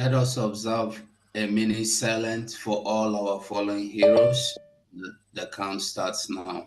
Let us observe a minute silence for all our fallen heroes. The count starts now.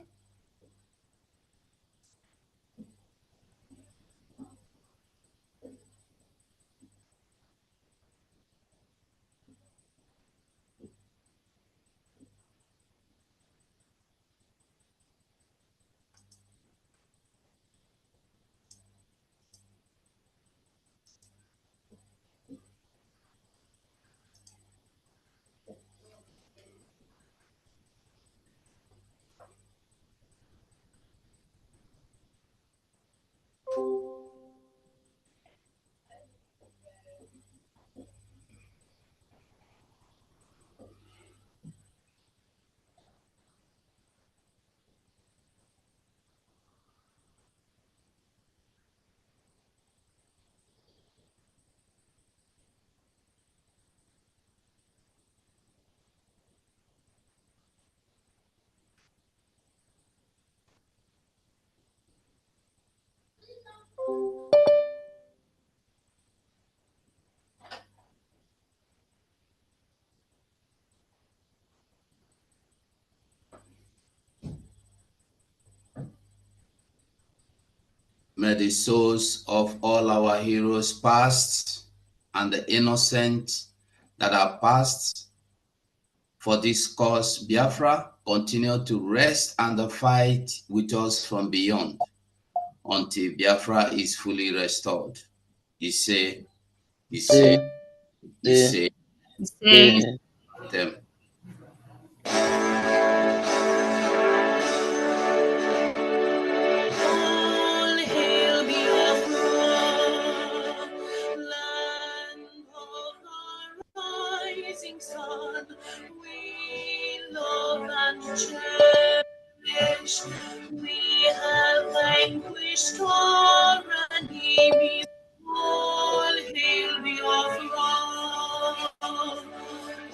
May the souls of all our heroes past and the innocent that are past for this cause, Biafra, continue to rest and fight with us from beyond until Biafra is fully restored. He say, them. Sun, we love and cherish. We have vanquished our enemies. All hail Biafra.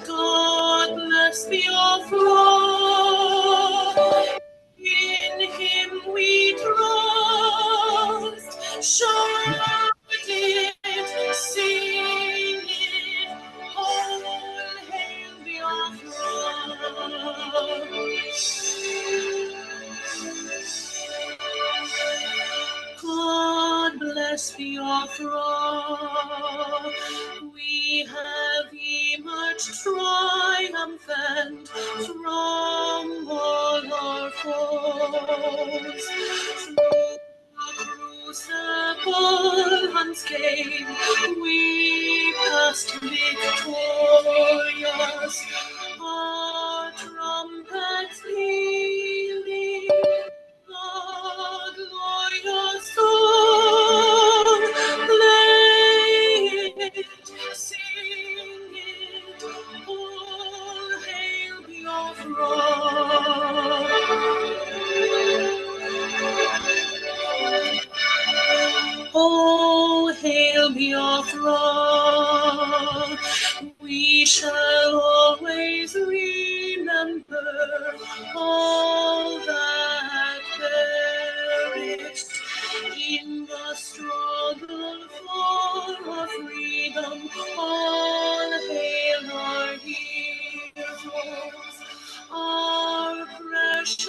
God bless Biafra. In Him we trust. Shout it, sing it. All hail God bless Biafra. We have emerged triumphant from all our foes. Through the crucible unscathed, we passed victorious. Our trumpets pealing, the glorious song, play it, sing it, all hail Biafra. Oh, hail Biafra, we shall always remember all that perished in the struggle for our freedom. All hail our heroes, our precious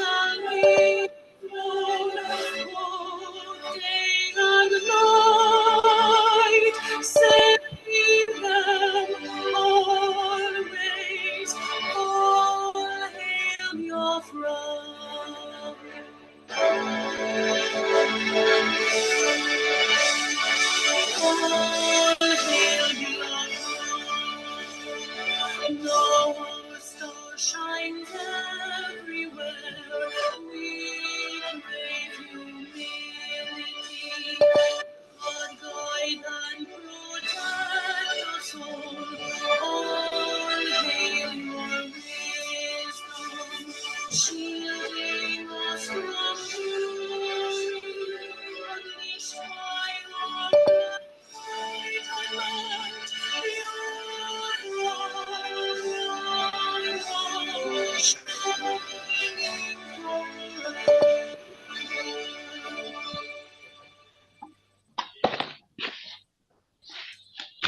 heroes. Day and night, save them always. All hail Biafra.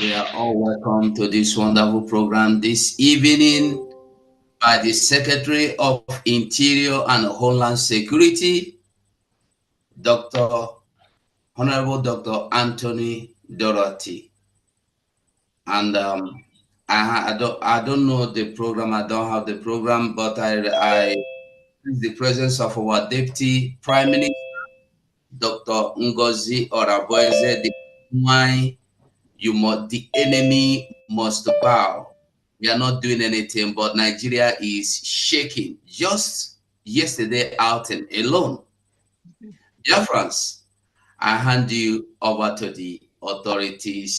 We are all welcome to this wonderful program this evening by the Secretary of Interior and Homeland Security, Dr. Honorable Dr. Anthony Dorothy. And I don't know the program. I don't have the program, but I the presence of our Deputy Prime Minister, Dr. Ngozi Oraboeze, the why the enemy must bow. We are not doing anything, but Nigeria is shaking. Just yesterday out and alone. Dear friends, I hand you over to the authorities.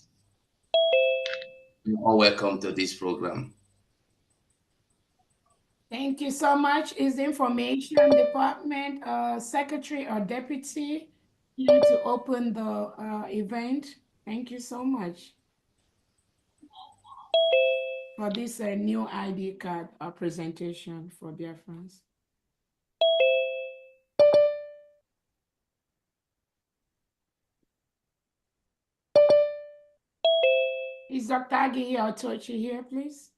You are welcome to this program. Thank you so much. Is the Information Department Secretary or Deputy here to open the event? Thank you so much for this new ID card presentation for dear friends. Is Dr. Agi or Tochi here, please?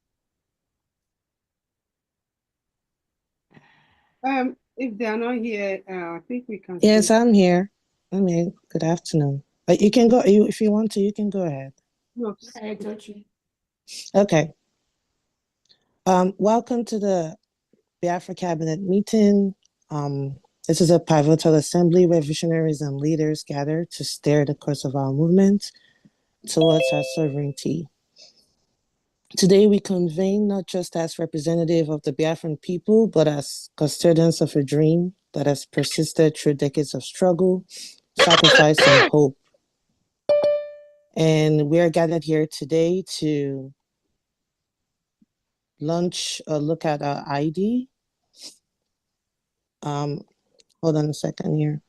If they are not here, I think we can. Yes, I'm here. I'm here. Good afternoon. You can go. If you want to, you can go ahead. No, Hey, Tochi. Okay. Welcome to the Biafra Cabinet meeting. This is a pivotal assembly where visionaries and leaders gather to steer the course of our movement towards our sovereignty. Today, we convene not just as representative of the Biafran people, but as custodians of a dream that has persisted through decades of struggle, sacrifice, and hope. And we are gathered here today to launch a look at our ID. Hold on a second here.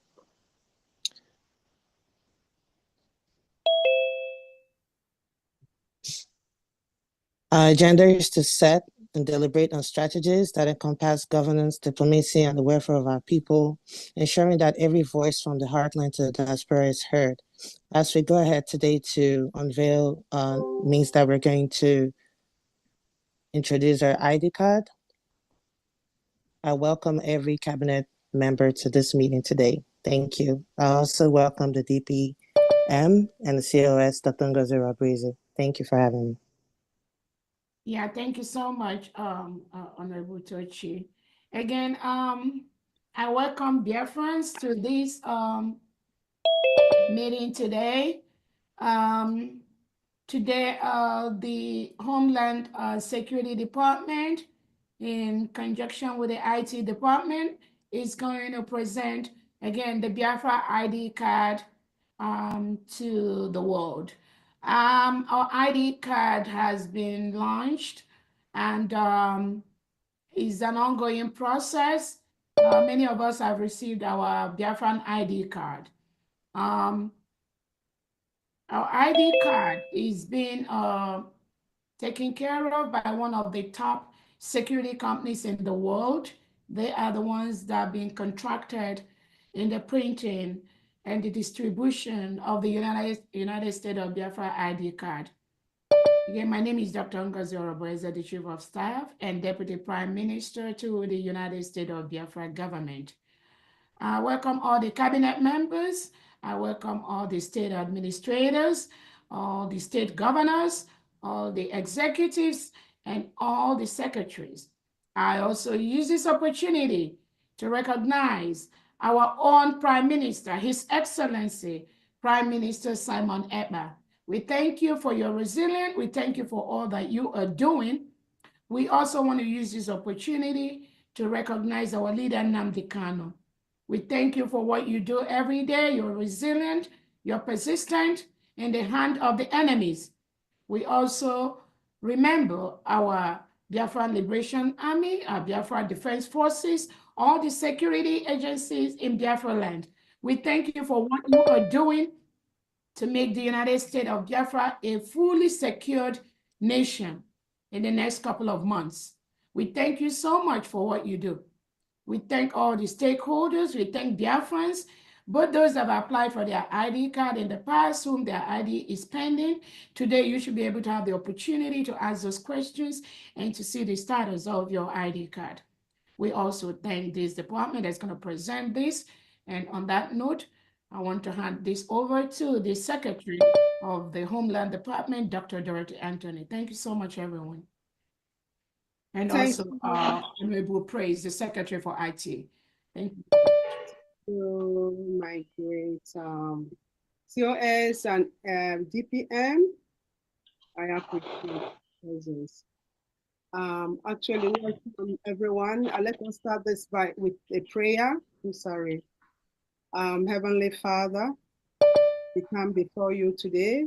Our agenda is to set and deliberate on strategies that encompass governance, diplomacy, and the welfare of our people, ensuring that every voice from the heartland to the diaspora is heard. As we go ahead today to unveil means that we're going to introduce our ID card. I welcome every cabinet member to this meeting today. Thank you. I also welcome the DPM and the COS, Dr. Ngozi Oraboeze. Thank you for having me. Yeah, thank you so much, Honorable Tochi. Again, I welcome dear friends to this meeting today. Today, the Homeland Security Department, in conjunction with the IT department, is going to present, again, the Biafra ID card to the world. Our ID card has been launched and is an ongoing process. Many of us have received our Biafran ID card. Our ID card is being taken care of by one of the top security companies in the world. They are the ones that are being contracted in the printing and the distribution of the United States of Biafra ID card. Again, my name is Dr. Ngozi Oraboeze, the Chief of Staff and Deputy Prime Minister to the United States of Biafra government. I welcome all the cabinet members. I welcome all the state administrators, all the state governors, all the executives, and all the secretaries. I also use this opportunity to recognize our own Prime Minister, His Excellency, Prime Minister Simon Ekpa. We thank you for your resilience. We thank you for all that you are doing. We also want to use this opportunity to recognize our leader, Nnamdi Kanu. We thank you for what you do every day. You're resilient, you're persistent in the hand of the enemies. We also remember our Biafra Liberation Army, our Biafra Defense Forces, all the security agencies in Biafra land. We thank you for what you are doing to make the United States of Biafra a fully secured nation in the next couple of months. We thank you so much for what you do. We thank all the stakeholders. We thank Biafrans. But those that have applied for their ID card in the past, whom their ID is pending, today you should be able to have the opportunity to ask those questions and to see the status of your ID card. We also thank this department that's going to present this. And on that note, I want to hand this over to the Secretary of the Homeland Department, Dr. Dorothy Anthony. Thank you so much, everyone. And Thank also, Honorable Praise, the Secretary for IT. Thank you. my great COS and DPM. I appreciate your presence. Actually, welcome everyone. Let us start this with a prayer. I'm sorry. Heavenly Father, we come before you today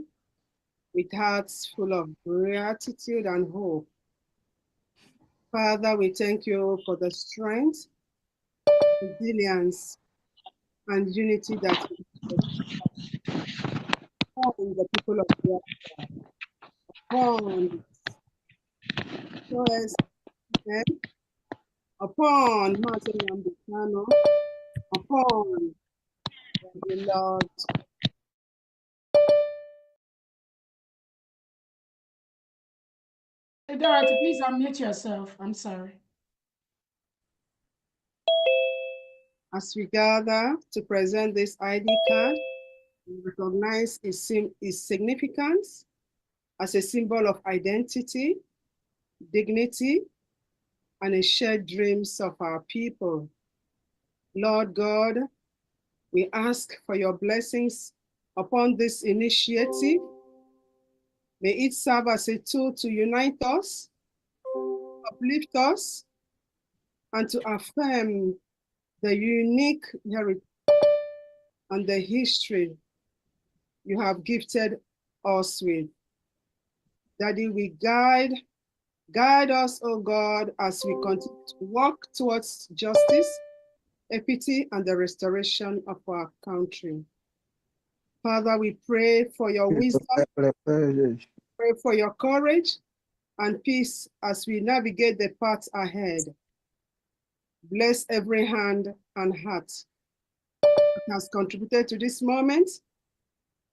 with hearts full of gratitude and hope. Father, we thank you for the strength, resilience, and unity that upon the people of Biafra, upon us, upon Martin Yambikano, upon the Lord. Dorothy, please unmute yourself. I'm sorry. As we gather to present this ID card, we recognize its significance as a symbol of identity, dignity, and a shared dreams of our people. Lord God, we ask for your blessings upon this initiative. May it serve as a tool to unite us, uplift us, and to affirm the unique heritage and the history you have gifted us with. Daddy, we guide us, oh God, as we continue to walk towards justice, equity, and the restoration of our country. Father, we pray for your wisdom, pray for your courage and peace as we navigate the path ahead. Bless every hand and heart that has contributed to this moment,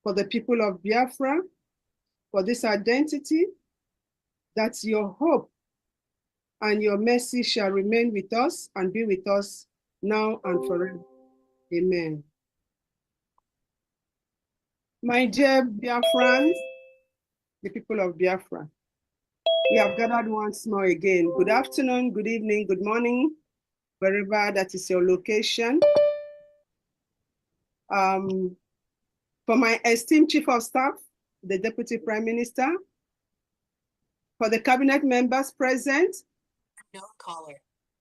for the people of Biafra, for this identity, that your hope and your mercy shall remain with us and be with us now and forever. Amen. My dear Biafrans, the people of Biafra, we have gathered once more again. Good afternoon, good evening, good morning, wherever that is your location. For my esteemed Chief of Staff, the Deputy Prime Minister, for the cabinet members present,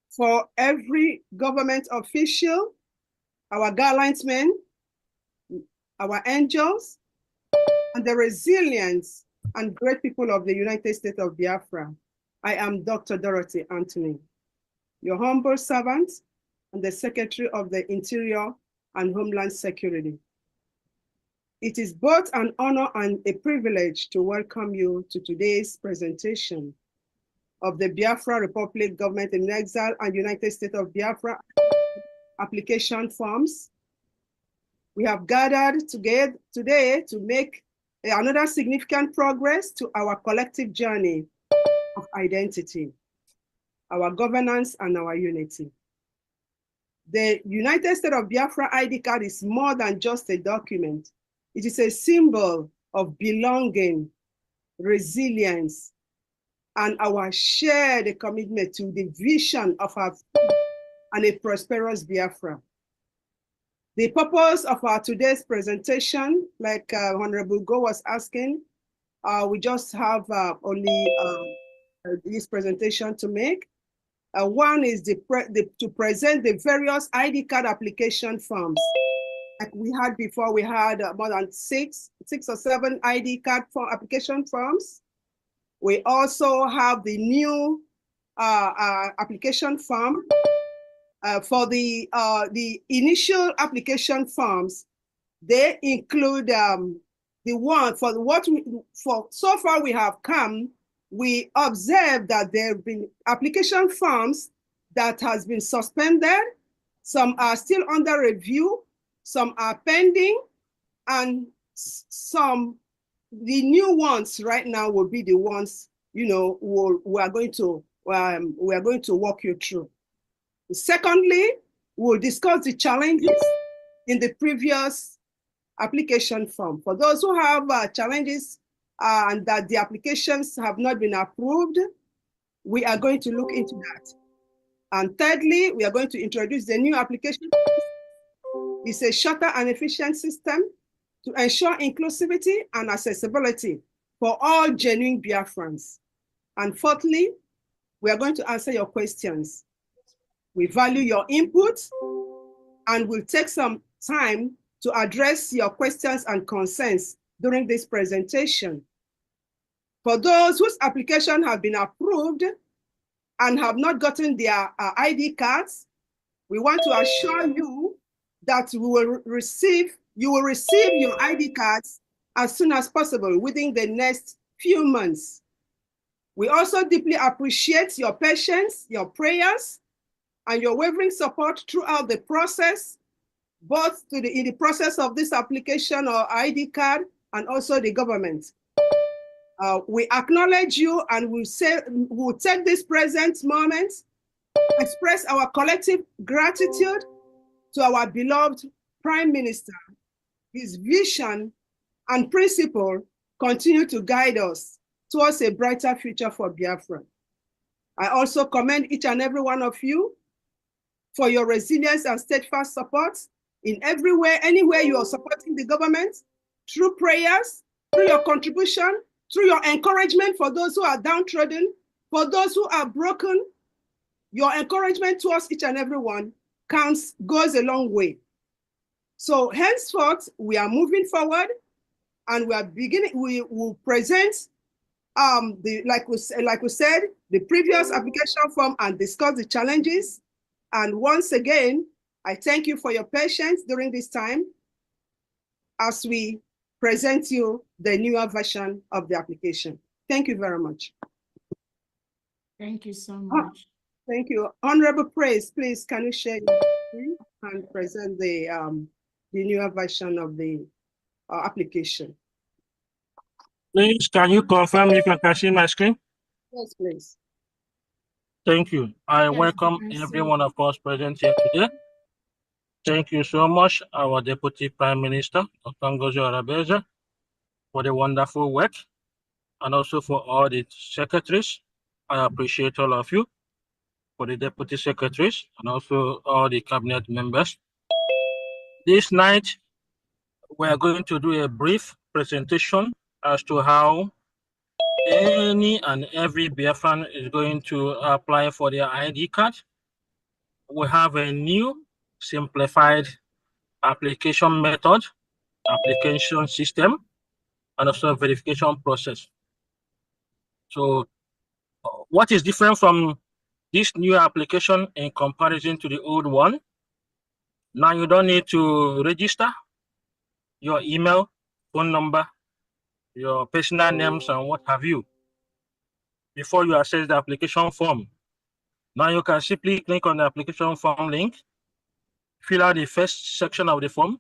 for every government official, our gallant men, our angels, and the resilience and great people of the United States of Biafra. I am Dr. Dorothy Anthony, your humble servant and the Secretary of the Interior and Homeland Security. It is both an honor and a privilege to welcome you to today's presentation of the Biafra Republic Government in Exile and United States of Biafra application forms. We have gathered together today to make another significant progress to our collective journey of identity, our governance, and our unity. The United States of Biafra ID card is more than just a document. It is a symbol of belonging, resilience, and our shared commitment to the vision of our and a prosperous Biafra. The purpose of our today's presentation, like Honorable Go was asking, we just have only this presentation to make. One is to present the various ID card application forms. Like we had before, we had more than six or seven ID card form application forms. We also have the new application form. For the initial application forms, they include the one for what for so far we have come. We observed that there have been application forms that has been suspended. Some are still under review. some are pending, and the new ones right now will be the ones, we are going to walk you through. Secondly, we'll discuss the challenges in the previous application form. For those who have challenges and that the applications have not been approved, we are going to look into that. And thirdly, we are going to introduce the new application. It's a shorter and efficient system to ensure inclusivity and accessibility for all genuine Biafrans. And fourthly, we are going to answer your questions. We value your input and will take some time to address your questions and concerns during this presentation. For those whose application have been approved and have not gotten their ID cards, we want to assure you that you will receive your ID cards as soon as possible within the next few months. We also deeply appreciate your patience, your prayers, and your wavering support throughout the process, both in the process of this application or ID card and also the government. We acknowledge you, and we'll take this present moment, express our collective gratitude to our beloved Prime Minister. His vision and principle continue to guide us towards a brighter future for Biafra. I also commend each and every one of you for your resilience and steadfast support in everywhere, anywhere you are supporting the government, through prayers, through your contribution, through your encouragement for those who are downtrodden, for those who are broken. Your encouragement towards each and every one goes a long way. So henceforth, we are moving forward, and we will present like we said, the previous application form and discuss the challenges. And once again, I thank you for your patience during this time as we present you the newer version of the application. Thank you very much. Thank you so much. Thank you. Honorable Praise, please, can you share your screen and present the newer version of the application? Please, can you confirm if you can see my screen? Yes, please. Thank you. I welcome everyone of us present here today. Thank you so much, our Deputy Prime Minister, Otangozo Arabeza, for the wonderful work, and also for all the secretaries. I appreciate all of you, for the Deputy Secretaries, and also all the Cabinet members. This night, we are going to do a brief presentation as to how any and every Biafran is going to apply for their ID card. We have a new simplified application method, application system, and also verification process. So what is different from this new application in comparison to the old one? Now you don't need to register your email, phone number, your personal names, and what have you before you access the application form. Now you can simply click on the application form link, fill out the first section of the form,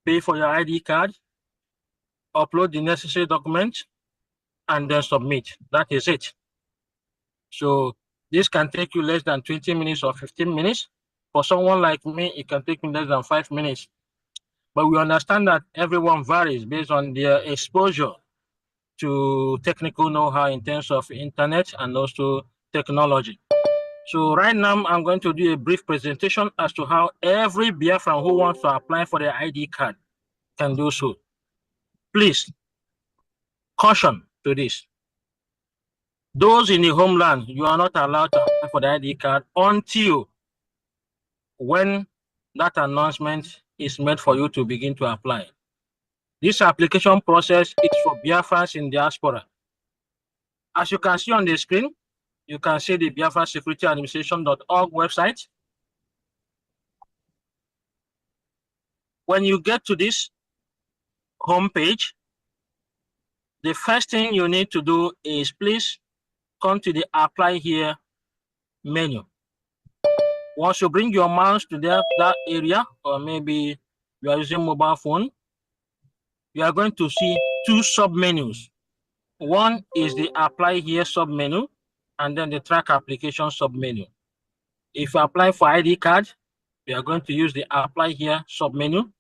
pay for your ID card, upload the necessary documents, and then submit. That is it. So this can take you less than 20 minutes or 15 minutes. For someone like me, it can take me less than 5 minutes. But we understand that everyone varies based on their exposure to technical know-how in terms of internet and also technology. So right now, I'm going to do a brief presentation as to how every Biafran who wants to apply for the ID card can do so. Please, caution to this. Those in the homeland, you are not allowed to apply for the ID card until when that announcement is made for you to begin to apply. This application process is for Biafrans in diaspora. As you can see on the screen, you can see the Biafra Security Administration.org website. When you get to this homepage, the first thing you need to do is please come to the Apply Here menu. Once you bring your mouse to that area, or maybe you are using mobile phone, you are going to see two sub-menus. One is the apply here sub-menu, and then the track application sub-menu. If you apply for ID card, you are going to use the apply here sub-menu.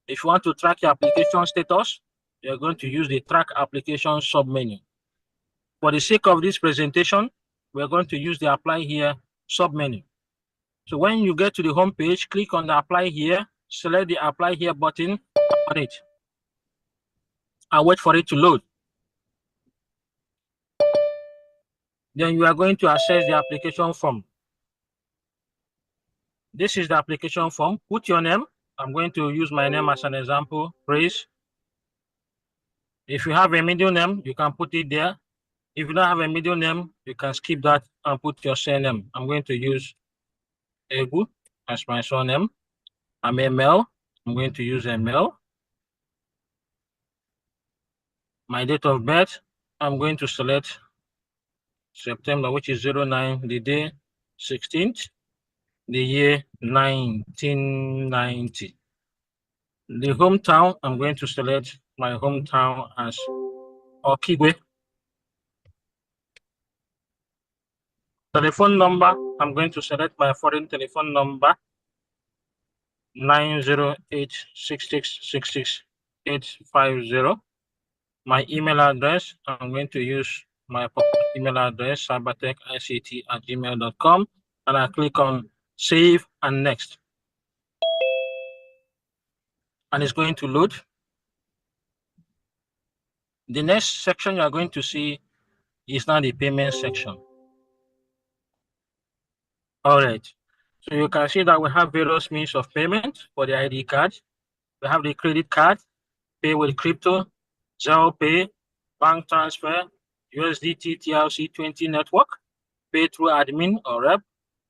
If you want to track your application status, you are going to use the track application sub-menu. For the sake of this presentation, we are going to use the apply here sub-menu. So when you get to the home page, click on the apply here, select the apply here button on it, and wait for it to load. Then you are going to access the application form. This is the application form. Put your name. I'm going to use my name as an example, Praise. If you have a middle name, you can put it there. If you don't have a middle name, you can skip that and put your surname. I'm going to use Egu as my surname. I'm a male. I'm going to use a male. My date of birth, I'm going to select September, which is 09, the day 16th, the year 1990. The hometown, I'm going to select my hometown as Okigwe. Telephone number, I'm going to select my foreign telephone number, 908-6666-850. My email address, I'm going to use my email address, cybertechict@gmail.com, and I click on Save and Next. And it's going to load. The next section you are going to see is now the payment section. All right. So you can see that we have various means of payment for the ID card. We have the credit card, pay with crypto, Zelle Pay, bank transfer, USDT TRC20 network, pay through admin or rep,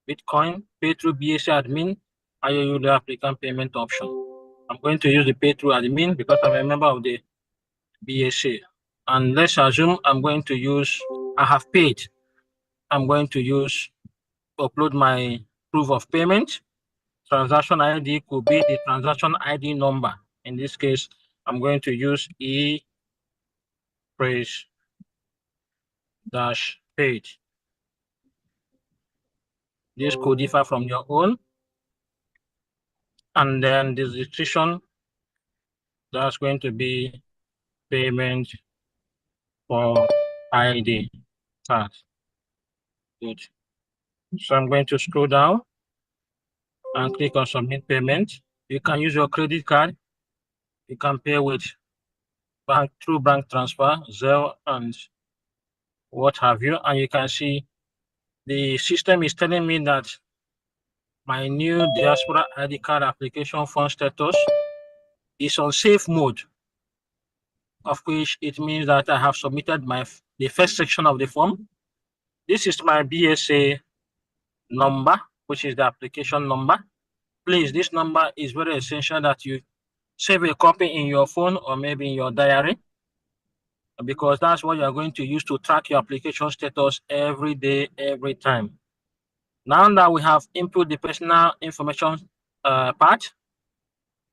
Bitcoin, pay through BSC admin, IOU the applicant payment option. I'm going to use the pay through admin because I'm a member of the BSC. And let's assume I'm going to use, I have paid. I'm going to use, upload my proof of payment. Transaction ID could be the transaction ID number. In this case, I'm going to use e-praise-paid. This could differ from your own. And then the description, that's going to be payment for ID card. Good. So I'm going to scroll down and click on submit payment. You can use your credit card. You can pay with bank through bank transfer, Zelle, and what have you. And you can see the system is telling me that my new diaspora ID card application form status is on safe mode, of which it means that I have submitted the first section of the form. This is my BSA number, which is the application number. Please, this number is very essential that you save a copy in your phone or maybe in your diary, because that's what you're going to use to track your application status every day, every time. Now that we have input the personal information part,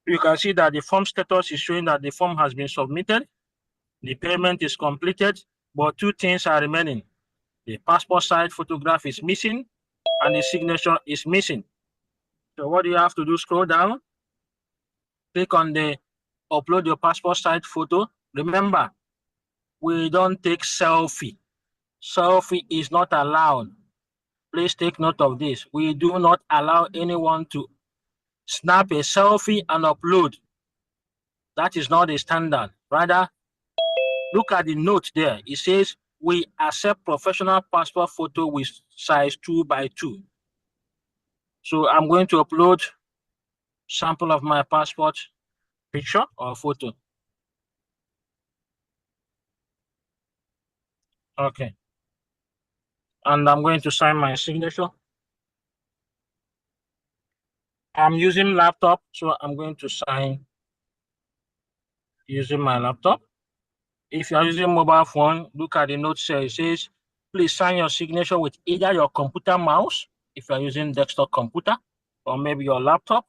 you can see that the form status is showing that the form has been submitted, the payment is completed, but two things are remaining. The passport size photograph is missing and the signature is missing. So what do you have to do? Scroll down, click on the upload your passport size photo. Remember, we don't take selfie. Selfie is not allowed. Please take note of this. We do not allow anyone to snap a selfie and upload. That is not a standard. Rather, look at the note there. It says, we accept professional passport photo with size 2x2. So I'm going to upload sample of my passport picture or photo. Okay. And I'm going to sign my signature. I'm using laptop, so I'm going to sign using my laptop. If you're using mobile phone, look at the note here. It says, please sign your signature with either your computer mouse, if you're using desktop computer, or maybe your laptop.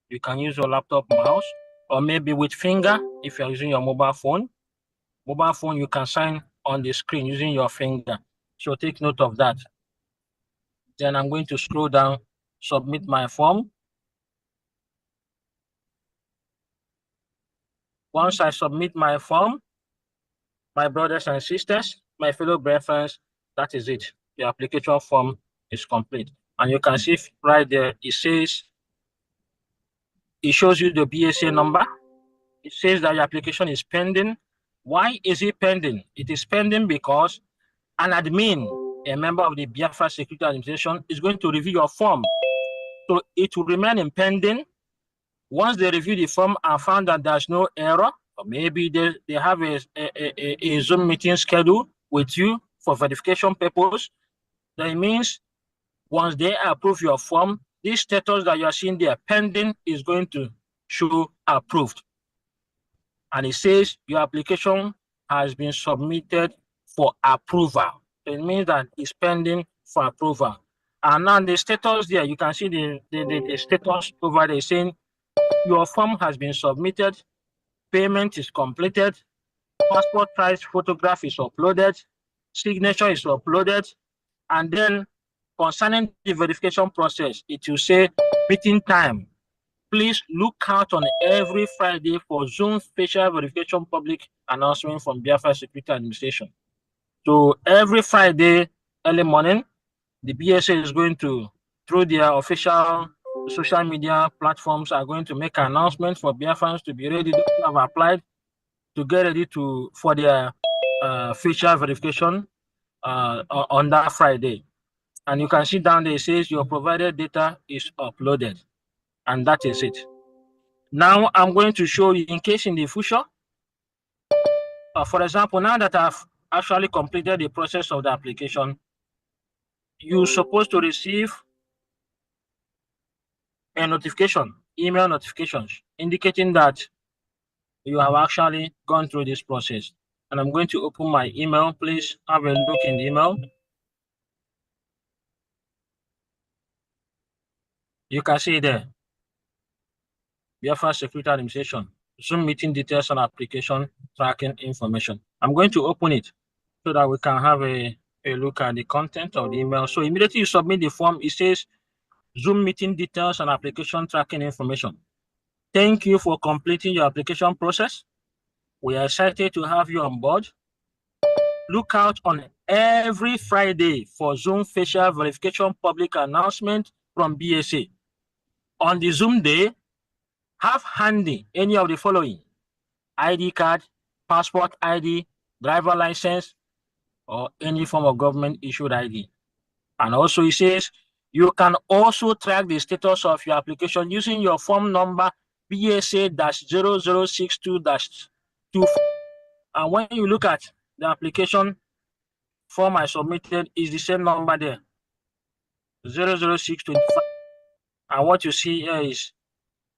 You can use your laptop mouse. or maybe with finger if you're using your mobile phone. Mobile phone, you can sign on the screen using your finger. So take note of that. Then I'm going to scroll down, submit my form. Once I submit my form, my brothers and sisters, my fellow brethren, that is it. The application form is complete. And you can see right there, it says, it shows you the BSA number. It says that your application is pending. Why is it pending? It is pending because an admin, a member of the Biafra Security Administration, is going to review your form. So it will remain in pending. Once they review the form and found that there's no error, or maybe they have a Zoom meeting schedule with you for verification purpose, that means once they approve your form, this status that you are seeing there pending is going to show approved. And it says your application has been submitted for approval. It means that it's pending for approval. And now the status there, you can see the status over there saying your form has been submitted, payment is completed, passport size photograph is uploaded, signature is uploaded, and then concerning the verification process, it will say meeting time. Please look out on every Friday for Zoom facial verification public announcement from Biafra Security Administration. So every Friday early morning, the BSA is going to, through their official social media platforms, are going to make an announcement for Biafrans to be ready to have applied to get ready for their facial verification on that Friday. And you can see down there, it says your provided data is uploaded. And that is it. Now I'm going to show you in case in the future, for example, now that I've actually completed the process of the application, you're supposed to receive a notification, email notifications, indicating that you have actually gone through this process. And I'm going to open my email. Please have a look in the email. You can see there, Biafra Security Administration, Zoom meeting details and application tracking information. I'm going to open it so that we can have a look at the content of the email. So immediately you submit the form, it says Zoom meeting details and application tracking information. Thank you for completing your application process. We are excited to have you on board. Look out on every Friday for Zoom facial verification public announcement from BSA. On the Zoom day, have handy any of the following: ID card, passport ID, driver license, or any form of government issued ID. And also it says you can also track the status of your application using your form number BSA-0062-2. And when you look at the application form I submitted, is the same number there, 00625. And what you see here is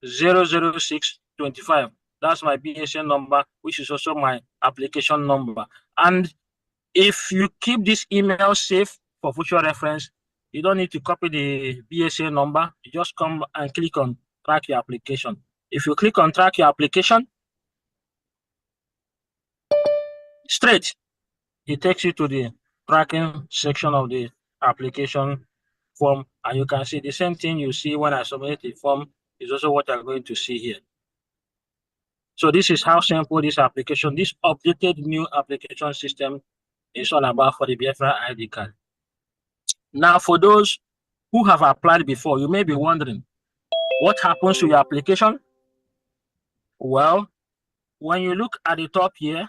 00625. That's my BSA number, which is also my application number. And if you keep this email safe for future reference, you don't need to copy the BSA number. You just come and click on track your application. If you click on track your application, straight, it takes you to the tracking section of the application form. And you can see the same thing you see when I submit the form is also what you're going to see here. So this is how simple this application, this updated new application system is all about for the Biafra ID card. Now, for those who have applied before, you may be wondering, what happens to your application? Well, when you look at the top here,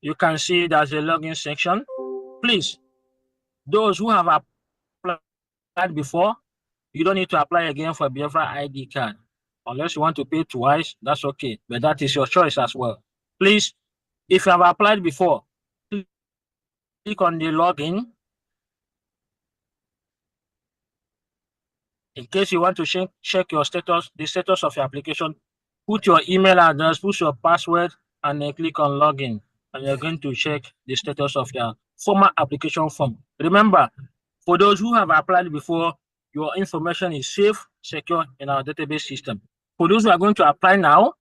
you can see there's a login section. Please, those who have applied before, you don't need to apply again for Biafra ID card. Unless you want to pay twice, that's okay. But that is your choice as well. Please, if you have applied before, click on the login. In case you want to check your status, the status of your application, put your email address, put your password, and then click on login. And you're going to check the status of your former application form. Remember, for those who have applied before, your information is safe, secure in our database system. For those who are going to apply now,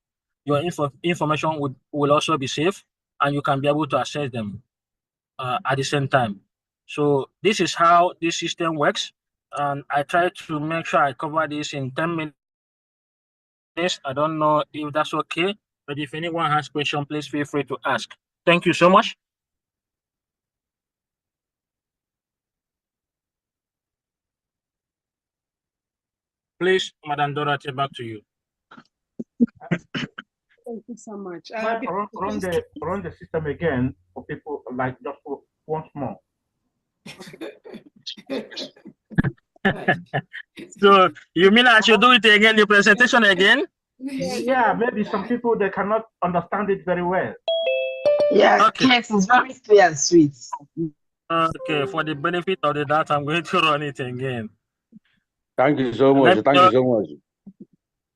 your information will also be safe, and you can be able to access them at the same time. So this is how this system works, and I try to make sure I cover this in 10 minutes. I don't know if that's okay, but if anyone has question, please feel free to ask. Thank you so much. Please, Madam Dorothy, back to you. Thank you so much. Run the system again for people, like just for once more. So you mean I should do it again, the presentation again? Yeah, maybe some people, they cannot understand it very well. Yeah, okay. Yes, it's very clear and sweet. Okay, for the benefit of the data, I'm going to run it again. Thank you so much. Thank you so much.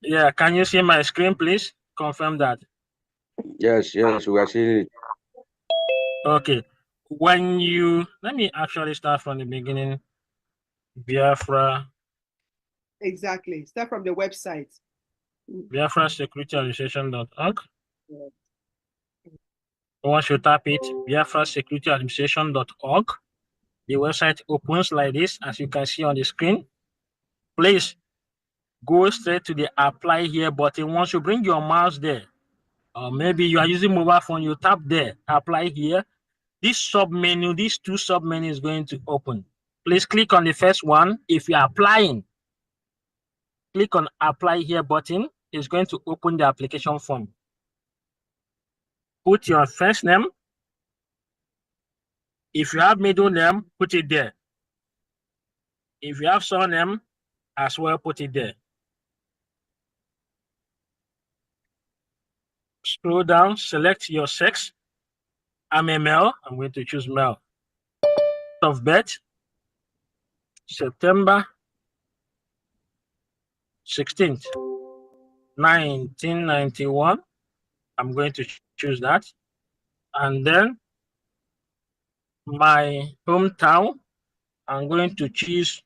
Yeah, can you see my screen, please? Confirm that. Yes, we are seeing it. Okay. When you, let me actually start from the beginning. Biafra. Exactly. Start from the website. BiafraSecurityAdministration.org. Once you tap it, BiafraSecurityAdministration.org. The website opens like this, as you can see on the screen. Please go straight to the apply here button. Once you bring your mouse there, or maybe you are using mobile phone, you tap there, apply here. This sub menu, these two sub menus is going to open. Please click on the first one. If you are applying, click on apply here button. It's going to open the application form. Put your first name. If you have middle name, put it there. If you have surname as well, put it there. Scroll down, select your sex. I'm a male. I'm going to choose male. Of birth, September 16th, 1991. I'm going to choose that. And then my hometown, I'm going to choose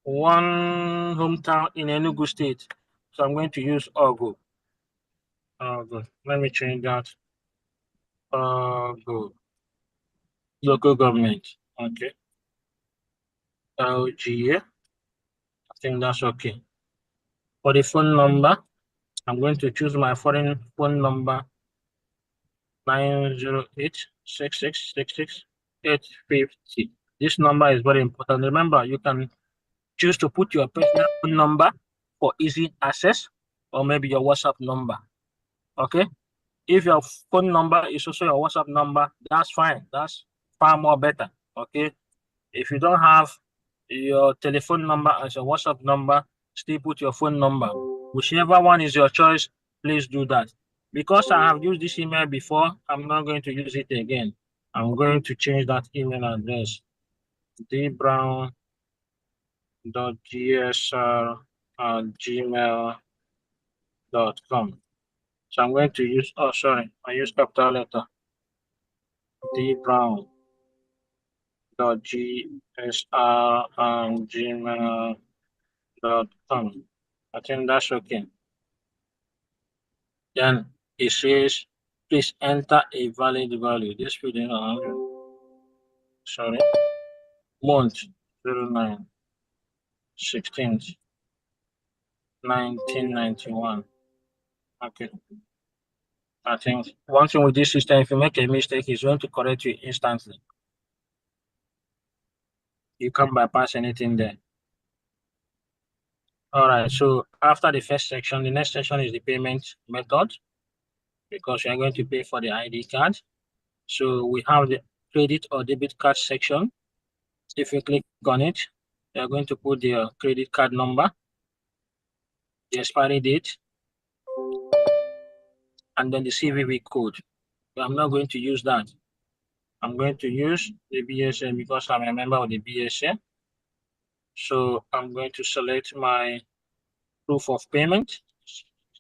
one hometown in Enugu State. So I'm going to use Ogo. Ogo. Let me change that. Ogo. Local government. Okay. BRGIE. I think that's okay. For the phone number, I'm going to choose my foreign phone number 908-6666-850. This number is very important. Remember, you can choose to put your personal phone number for easy access, or maybe your WhatsApp number. Okay? If your phone number is also your WhatsApp number, that's fine. That's far more better. Okay? If you don't have your telephone number as your WhatsApp number, still put your phone number. Whichever one is your choice, please do that. Because I have used this email before, I'm not going to use it again. I'm going to change that email address. dbrown.gsr@gmail.com. So I'm going to use, I use capital letter. dbrown.gsr@gmail.com. I think that's okay. Then it says, please enter a valid value. This field is 100. Sorry. Month 09 16th 1991. Okay. I think one thing with this system, if you make a mistake, it's going to correct you instantly. You can't bypass anything there. All right. So after the first section, the next section is the payment method, because we are going to pay for the ID card. So we have the credit or debit card section. If you click on it, you are going to put the credit card number, the expiry date, and then the CVV code. But I'm not going to use that. I'm going to use the BSA because I'm a member of the BSA. So I'm going to select my proof of payment,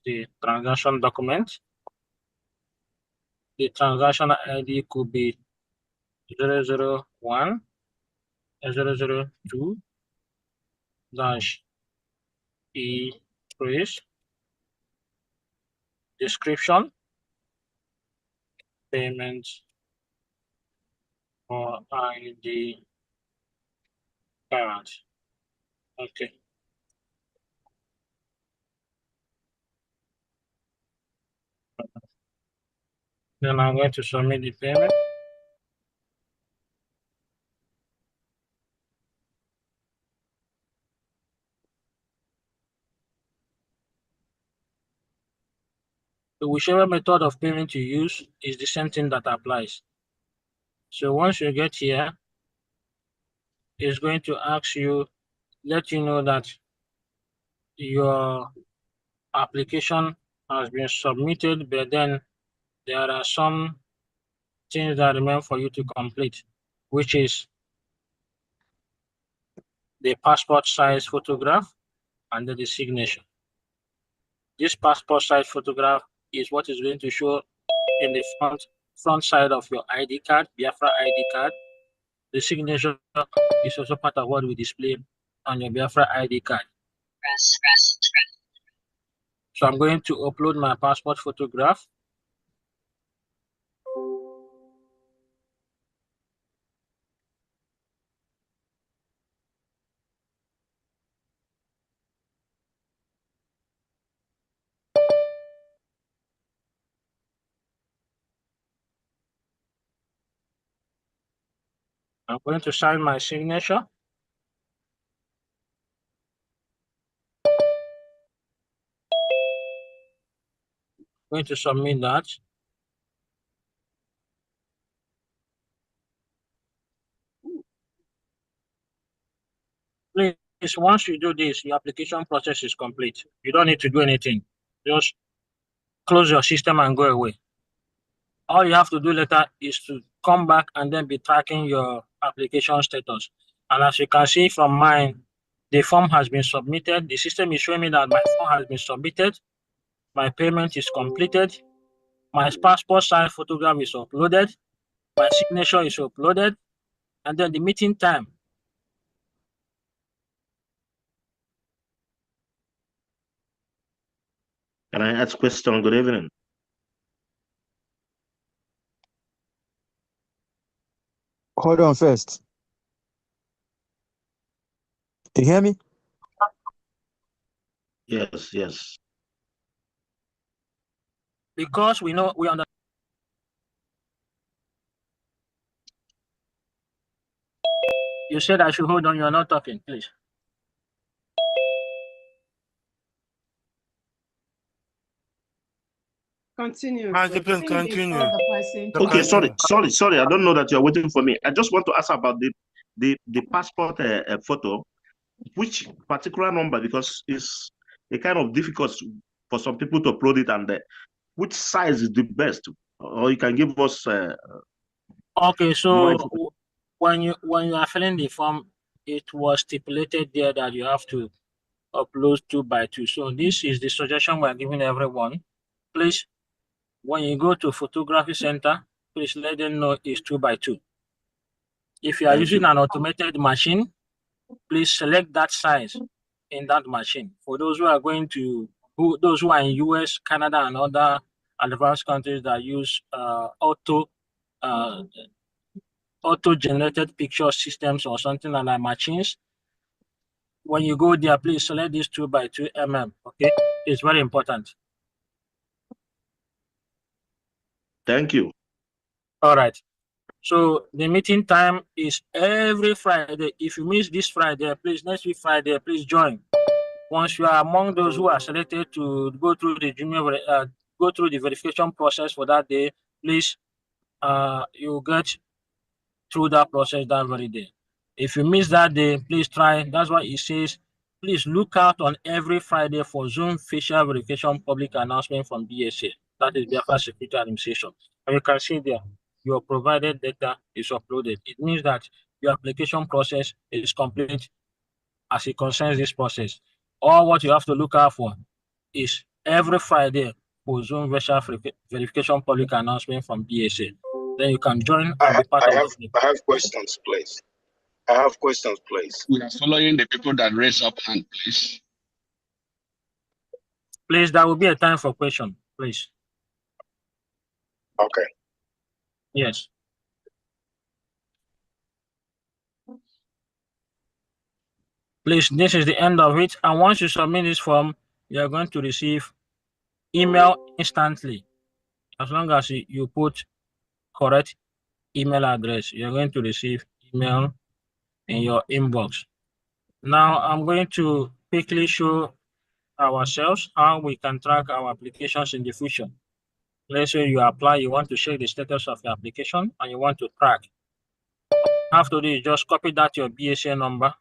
the transaction document. The transaction ID could be 001 002 -E3 description, payments for ID card. Okay. Then I'm going to submit the payment. So whichever method of payment you use is the same thing that applies. So once you get here, it's going to ask you, let you know that your application has been submitted, but then there are some things that remain for you to complete, which is the passport size photograph and then the signature. This passport size photograph is what is going to show in the front side of your ID card, Biafra ID card. The signature is also part of what we display on your Biafra ID card. So I'm going to upload my passport photograph. I'm going to sign my signature. I'm going to submit that. Please, once you do this, your application process is complete. You don't need to do anything. Just close your system and go away. All you have to do later is to come back and then be tracking your application status. And as you can see from mine, the form has been submitted. The system is showing me that my form has been submitted. My payment is completed. My passport size photograph is uploaded. My signature is uploaded. And then the meeting time. Can I ask a question? Good evening. Hold on first. You hear me? Yes, yes. Because we understand. You said I should hold on. You are not talking, please. Continue. Continue. Okay, sorry. I don't know that you're waiting for me. I just want to ask about the passport photo. Which particular number? Because it's a kind of difficult for some people to upload it, and which size is the best? Or you can give us. Okay, so when you are filling the form, it was stipulated there that you have to upload 2 by 2. So this is the suggestion we're giving everyone. Please, when you go to photography center, please let them know it's 2 by 2. If you are using an automated machine, please select that size in that machine. For those who are those who are in US, Canada, and other advanced countries that use auto-generated picture systems or something like machines, when you go there, please select this 2 by 2 mm. Okay, it's very important. Thank you. All right. So the meeting time is every Friday. If you miss this Friday, please next week Friday, please join. Once you are among those who are selected to go through the verification process for that day, please you get through that process that very day. If you miss that day, please try. That's why it says, please look out on every Friday for Zoom facial verification public announcement from BSA. That is Biafra Security Administration. And you can see there, your provided data is uploaded. It means that your application process is complete as it concerns this process. All what you have to look out for is every Friday for Zoom facial verification public announcement from BSA. Then you can join and be part of it. I have questions, please. We are following the people that raise up hand, please. Please, there will be a time for question. please. Okay. Yes. Please, this is the end of it. And once you submit this form, you are going to receive email instantly. As long as you put correct email address, you're going to receive email in your inbox. Now, I'm going to quickly show ourselves how we can track our applications in the future. Let's say you apply, you want to check the status of your application, and you want to track. All you have to do is just copy that your BSA number,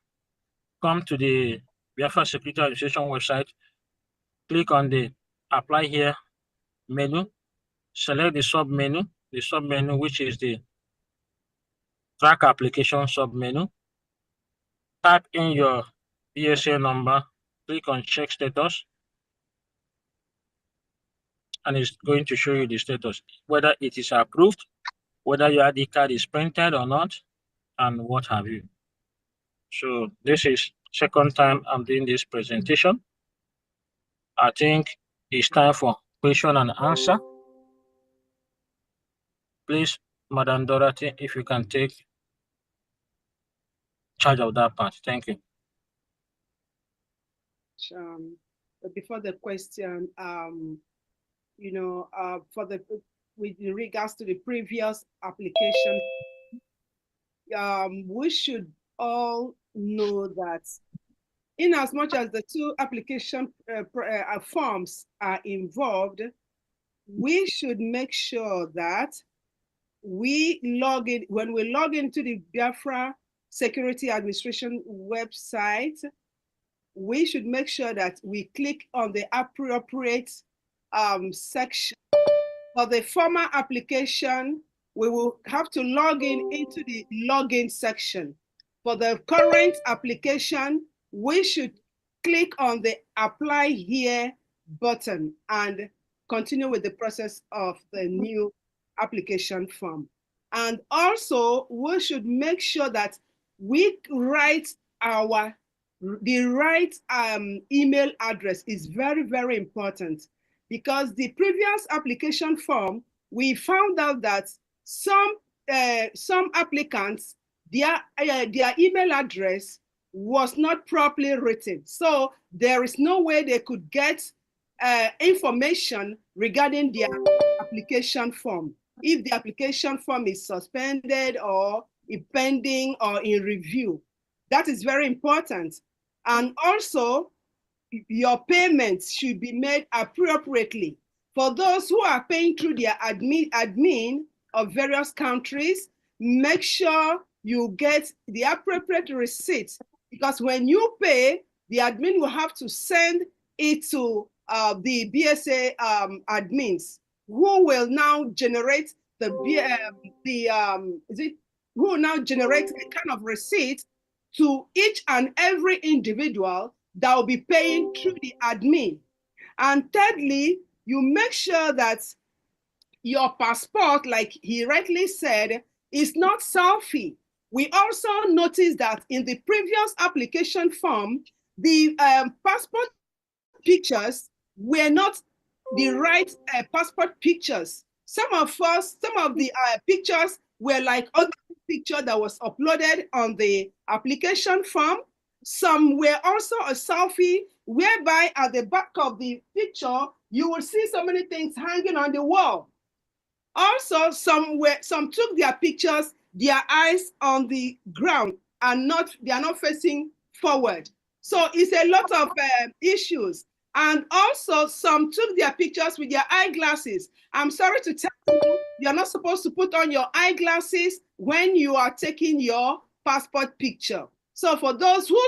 come to the Biafra Security Administration website, click on the Apply Here menu, select the sub-menu, which is the Track Application sub-menu. Type in your BSA number, click on Check Status, and it's going to show you the status, whether it is approved, whether your ID card is printed or not, and what have you. So this is second time I'm doing this presentation. I think it's time for question and answer. Please, Madam Dorothy, if you can take charge of that part. Thank you. But before the question, you know, with regards to the previous application, we should all know that in as much as the two application forms are involved, we should make sure that we log in, when we log into the Biafra Security Administration website, we should make sure that we click on the appropriate section. For the former application, we will have to log in into the login section. For the current application, we should click on the Apply Here button and continue with the process of the new application form. And also, we should make sure that we write the right email address is very, very important, because the previous application form, we found out that some applicants, their email address was not properly written. So there is no way they could get information regarding their application form. If the application form is suspended or pending or in review, that is very important. And also, your payments should be made appropriately. For those who are paying through their admin of various countries, make sure you get the appropriate receipt, because when you pay, the admin will have to send it to the BSA admins, who will now generate who will now generate a kind of receipt to each and every individual that will be paying through the admin. And thirdly, you make sure that your passport, like he rightly said, is not selfie. We also noticed that in the previous application form, the passport pictures were not the right passport pictures. Some of the pictures were like other picture that was uploaded on the application form. Some were also a selfie, whereby at the back of the picture, you will see so many things hanging on the wall. Also, some took their pictures, their eyes on the ground, and they are not facing forward. So it's a lot of issues. And also, some took their pictures with their eyeglasses. I'm sorry to tell you, you're not supposed to put on your eyeglasses when you are taking your passport picture. So for those who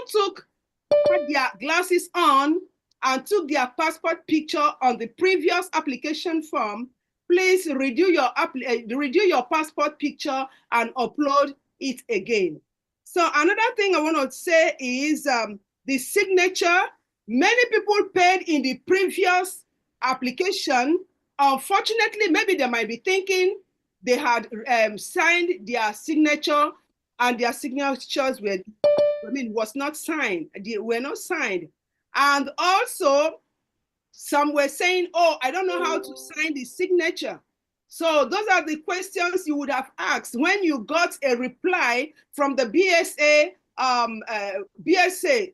put their glasses on and took their passport picture on the previous application form, please redo your passport picture and upload it again. So another thing I want to say is the signature. Many people paid in the previous application. Unfortunately, maybe they might be thinking they had signed their signature, and their signatures was not signed. They were not signed. And also, Some were saying, oh, I don't know how to sign the signature. So those are the questions you would have asked when you got a reply from the BSA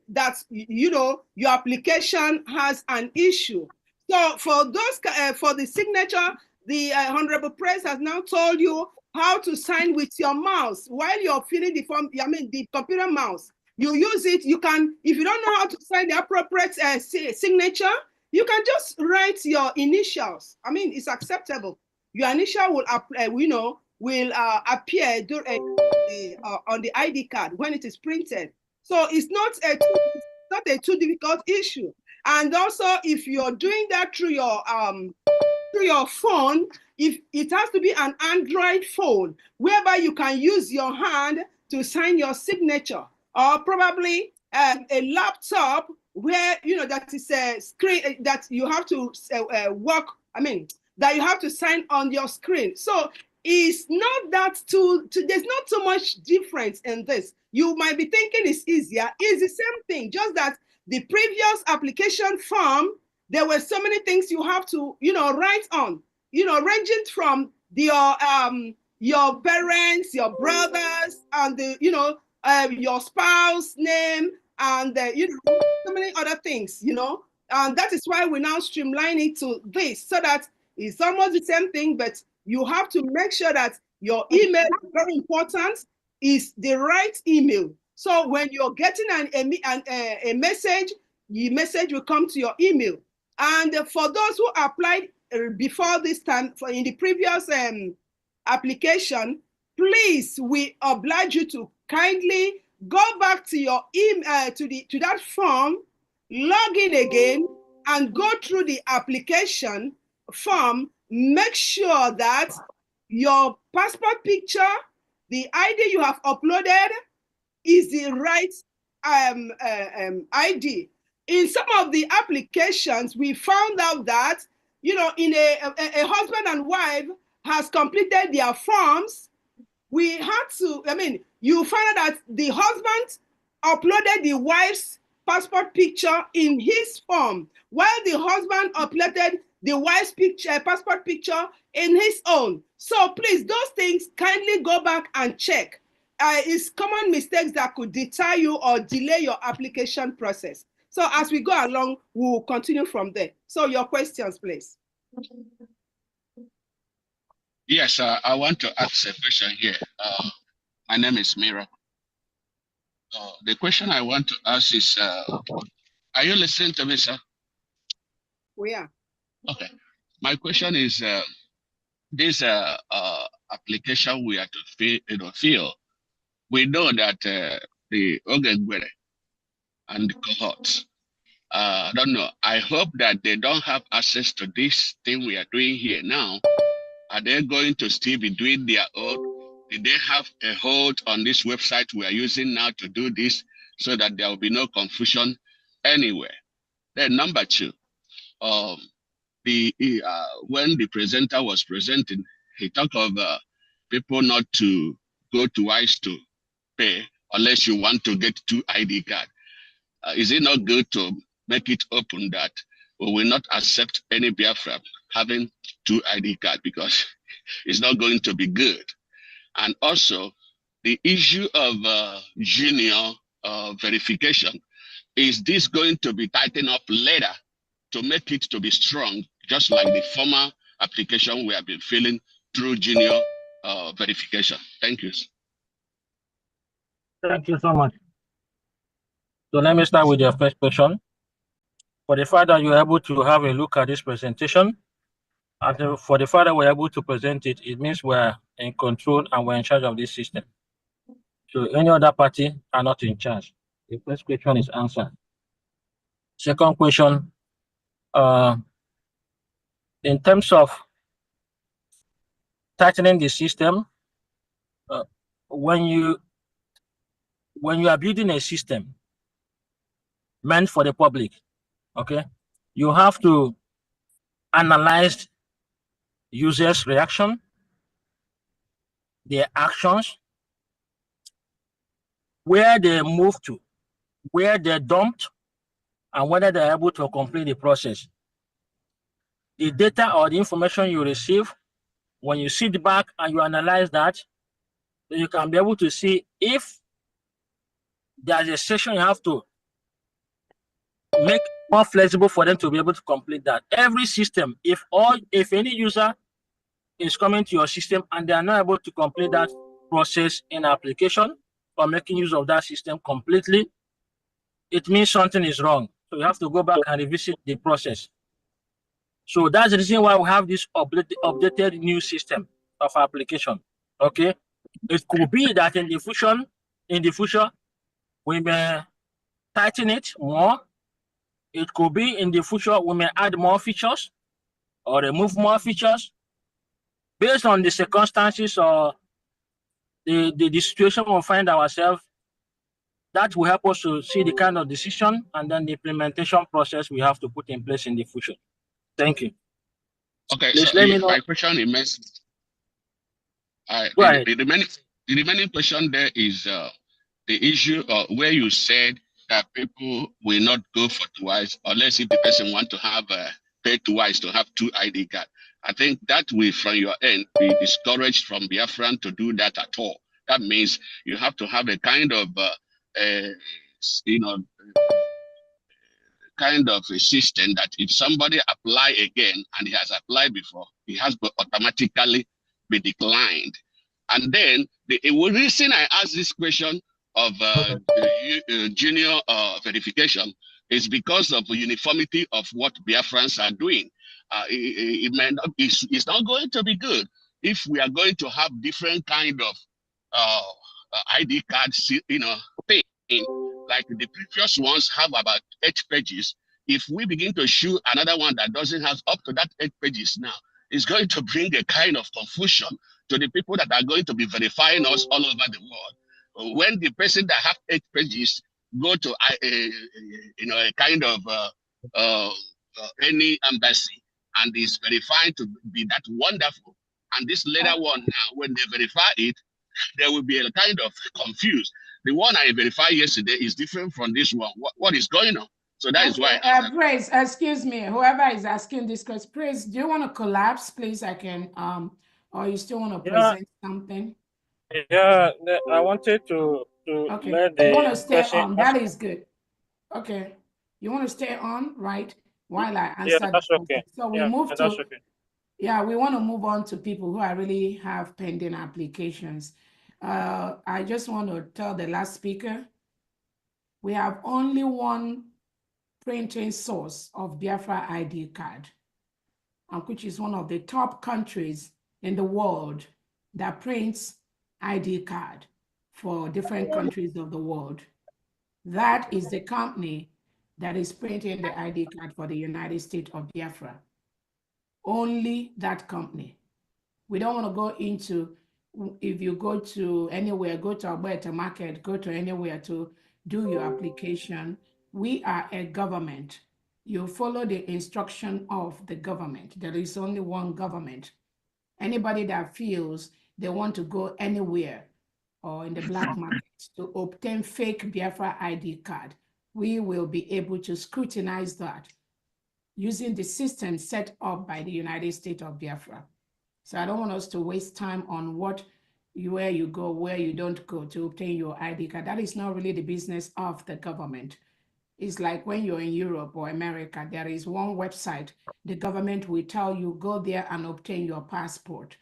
that, you know, your application has an issue. So for those, for the signature, the Honorable Press has now told you how to sign with your mouse while you're filling the form. I mean, the computer mouse. You use it. You can, if you don't know how to sign the appropriate signature, you can just write your initials. I mean, it's acceptable. Your initial will, you know, will appear on the ID card when it is printed. So it's not a too difficult issue. And also, if you're doing that through your phone, if it has to be an Android phone, whereby you can use your hand to sign your signature, or probably a laptop where, you know, that is a screen that you have to work, I mean, that you have to sign on your screen. So it's not that there's not too much difference in this. You might be thinking it's easier. It's the same thing, just that the previous application form, there were so many things you have to, you know, write on, you know, ranging from your parents, your brothers, and the, you know, your spouse name, and you know, so many other things, you know. And that is why we now streamline it to this, so that it's almost the same thing, but you have to make sure that your email, very important, is the right email. So when you're getting a message, the message will come to your email. And for those who applied before this time, in the previous application, please, we oblige you to kindly go back to your email, to that form, log in again, and go through the application form. Make sure that your passport picture, the ID you have uploaded, is the right ID. In some of the applications, we found out that, you know, in a husband and wife has completed their forms, we had to, I mean, you find out that the husband uploaded the wife's passport picture in his form, while the husband uploaded the wife's passport picture in his own. So please, those things, kindly go back and check. It's common mistakes that could deter you or delay your application process. So as we go along, we'll continue from there. So your questions, please. Yes, I want to ask a question here. My name is Mira. The question I want to ask is, are you listening to me, sir? We are. Okay. My question is, this application we have to fill, we know that the Ogengwere and the cohorts, I don't know, I hope that they don't have access to this thing we are doing here now. Are they going to still be doing their own? Did they have a hold on this website we are using now to do this, so that there will be no confusion anywhere? Then number two, when the presenter was presenting, he talked of people not to go to WISE to pay unless you want to get 2 ID card. Is it not good to make it open that we will not accept any Biafra having 2 ID card, because it's not going to be good? And also, the issue of junior verification, is this going to be tightened up later to make it to be strong, just like the former application we have been filling through junior verification? Thank you. Thank you so much. So let me start with your first question. For the fact that you're able to have a look at this presentation, and for the fact that we're able to present it, it means we're in control and we're in charge of this system. So any other party are not in charge. The first question is answered. Second question, in terms of tightening the system, when you are building a system meant for the public, okay, you have to analyze users' reaction, their actions, where they move to, where they're dumped, and whether they're able to complete the process. the data or the information you receive, when you sit back and you analyze that, then you can be able to see if there's a section you have to make more flexible for them to be able to complete that. Every system, if any user is coming to your system and they are not able to complete that process in application or making use of that system completely, it means something is wrong. So you have to go back and revisit the process. So that's the reason why we have this updated new system of application. Okay. It could be that in the future, we may tighten it more. It could be in the future, we may add more features or remove more features based on the circumstances or the situation we'll find ourselves. That will help us to see the kind of decision and then the implementation process we have to put in place in the future. Thank you. Okay, Please so let me know. my question remains. Go ahead. The remaining question there is the issue where you said that people will not go for twice unless if the person want to have pay twice to have 2 ID cards. I think that will, from your end, be discouraged from Biafran to do that at all. That means you have to have a kind of, kind of a system that if somebody apply again and he has applied before, he has to automatically be declined. And then the reason I asked this question of junior verification is because of the uniformity of what Biafrans are doing. It may not, it's not going to be good if we are going to have different kind of ID cards, thing. Like the previous ones have about 8 pages. If we begin to show another one that doesn't have up to that 8 pages now, it's going to bring a kind of confusion to the people that are going to be verifying us all over the world. When the person that have 8 pages go to a kind of any embassy and is verified to be that wonderful, and this later one now, when they verify it, there will be a kind of confused. The one I verified yesterday is different from this one. What is going on? So that is why. Praise, excuse me, whoever is asking this question, Praise, do you want to collapse, please? I can, or you still want to present something? Yeah, I wanted to okay. let the you want to stay person on, that is good. Okay, you want to stay on, right? While I answer yeah, that's okay. So we move to, okay. Yeah, we want to move on to people who are really have pending applications. I just want to tell the last speaker, we have only one printing source of Biafra ID card, which is one of the top countries in the world that prints ID card for different countries of the world. That is the company that is printing the ID card for the United States of Biafra. Only that company. We don't want to go into, if you go to anywhere, go to Alberta Market, go to anywhere to do your application. We are a government. You follow the instruction of the government. There is only one government. Anybody that feels they want to go anywhere or in the black market to obtain fake Biafra ID card, we will be able to scrutinize that using the system set up by the United States of Biafra. So I don't want us to waste time on where you go, where you don't go to obtain your ID card. That is not really the business of the government. It's like when you're in Europe or America, there is one website. The government will tell you, go there and obtain your passport.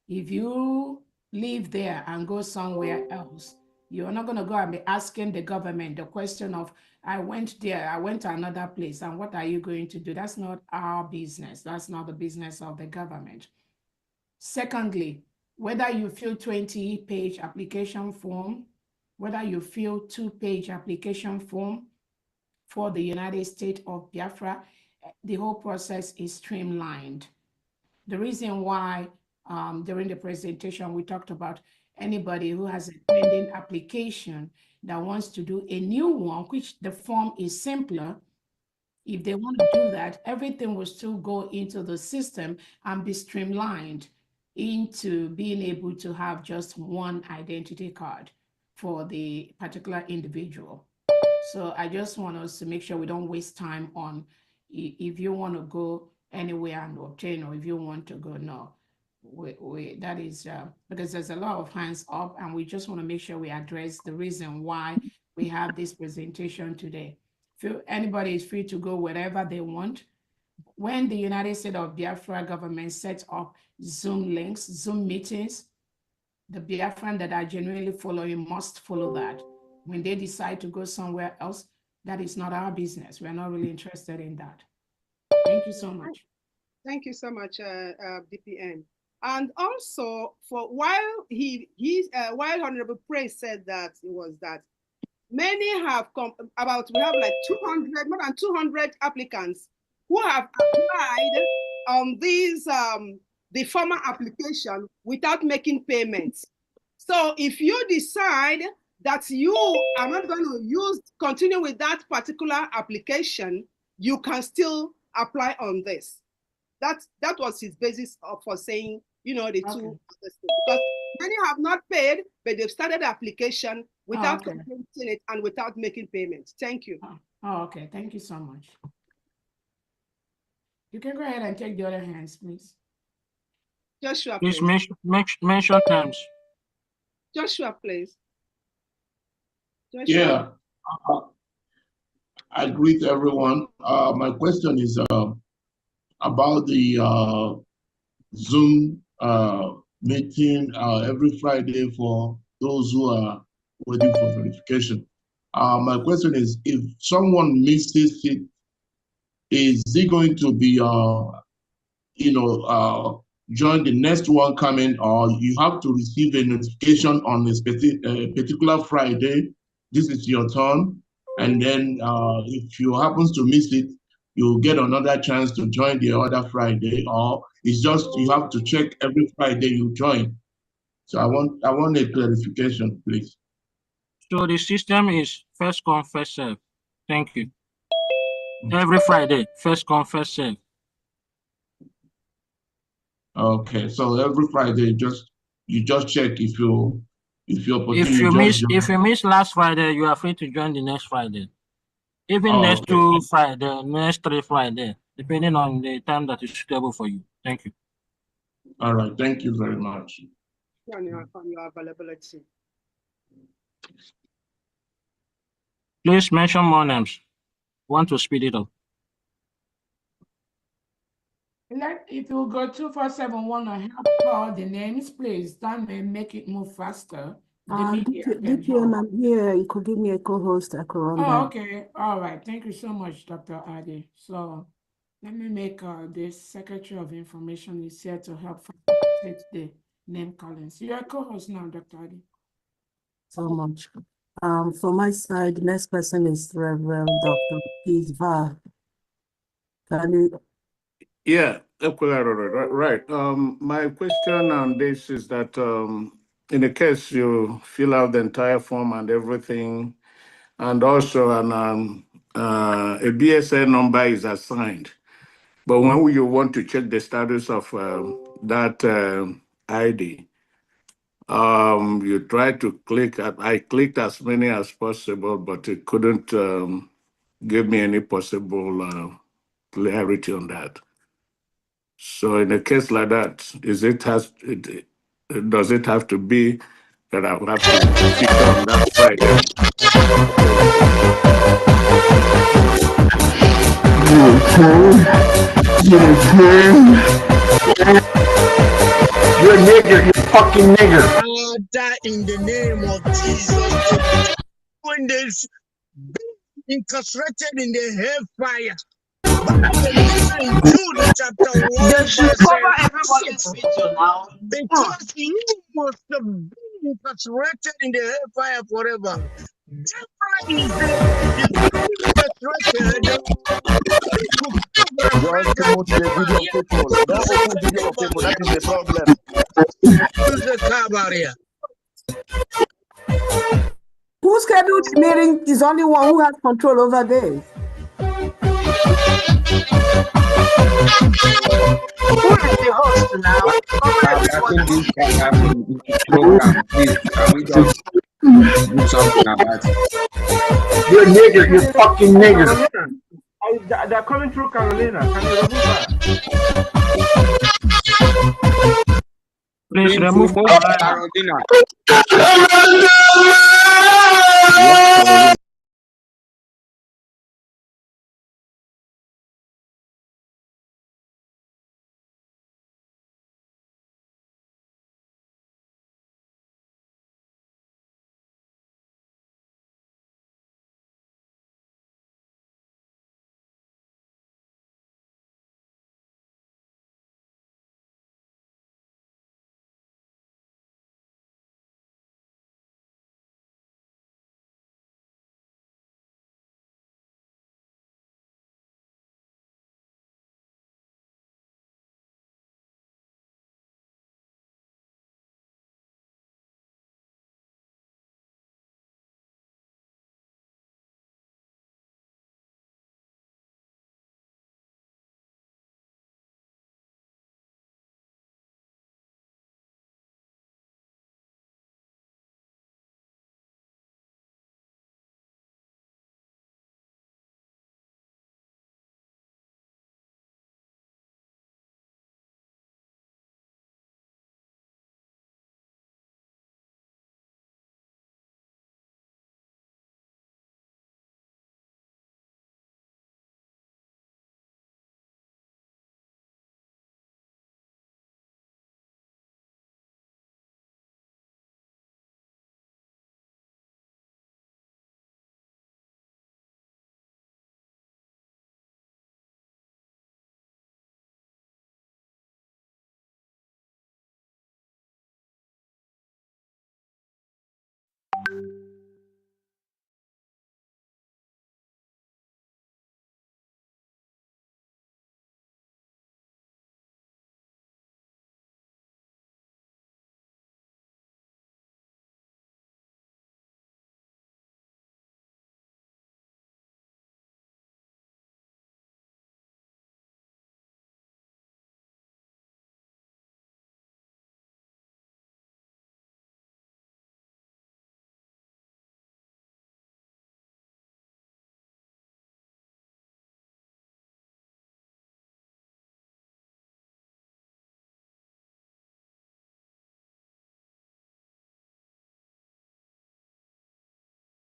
If you live there and go somewhere else, you're not going to go and be asking the government the question of, I went there, I went to another place, and what are you going to do? That's not our business. That's not the business of the government. Secondly, whether you fill 20-page application form, whether you fill 2-page application form for the United States of Biafra, the whole process is streamlined. The reason why during the presentation we talked about anybody who has a pending application that wants to do a new one, which the form is simpler, if they want to do that, everything will still go into the system and be streamlined into being able to have just one identity card for the particular individual. So I just want us to make sure we don't waste time on, if you want to go anywhere and obtain, or if you want to go, no. That is because there's a lot of hands up, and we just want to make sure we address the reason why we have this presentation today. Anybody is free to go wherever they want. When the United States of Biafra government sets up Zoom links, Zoom meetings, the Biafran that are genuinely following must follow that. When they decide to go somewhere else, that is not our business. We're not really interested in that. Thank you so much. Thank you so much, DPN. And also, for while while Honorable Praise said that it was that many have come about, we have like 200, more than 200 applicants who have applied on these the former application without making payments. So if you decide that you are not going to continue with that particular application, you can still apply on this. That was his basis for saying, you know, the two, because many have not paid, but they've started the application without completing it and without making payments. Thank you. Oh, okay. Thank you so much. You can go ahead and take the other hands, please. Joshua, please. Mention names. Joshua, please. Joshua. Yeah. I greet everyone. My question is about the Zoom meeting every Friday for those who are waiting for verification. My question is, if someone misses it, is it going to be, join the next one coming, or you have to receive a notification on a particular Friday, this is your turn, and then if you happen to miss it, you'll get another chance to join the other Friday, or it's just you have to check every Friday you join. So I want a clarification, please. So the system is first come, first serve. Thank you. Every Friday, first come, first serve. Okay, so every Friday, you just check if you miss last Friday, you are free to join the next Friday. Even next 2 Friday, next 3 Friday, depending on the time that is suitable for you. Thank you. All right, thank you very much. On your availability. Please mention more names. Want to speed it up. If you go 2471 and help call the names, please, that may make it move faster. DPM, I'm here. You could give me a co-host. I could run that. Okay. All right. Thank you so much, Dr. Adi. So let me make this Secretary of Information is here to help facilitate the name callings. You're a co-host now, Dr. Adi. So much. From my side, the next person is Reverend Dr. Isva. Can you? Yeah, right. My question on this is that in the case you fill out the entire form and everything, and also a BSN number is assigned, but when you want to check the status of that ID, you try to click. I clicked as many as possible, but it couldn't give me any possible clarity on that. So in a case like that, does it have to be that I would have to pick on that Friday? You're a nigger, you're a fucking nigger. Father, in the name of Jesus, when there's incarcerated in the hellfire. Jude chapter 1. They should cover everybody's video now. Because you must have been incarcerated in the hellfire forever. Therefore, is incarcerated. Just promote the video of people. Don't open video of people. That is the problem. Use the car barrier. Who scheduled the meeting is only one who has control over this. Who is the host now? Please, can we just do something about it? You're a nigger, you're a fucking nigger. They're coming through Carolina. Can you remove her? Please remove Carolina.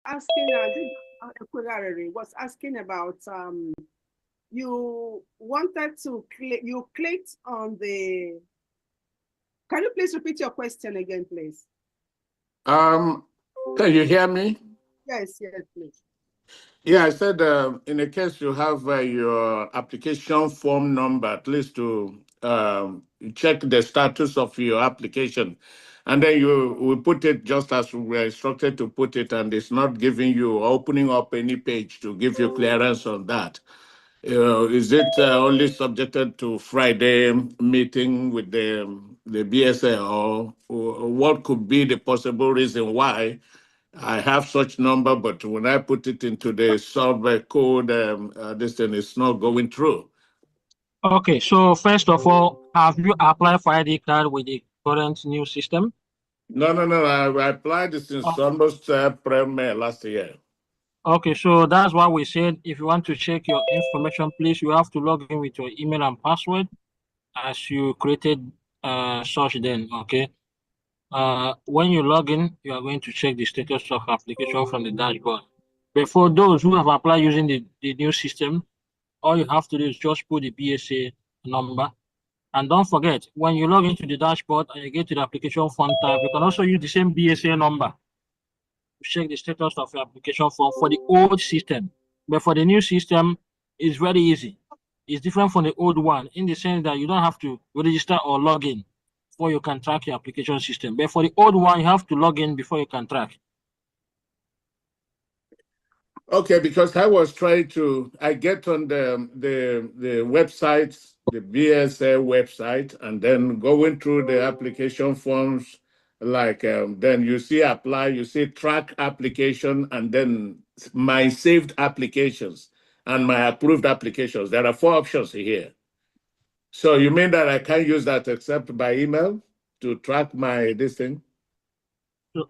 Asking, was asking about you wanted to you clicked on the. Can you please repeat your question again, please? Can you hear me? Yes, please. Yeah, I said in a case you have your application form number, at least to check the status of your application. And then you will put it just as we were instructed to put it, and it's not giving you, opening up any page to give you clearance on that. Is it only subjected to Friday meeting with the BSA, or what could be the possible reason why I have such number, but when I put it into the sub code, this thing is not going through? Okay, so first of all, have you applied for ID card with the current new system? No. I applied this in almost April, May last year. Okay, so that's why we said if you want to check your information, please, you have to log in with your email and password as you created such then, okay? When you log in, you are going to check the status of application from the dashboard. But for those who have applied using the new system, all you have to do is just put the BSA number. And don't forget, when you log into the dashboard and you get to the application form tab, you can also use the same BSA number to check the status of your application form for the old system. But for the new system, it's very easy. It's different from the old one in the sense that you don't have to register or log in before you can track your application system. But for the old one, you have to log in before you can track. Okay, because I was trying to, I get on the website, the BSA website, and then going through the application forms, like then you see apply, you see track application, and then my saved applications and my approved applications. There are 4 options here. So you mean that I can't use that except by email to track this thing?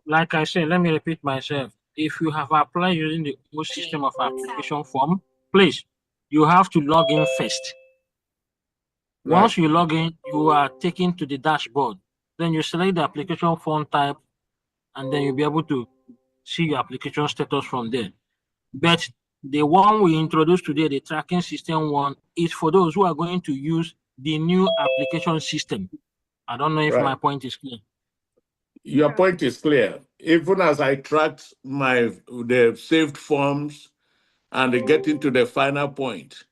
Like I said, let me repeat myself. If you have applied using the old system of application form, please you have to log in first. Right. Once you log in, you are taken to the dashboard. Then you select the application form type, and then you'll be able to see your application status from there. But the one we introduced today, the tracking system one, is for those who are going to use the new application system. I don't know if Right. my point is clear. Your point is clear. Even as I tracked the saved forms and get into the final point,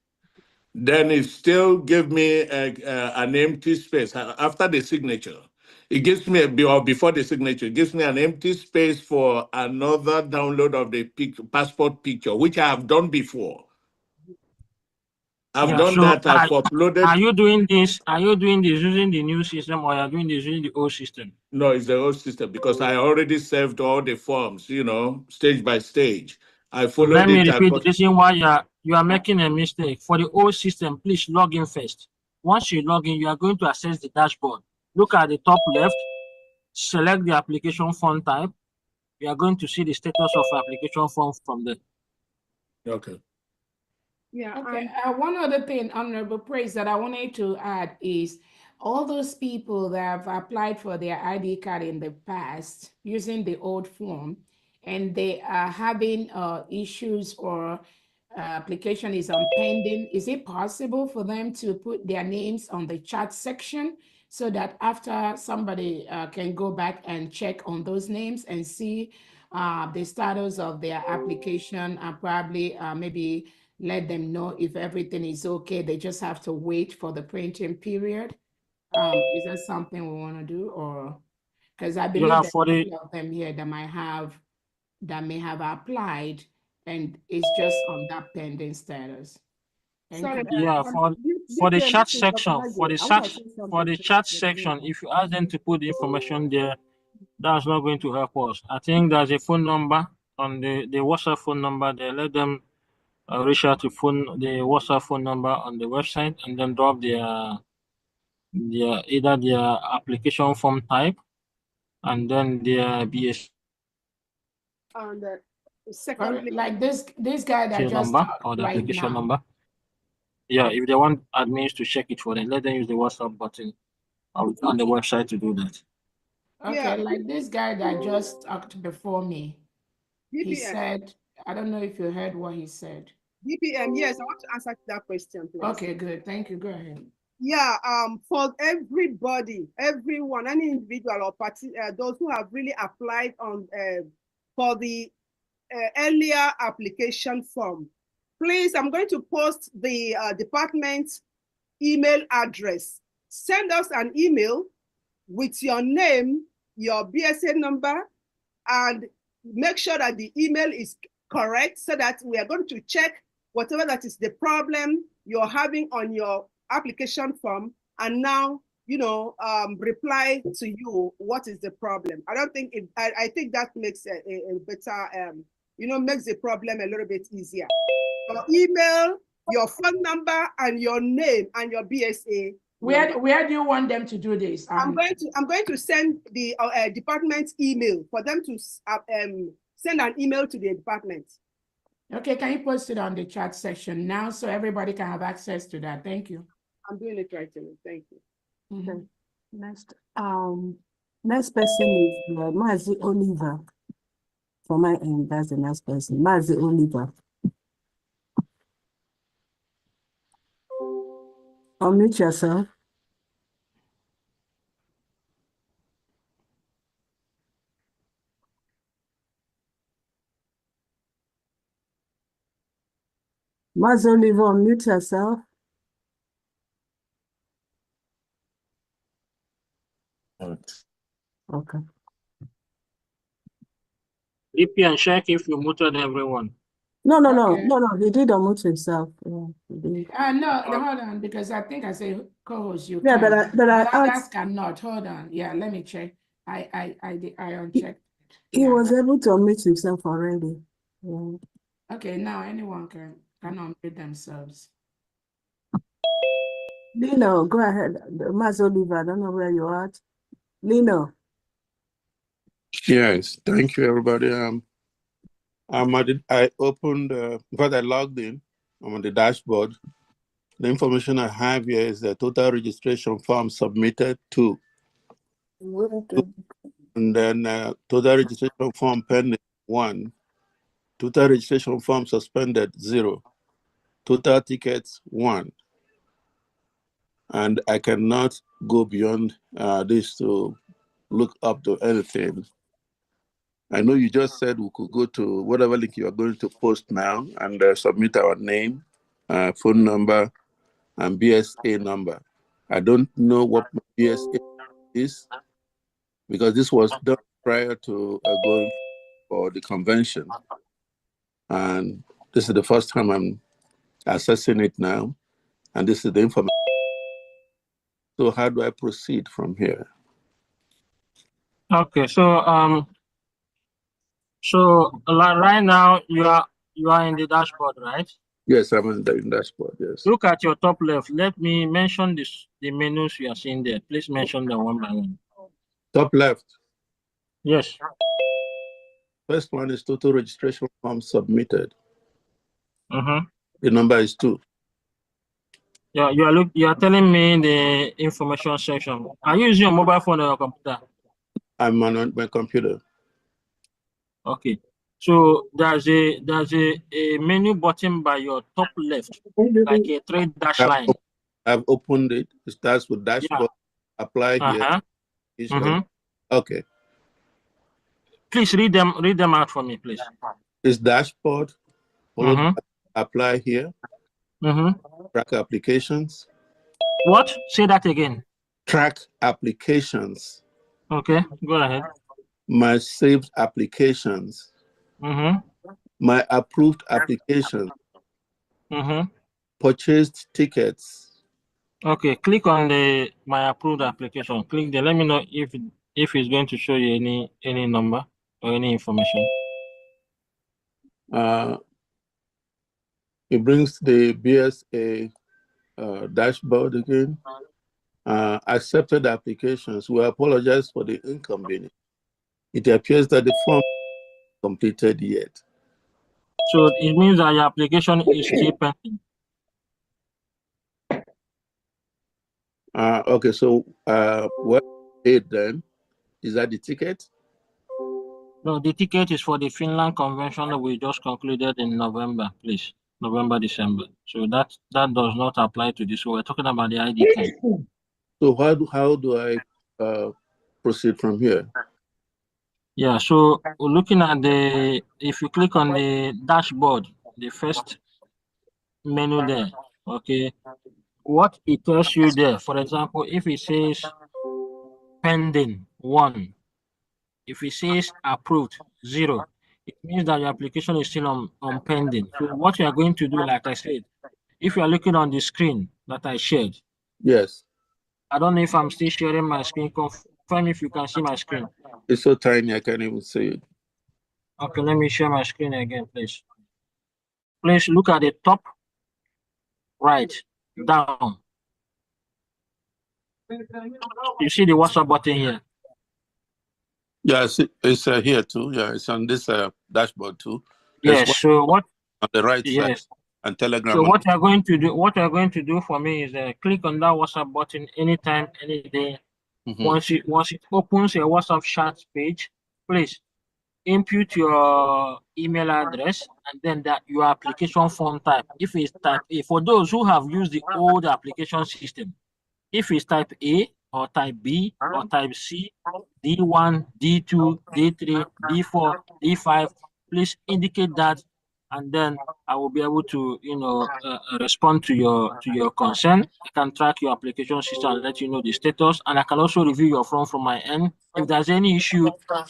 then it still gave me an empty space after the signature. It gives me or before the signature, it gives me an empty space for another download of the passport picture, which I have done before. I've done so that. I've uploaded. Are you doing this? Are you doing this using the new system, or are you doing this using the old system? No, it's the old system because I already saved all the forms, stage by stage. I followed Let me it. repeat the reason why you are making a mistake. For the old system, please log in first. Once you log in, you are going to access the dashboard. Look at the top left, select the application form type. You are going to see the status of application form from there. Okay. Yeah. Okay. One other thing, Honorable Praise, that I wanted to add is all those people that have applied for their ID card in the past using the old form, and they are having issues or application is on pending. Is it possible for them to put their names on the chat section so that after somebody can go back and check on those names and see the status of their application and probably maybe let them know if everything is okay. They just have to wait for the printing period. Is that something we want to do, or because I believe that a couple of them here that may have applied and it's just on that pending status. Yeah, for the chat section, for the chat section, if you ask them to put the information there, that's not going to help us. I think there's a phone number on the WhatsApp phone number there. Let them reach out to the WhatsApp phone number on the website and then drop their either their application form type and then their BS. And secondly, like this guy that just number or the application number. Yeah, if they want admins to check it for them, let them use the WhatsApp button on the website to do that. Okay, yeah. Like this guy that just talked before me, he said, I don't know if you heard what he said. DPM, yes, I want to answer that question, please. Okay, good. Thank you. Go ahead. Yeah, for everybody, everyone, any individual or party, those who have really applied on for the earlier application form, please, I'm going to post the department email address. Send us an email with your name, your BSA number, and make sure that the email is correct so that we are going to check whatever that is the problem you're having on your application form and now, reply to you what is the problem. I don't think I think that makes a better, makes the problem a little bit easier. Your email, your phone number, and your name and your BSA. Where do you want them to do this? I'm going to send the department email for them to send an email to the department. Okay, can you post it on the chat section now so everybody can have access to that? Thank you. I'm doing it right away. Thank you. Okay. Next person is Mazi Oliver. For my end, that's the next person. Mazi Oliver. Unmute yourself. Mazi Oliver, unmute yourself. Okay. DP and check if you muted everyone. No. He did unmute himself. Yeah, no, hold on, because I think I say co-host you can. But others cannot. Hold on. Yeah, let me check. I unchecked. He was able to unmute himself already. Yeah. Okay, now anyone can unmute themselves. Lino, go ahead. Mazi Oliver, I don't know where you are at. Lino. Yes, thank you, everybody. I opened, but I logged in. I'm on the dashboard. The information I have here is the total registration form submitted, 2. And then total registration form pending, 1. Total registration form suspended, 0. Total tickets, 1. And I cannot go beyond this to look up to anything. I know you just said we could go to whatever link you are going to post now and submit our name, phone number, and BSA number. I don't know what my BSA is because this was done prior to going for the convention. And this is the first time I'm assessing it now. And this is the information. So how do I proceed from here? Okay, so right now you are in the dashboard, right? Yes, I'm in the dashboard, yes. Look at your top left. Let me mention the menus you are seeing there. Please mention them one by one. Top left. Yes. First one is total registration form submitted. Mm-hmm. The number is 2. Yeah, you are telling me the information section. Are you using your mobile phone or your computer? I'm on my computer. Okay. So there's a menu button by your top left, like a 3-dash line. I've opened it. It starts with dashboard. Yeah. Apply here. Mm-hmm. Okay. Please read them out for me, please. It's dashboard. Followed by apply here. Track applications. What? Say that again. Track applications. Okay, go ahead. My saved applications. My approved applications. Purchased tickets. Okay, click on the my approved application. Click there. Let me know if it's going to show you any number or any information. It brings the BSA dashboard again. Accepted applications. We apologize for the inconvenience. It appears that the form is completed yet. So it means that your application is still pending. Okay, so what date then? Is that the ticket? No, the ticket is for the Finland convention that we just concluded in November, please. November, December. So that does not apply to this. So we're talking about the ID card. So how do I proceed from here? Yeah, so looking at if you click on the dashboard, the first menu there, okay, what it tells you there, for example, if it says pending 1, if it says approved 0, it means that your application is still on pending. So what you are going to do, like I said, if you are looking on the screen that I shared. Yes. I don't know if I'm still sharing my screen. Confirm if you can see my screen. It's so tiny, I can't even see it. Okay, let me share my screen again, please. Please look at the top right, down. You see the WhatsApp button here? Yeah, it's here too. Yeah, it's on this dashboard too. Yes. So what? On the right side. And Telegram. So what you are going to do for me is click on that WhatsApp button anytime, any day. Once it opens a WhatsApp chat page, please input your email address and then your application form type. If it's type A, for those who have used the old application system, if it's type A or type B or type C, D1, D2, D3, D4, D5, please indicate that, and then I will be able to, respond to your concern. I can track your application system and let you know the status, and I can also review your form from my end. If there's any issue,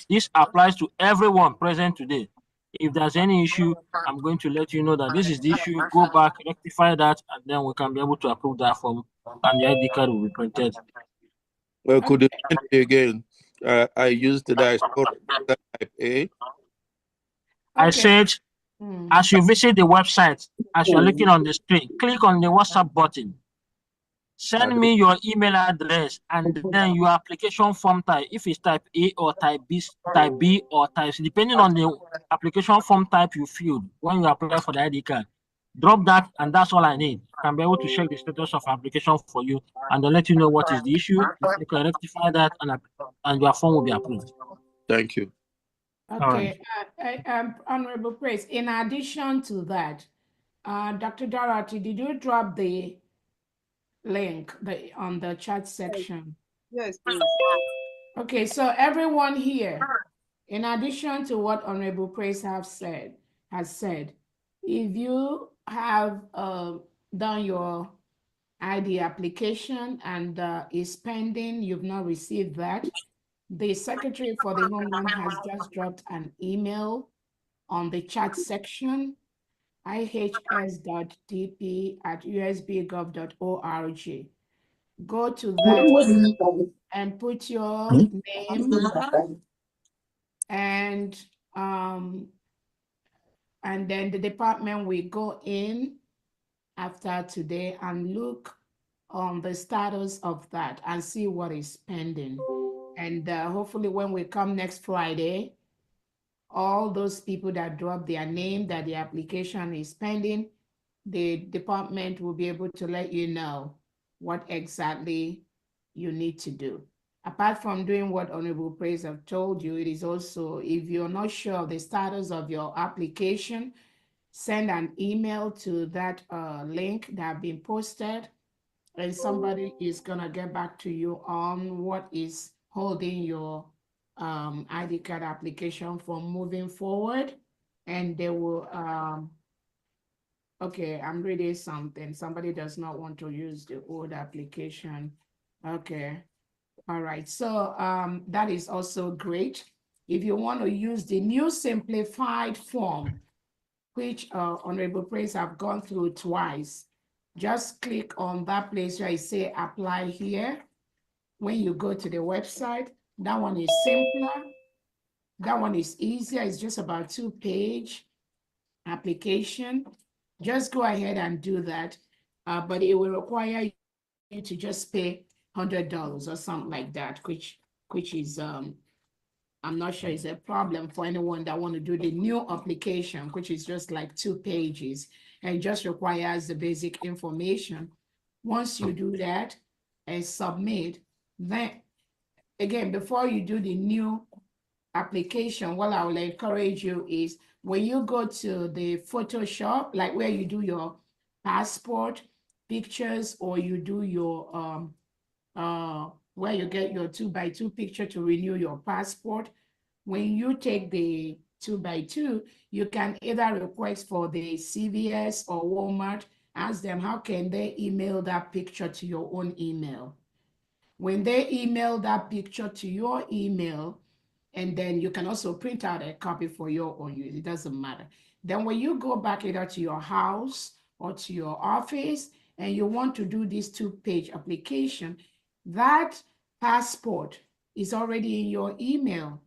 this applies to everyone present today. If there's any issue, I'm going to let you know that this is the issue. Go back, rectify that, and then we can be able to approve that form, and the ID card will be printed. Well, could you remind me again? I used the type A. I said, as you visit the website, as you're looking on the screen, click on the WhatsApp button. Send me your email address and then your application form type, if it's type A or type B or type C, depending on the application form type you filled when you apply for the ID card. Drop that, and that's all I need. I can be able to check the status of application for you, and then let you know what is the issue. You can rectify that, and your form will be approved. Thank you. Okay, Honorable Praise. In addition to that, Dr. Dorothy, did you drop the link on the chat section? Yes, please. Okay, so everyone here, in addition to what Honorable Praise has said, if you have done your ID application and is pending, you've not received that, the Secretary for the Homeland has just dropped an email on the chat section, ihs.dp@usbgov.org. Go to that and put your name and then the department will go in after today and look on the status of that and see what is pending. And hopefully when we come next Friday, all those people that drop their name that the application is pending, the department will be able to let you know what exactly you need to do. Apart from doing what Honorable Praise have told you, it is also, if you're not sure of the status of your application, send an email to that link that have been posted, and somebody is gonna get back to you on what is holding your ID card application from moving forward. And they will, okay, I'm reading something. Somebody does not want to use the old application. Okay, all right, so that is also great. If you want to use the new simplified form, which Honorable Praise have gone through twice, just click on that place where I say apply here. When you go to the website, that one is simpler. That one is easier. It's just about 2-page application. Just go ahead and do that. But it will require you to just pay $100 or something like that, which is, I'm not sure is a problem for anyone that want to do the new application, which is just like 2 pages and just requires the basic information. Once you do that and submit, then again, before you do the new application, what I will encourage you is when you go to the Photoshop, like where you do your passport pictures or you do your where you get your 2x2 picture to renew your passport. When you take the 2x2, you can either request for the CVS or Walmart, ask them how can they email that picture to your own email. When they email that picture to your email, and then you can also print out a copy for your own use, it doesn't matter. Then when you go back either to your house or to your office and you want to do this 2-page application, that passport is already in your email.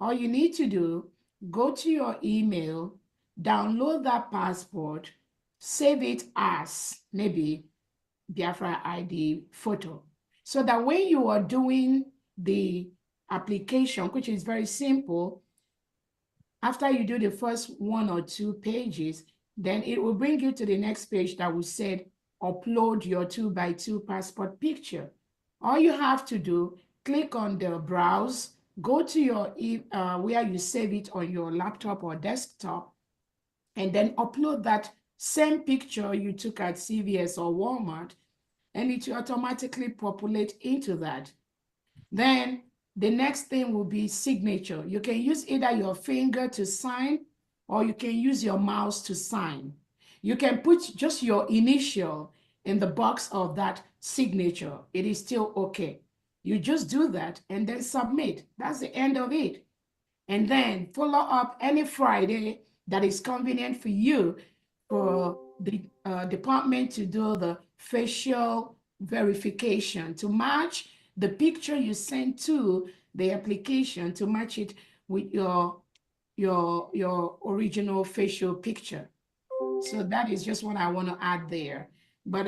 All you need to do, go to your email, download that passport, save it as maybe Biafra ID photo, so that when you are doing the application, which is very simple, after you do the first 1 or 2 pages, then it will bring you to the next page that will say, upload your 2x2 passport picture. All you have to do, click on the browse, go to your where you save it on your laptop or desktop, and then upload that same picture you took at CVS or Walmart, and it will automatically populate into that. Then the next thing will be signature. You can use either your finger to sign or you can use your mouse to sign. You can put just your initial in the box of that signature. It is still okay. You just do that and then submit. That's the end of it. And then follow up any Friday that is convenient for you for the department to do the facial verification to match the picture you sent to the application, to match it with your original facial picture. So that is just what I want to add there. But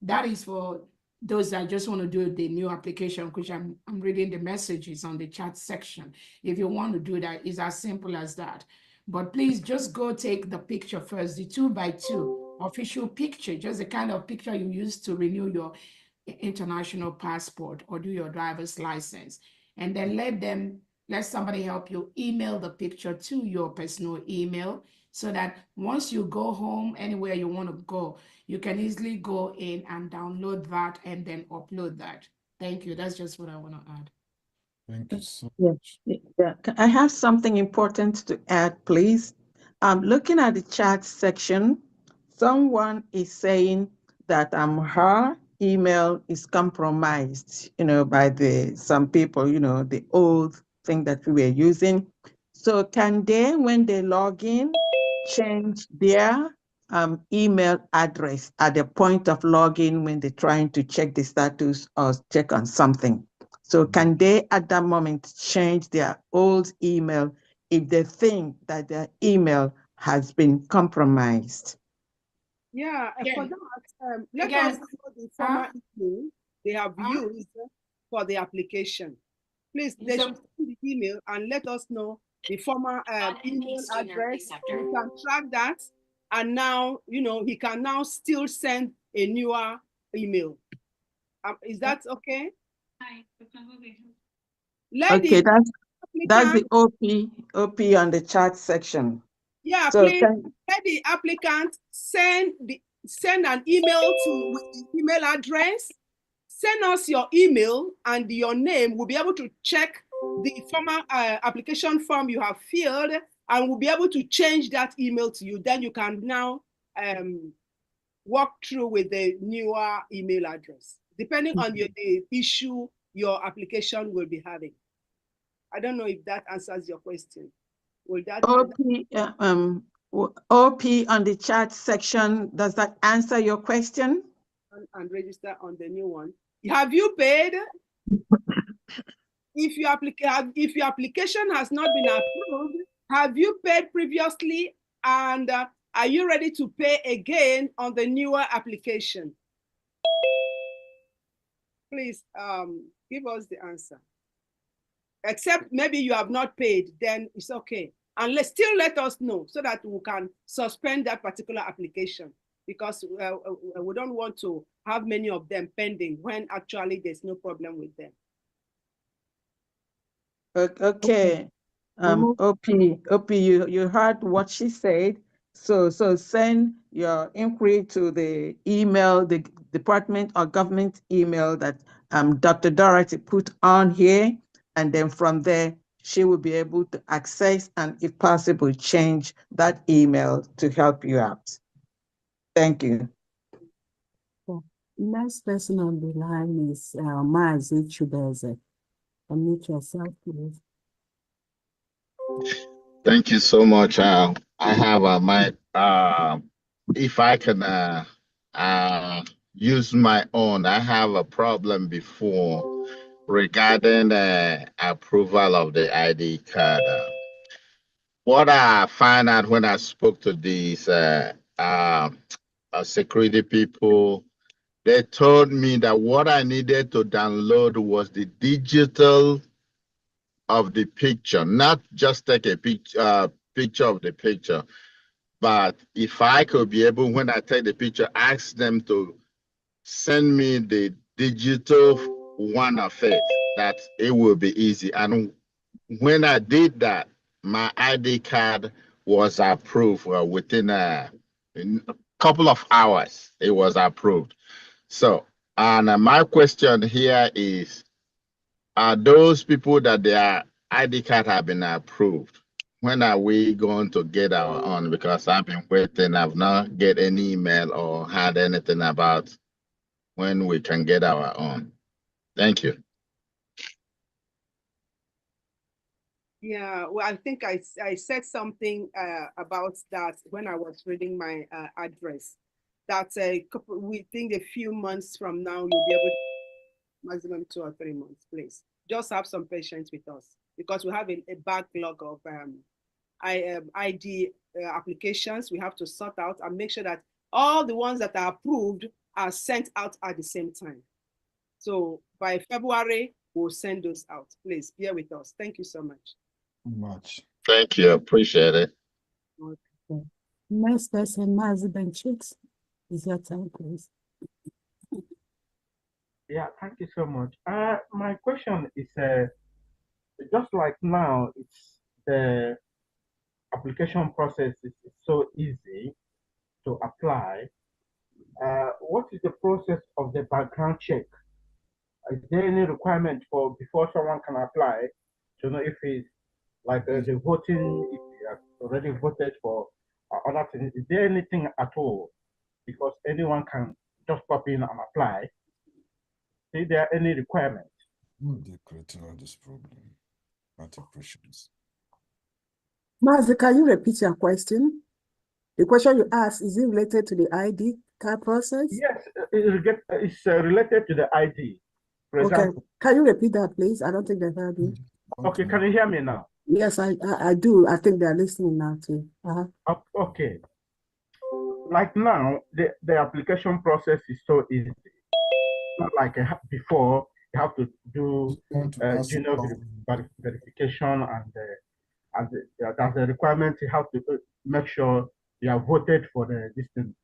that is for those that just want to do the new application, which I'm reading the messages on the chat section. If you want to do that, it's as simple as that. But please just go take the picture first, the 2x2 official picture, just the kind of picture you use to renew your international passport or do your driver's license. And then let somebody help you email the picture to your personal email so that once you go home, anywhere you want to go, you can easily go in and download that and then upload that. Thank you. That's just what I want to add. Thank you so much. Yeah. I have something important to add, please. Looking at the chat section, someone is saying that her email is compromised, by some people, the old thing that we were using. So can they, when they log in, change their email address at the point of login when they're trying to check the status or check on something? So can they at that moment change their old email if they think that their email has been compromised? Yeah, for that, let us know the former email they have used for the application. Please, they should send the email and let us know the former email address. We can track that, and now, he can now still send a newer email. Is that okay? Okay, that's the OP on the chat section. Yeah, so please let the applicant send an email with the email address. Send us your email and your name. We'll be able to check the former application form you have filled, and we'll be able to change that email to you. Then you can now walk through with the newer email address, depending on the issue your application will be having. I don't know if that answers your question. Will that OP on the chat section, does that answer your question? And register on the new one. Have you paid? If your application has not been approved, have you paid previously? And are you ready to pay again on the newer application? Please give us the answer. Except maybe you have not paid, then it's okay. And still let us know so that we can suspend that particular application, because we don't want to have many of them pending when actually there's no problem with them. Okay. OP, you heard what she said. So send your inquiry to the email, the department or government email that Dr. Dorothy put on here. And then from there, she will be able to access and, if possible, change that email to help you out. Thank you. Next person on the line is Mazi Chubeze. Unmute yourself, please. Thank you so much. I have if I can use my own, I have a problem before regarding the approval of the ID card. What I find out when I spoke to these security people, they told me that what I needed to download was the digital of the picture, not just take a picture of the picture, but if I could be able, when I take the picture, ask them to send me the digital one of it, that it will be easy. And when I did that, my ID card was approved within a couple of hours. It was approved. So, and my question here is, are those people that their ID card have been approved, when are we going to get our own? Because I've been waiting, I've not get any email or had anything about when we can get our own. Thank you. Yeah, well, I think I said something about that when I was reading my address. That we think a few months from now, you'll be able to, maximum 2 or 3 months, please. Just have some patience with us, because we have a backlog of ID applications we have to sort out and make sure that all the ones that are approved are sent out at the same time. So by February, we'll send those out. Please bear with us. Thank you so much. Thank you. Appreciate it. Okay. Next person, Mazi Benchix. Is your time, please? Yeah, thank you so much. My question is just like now, it's the application process is so easy to apply. What is the process of the background check? Is there any requirement for before someone can apply to know if it's like the voting, if they have already voted for other things? Is there anything at all? Because anyone can just pop in and apply. Is there any requirement? They're creating all this problem. Questions. Mazi, can you repeat your question? The question you asked, is it related to the ID card process? Yes, it's related to the ID. For example, can you repeat that, please? I don't think they heard you. Okay, can you hear me now? Yes, I do. I think they're listening now too. Okay. Like now, the application process is so easy. Not like before, you have to do verification and there's a requirement. You have to make sure you have voted for the distance.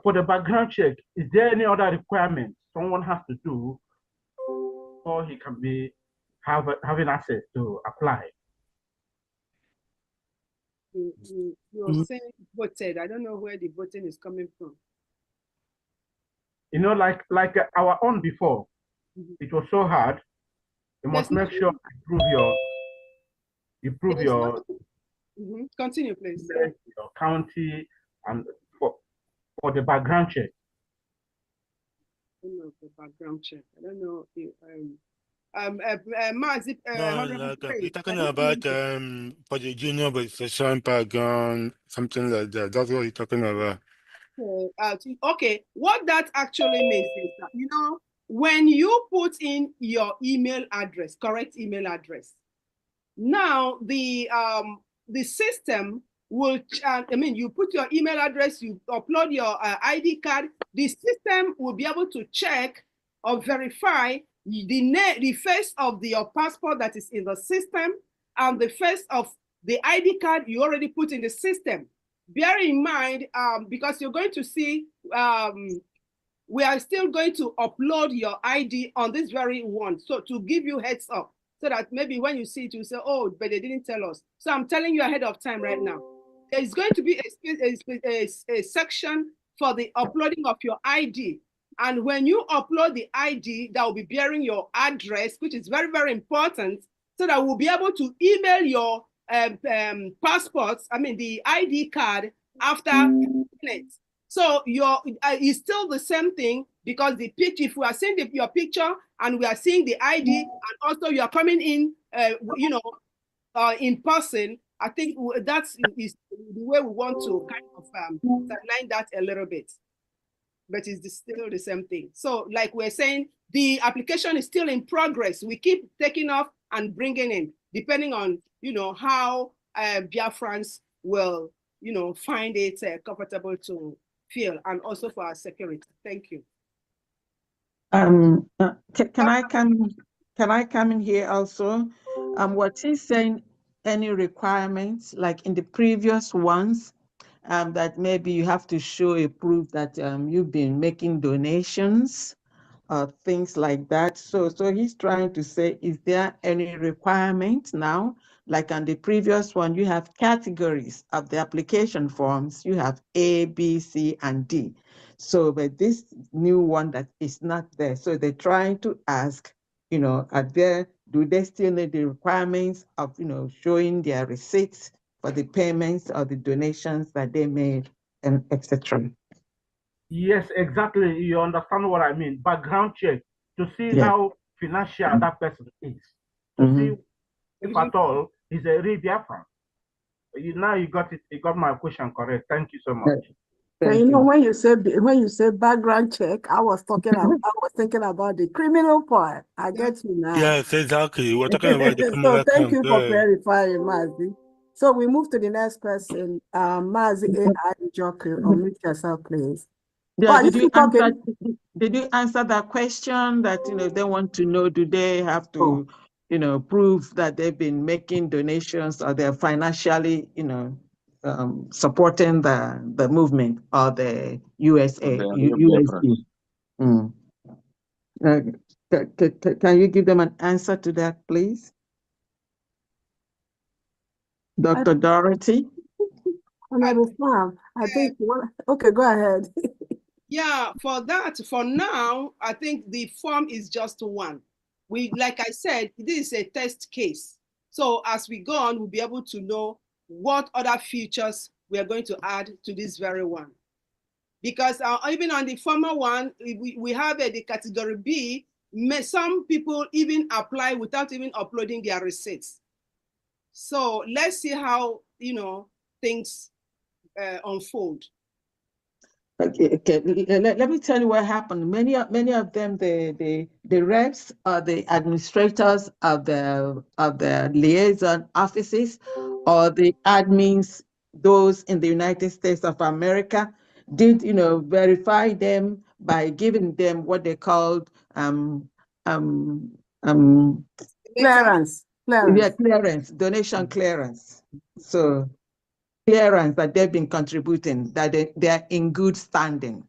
For the background check, is there any other requirement someone has to do before he can be having access to apply? You're saying voted. I don't know where the voting is coming from. You know, like our own before, it was so hard. You must make sure you prove your continue, please. Your county and for the background check. I don't know the background check. I don't know if you're talking about for the junior registration background, something like that. That's what you're talking about. Okay, what that actually means is that, you know, when you put in your email address, correct email address, now the system will, you put your email address, you upload your ID card, the system will be able to check or verify the face of your passport that is in the system and the face of the ID card you already put in the system. Bear in mind, because you're going to see, we are still going to upload your ID on this very one. So to give you heads up, so that maybe when you see it, you say, oh, but they didn't tell us. So I'm telling you ahead of time right now. There's going to be a section for the uploading of your ID. And when you upload the ID, that will be bearing your address, which is very, very important, so that we'll be able to email your passports, the ID card after it. So it's still the same thing, because the picture, if we are seeing your picture and we are seeing the ID, and also you are coming in, in person, I think that's is the way we want to kind of line that a little bit. But it's still the same thing. So like we're saying, the application is still in progress. We keep taking off and bringing in, depending on, how Biafrans will, find it comfortable to feel, and also for our security. Thank you. Can I come in here also? What he's saying, any requirements like in the previous ones, that maybe you have to show a proof that you've been making donations, things like that. So he's trying to say, is there any requirement now? Like on the previous one, you have categories of the application forms. You have A, B, C, and D. So, but this new one that is not there. So they're trying to ask, do they still need the requirements of, showing their receipts for the payments or the donations that they made, and etc. Yes, exactly. You understand what I mean. Background check to see how financial that person is. To see if at all he's a real Biafran. Now you got it. You got my question correct. Thank you so much. When you say background check, I was thinking about the criminal part. I get you now. Yes, exactly. We're talking about the criminal. So thank you for clarifying, Mazi. So we move to the next person, Mazi AI Joker. Unmute yourself, please. Yeah, did you answer that question that they want to know, do they have to prove that they've been making donations or they're financially supporting the movement or the USA, USD. Mm. Can you give them an answer to that, please? Dr. Dorothy? Honorable Farm, I think, okay, go ahead. Yeah, for that, for now, I think the form is just one. Like I said, this is a test case. So as we go on, we'll be able to know what other features we are going to add to this very one. Because even on the former one, we have the category B, some people even apply without even uploading their receipts. So let's see how, things unfold. Okay. Let me tell you what happened. Many of them, the reps or the administrators of the liaison offices or the admins, those in the United States of America, did verify them by giving them what they called clearance. Yeah, clearance, donation clearance. So clearance that they've been contributing, that they are in good standing.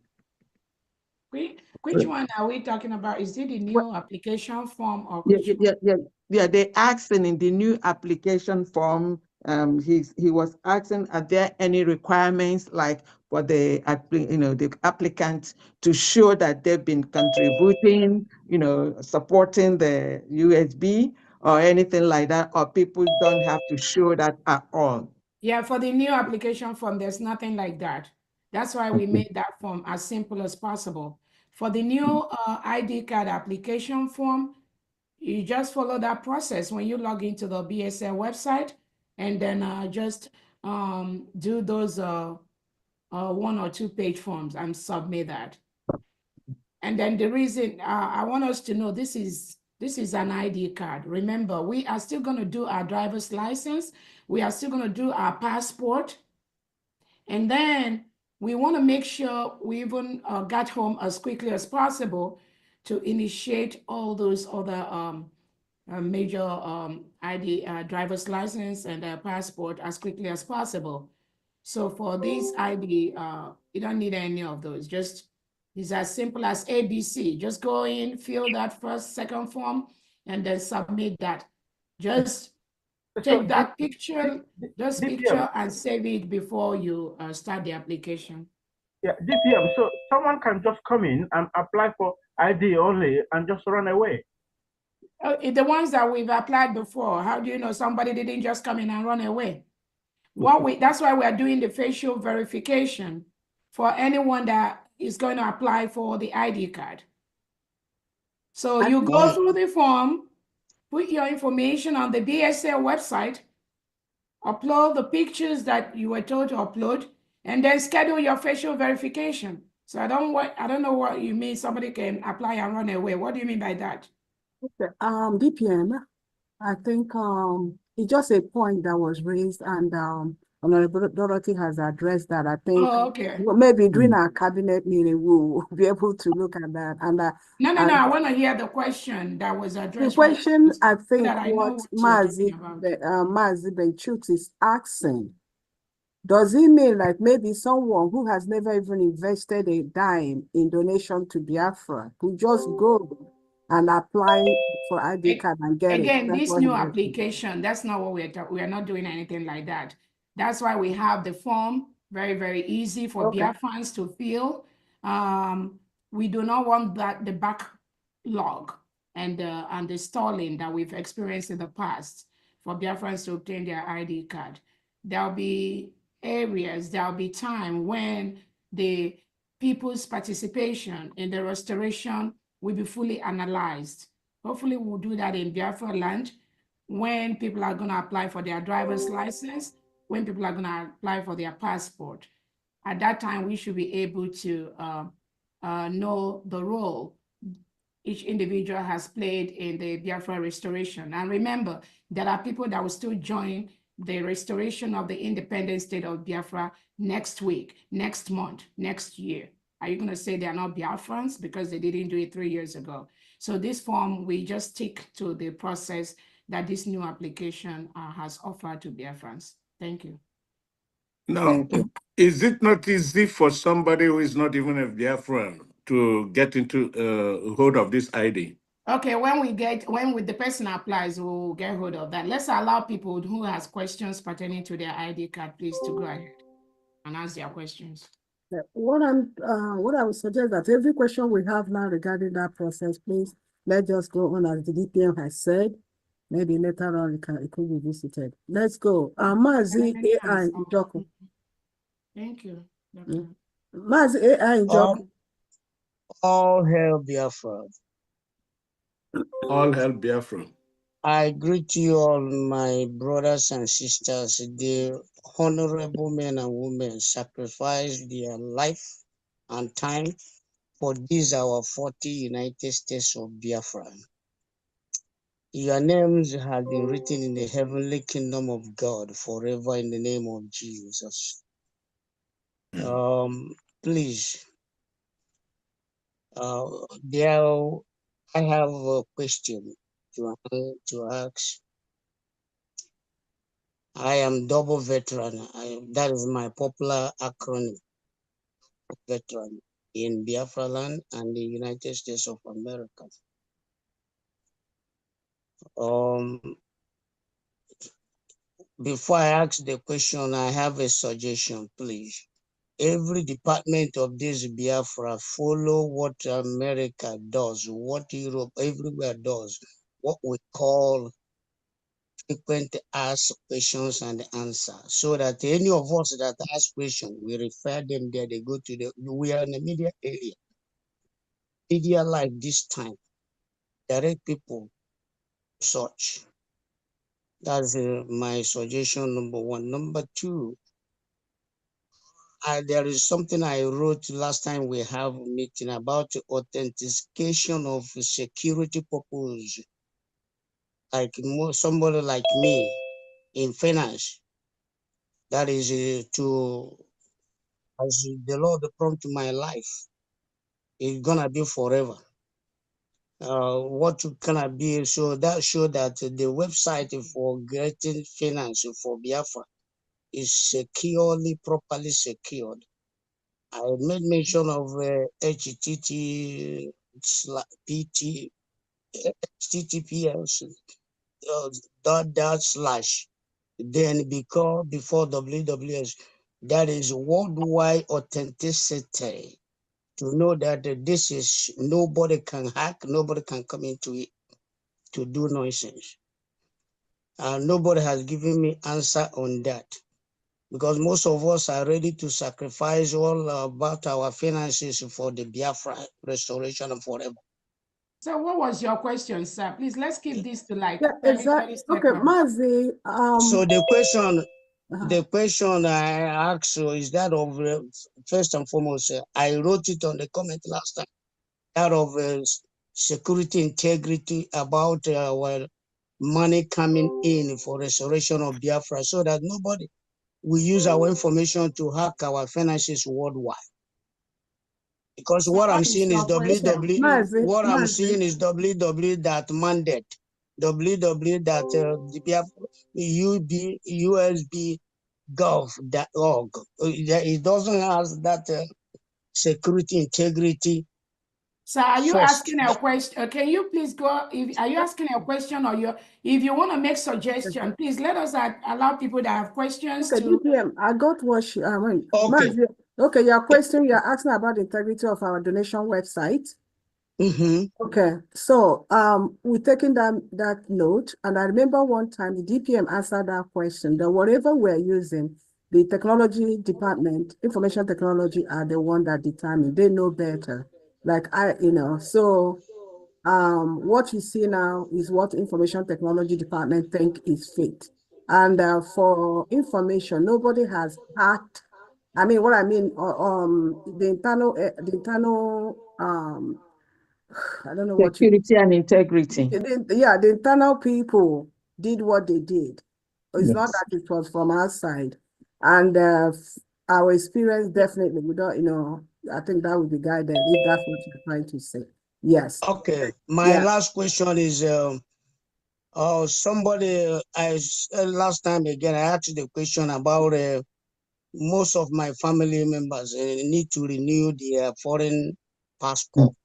Which one are we talking about? Is it the new application form or Yeah, they asking in the new application form, he was asking, are there any requirements like for the applicant to show that they've been contributing, supporting the USB or anything like that, or people don't have to show that at all? Yeah, for the new application form, there's nothing like that. That's why we made that form as simple as possible. For the new ID card application form, you just follow that process when you log into the BSL website, and then just do those 1 or 2 page forms and submit that. And then the reason I want us to know, this is an ID card. Remember, we are still going to do our driver's license. We are still going to do our passport. And then we want to make sure we even got home as quickly as possible to initiate all those other major ID driver's license and passport as quickly as possible. So for this ID, you don't need any of those. Just it's as simple as ABC. Just go in, fill that first, second form, and then submit that. Just take that picture, picture and save it before you start the application. Yeah, DPM. So someone can just come in and apply for ID only and just run away. The ones that we've applied before, how do you know somebody didn't just come in and run away? That's why we are doing the facial verification for anyone that is going to apply for the ID card. So you go through the form, put your information on the BSL website, upload the pictures that you were told to upload, and then schedule your facial verification. So I don't know what you mean somebody can apply and run away. What do you mean by that? Okay. DPM, I think it's just a point that was raised, and Honorable Dorothy has addressed that. I think maybe during our cabinet meeting we'll be able to look at that. And No, I want to hear the question that was addressed. The question, I think, that I know what Mazi Benchut is asking, does it mean like maybe someone who has never even invested a dime in donation to Biafra could just go and apply for ID card and get it? Again, this new application, that's not what we are not doing anything like that. That's why we have the form, very, very easy for Biafrans to fill. We do not want the backlog and the stalling that we've experienced in the past for Biafrans to obtain their ID card. There'll be areas, there'll be time when the people's participation in the restoration will be fully analyzed. Hopefully we'll do that in Biafra land when people are going to apply for their driver's license, when people are going to apply for their passport. At that time, we should be able to know the role each individual has played in the Biafra restoration. And remember, there are people that will still join the restoration of the independent state of Biafra next week, next month, next year. Are you going to say they are not Biafrans because they didn't do it 3 years ago? So this form, we just stick to the process that this new application has offered to Biafrans. Thank you. Now, is it not easy for somebody who is not even a Biafran to get into hold of this ID? Okay, when the person applies, we'll get hold of that. Let's allow people who has questions pertaining to their ID card, please, to go ahead and ask their questions. What I would suggest that every question we have now regarding that process, please, let's just go on as the DPM has said. Maybe later on it could be visited. Let's go. Mazi AI Njoku. Thank you. Mazi AI Njoku. All hail Biafra. All hail Biafra. I greet you all, my brothers and sisters, the honorable men and women sacrificed their life and time for this our 40 United States of Biafra. Your names have been written in the heavenly kingdom of God forever in the name of Jesus. Please, I have a question to ask. I am double veteran. That is my popular acronym. Veteran in Biafra land and the United States of America. Before I ask the question, I have a suggestion, please. Every department of this Biafra follow what America does, what Europe everywhere does, what we call frequent ask questions and answer, so that any of us that ask questions, we refer them there, they go to we are in the media area. Media like this time, direct people search. That's my suggestion, number one. Number two, there is something I wrote last time we have a meeting about authentication of security purpose. Like somebody like me in finance, that is as the Lord prompt my life, it's gonna be forever. What can I be? So that show that the website for getting finance for Biafra is securely, properly secured. I made mention of HTTPS // then before WWS, that is worldwide authenticity, to know that this is, nobody can hack, nobody can come into it to do nonsense. Nobody has given me answer on that, because most of us are ready to sacrifice all about our finances for the Biafra restoration and forever. So what was your question, sir? Please, let's keep this to like 30 seconds. Okay, Mazi. So the question I asked is that of, first and foremost, I wrote it on the comment last time, that of security integrity about our money coming in for restoration of Biafra, so that nobody will use our information to hack our finances worldwide. Because what I'm seeing is www.mandate, www.usb.gov.org. It doesn't have that security integrity. So are you asking a question? Can you please go? Are you asking a question, or if you want to make suggestion, please let us allow people that have questions to. DPM, I got what she. Okay. Okay, your question, you're asking about the integrity of our donation website. Okay, so we're taking that note, and I remember one time the DPM answered that question, that whatever we're using, the technology department, information technology, are the one that determine. They know better. Like so what you see now is what information technology department think is fit. And for information, nobody has hacked. I mean, what I mean, the internal I don't know what security and integrity. The internal people did what they did. It's not that it was from outside. And our experience definitely, we don't, I think that would be guided if that's what you're trying to say. Yes. Okay. My last question is somebody last time again I asked the question about most of my family members need to renew their foreign passport.